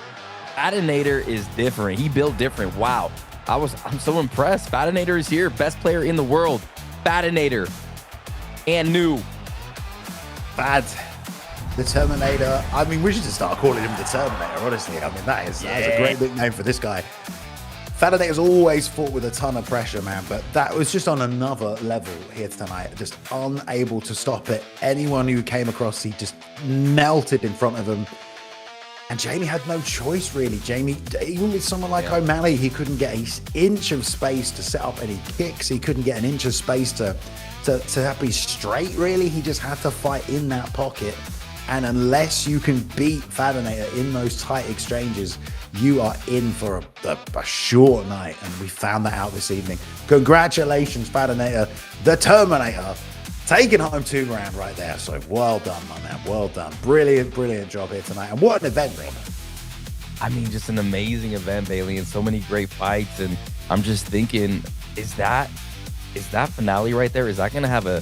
Fadanator is different. He built different. Wow. I'm so impressed. Fadanator is here. Best player in the world. Fadanator. And new. Fad. The Terminator. I mean, we should just start calling him the Terminator, honestly. I mean, that is a great nickname for this guy. Fadanator's always fought with a ton of pressure, man, but that was just on another level here tonight. Just unable to stop it. Anyone who came across, he just melted in front of him. And Jamie had no choice, really. Jamie, even with someone like O'Malley, he couldn't get an inch of space to set up any kicks. He couldn't get an inch of space to be straight, really. He just had to fight in that pocket. And unless you can beat Fadanator in those tight exchanges, you are in for a short night. And we found that out this evening. Congratulations, Fadanator, the Terminator, taking home 2 grand right there. So well done, my man. Well done. Brilliant, brilliant job here tonight. And what an event, Rob. I mean, just an amazing event, Bailey, and so many great fights. And I'm just thinking, is that finale right there? Is that going to have a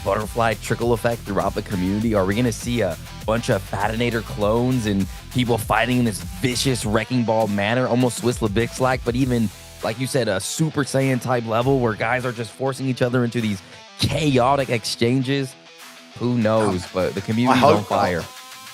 butterfly trickle effect throughout the community? Are we going to see a bunch of Fadanator clones and people fighting in this vicious wrecking ball manner, almost Swiss Lebix-like, but even, like you said, a Super Saiyan type level where guys are just forcing each other into these chaotic exchanges? Who knows? But the community's on fire.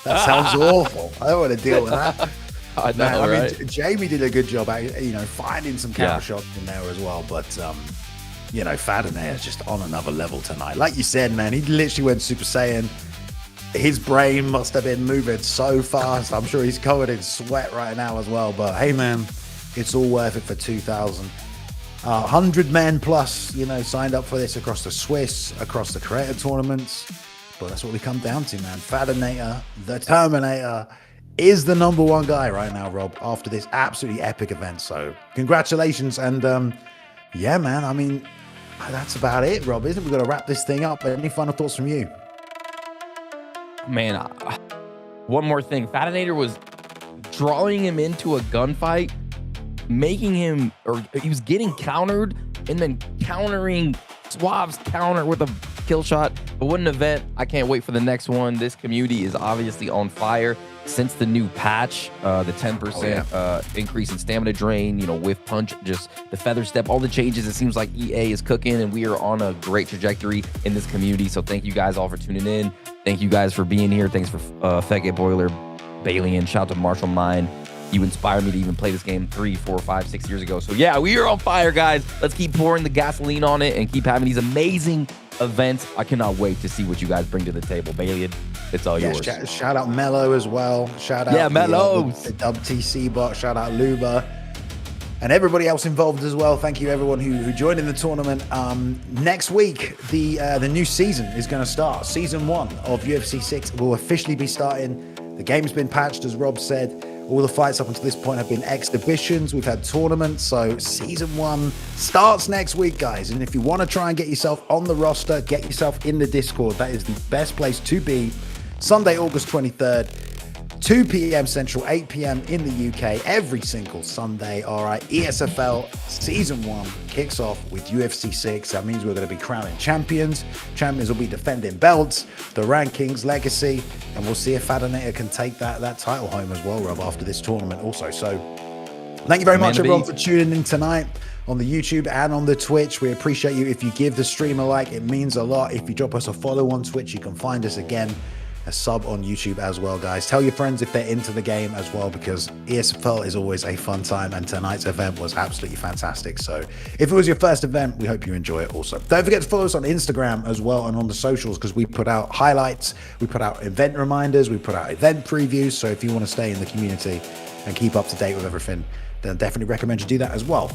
That sounds awful. I don't want to deal with that. I know, right? mean, Jamie did a good job, finding some counter Yeah. shots in there as well. But Fadanator is just on another level tonight. Like you said, man, he literally went Super Saiyan. His brain must have been moving so fast. I'm sure he's covered in sweat right now as well. But hey, man, it's all worth it for 2,000. 100 men plus, signed up for this across the Swiss, across the creator tournaments. But that's what we come down to, man. Fadanator, the Terminator, is the #1 guy right now, Rob, after this absolutely epic event. So congratulations. And yeah, man, I mean, that's about it, Rob, isn't it? We're going to wrap this thing up. Any final thoughts from you? Man, one more thing. Fadanator was drawing him into a gunfight, making him, or he was getting countered and then countering Suave's counter with a kill shot. But what an event. I can't wait for the next one. This community is obviously on fire since the new patch, the 10% increase in stamina drain, whiff punch, just the feather step, all the changes. It seems like EA is cooking and we are on a great trajectory in this community. So thank you guys all for tuning in. Thank you guys for being here. Thanks for Fegate Boiler, Bailey, and shout out to Marshall Mine. You inspired me to even play this game 3, 4, 5, 6 years ago. So yeah, we are on fire, guys. Let's keep pouring the gasoline on it and keep having these amazing events. I cannot wait to see what you guys bring to the table. Bailey, it's all yours. Shout out Mello as well. Shout out Mello. The Dub TC bot. Shout out Luba. And everybody else involved as well. Thank you, everyone who joined in the tournament. Next week, the new season is going to start. Season 1 of UFC 6 will officially be starting. The game's been patched, as Rob said. All the fights up until this point have been exhibitions. We've had tournaments. So season 1 starts next week, guys. And if you want to try and get yourself on the roster, get yourself in the Discord, that is the best place to be. Sunday, August 23rd. 2 p.m. Central, 8 p.m. in the UK, every single Sunday. All right, ESFL Season 1 kicks off with UFC 6. That means we're going to be crowning champions. Champions will be defending belts, the rankings, legacy, and we'll see if Fadanator can take that title home as well, Rob, after this tournament also. So thank you very much, everyone, for tuning in tonight on the YouTube and on the Twitch. We appreciate you. If you give the stream a like, it means a lot. If you drop us a follow on Twitch, you can find us again. A sub on YouTube as well, guys. Tell your friends if they're into the game as well, because ESFL is always a fun time, and tonight's event was absolutely fantastic. So if it was your first event, we hope you enjoy it also. Don't forget to follow us on Instagram as well and on the socials, because we put out highlights, we put out event reminders, we put out event previews. So if you want to stay in the community and keep up to date with everything, then I definitely recommend you do that as well.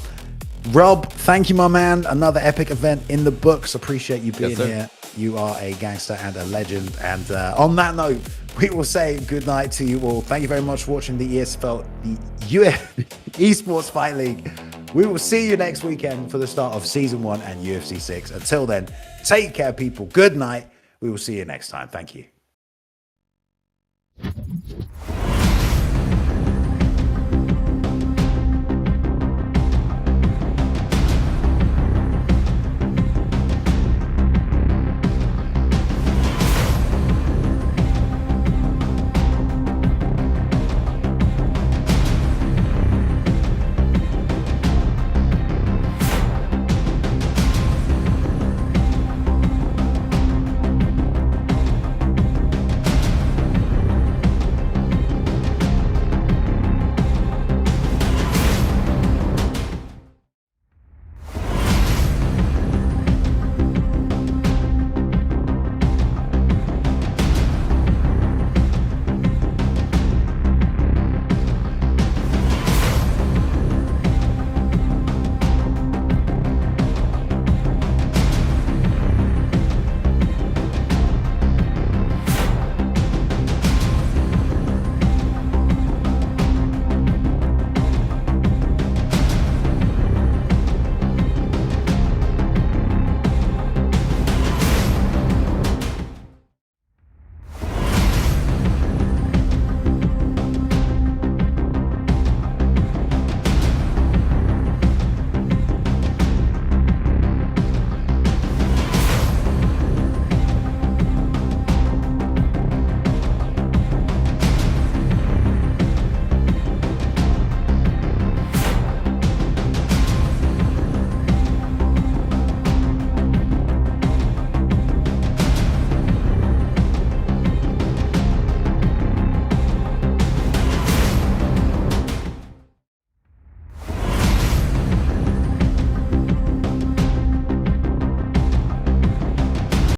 Rob, thank you, my man. Another epic event in the books. Appreciate you being here. You are a gangster and a legend. And on that note, we will say good night to you all. Thank you very much for watching the ESFL, the Esports Fight League. We will see you next weekend for the start of Season 1 and UFC 6. Until then, take care, people. Good night. We will see you next time. Thank you.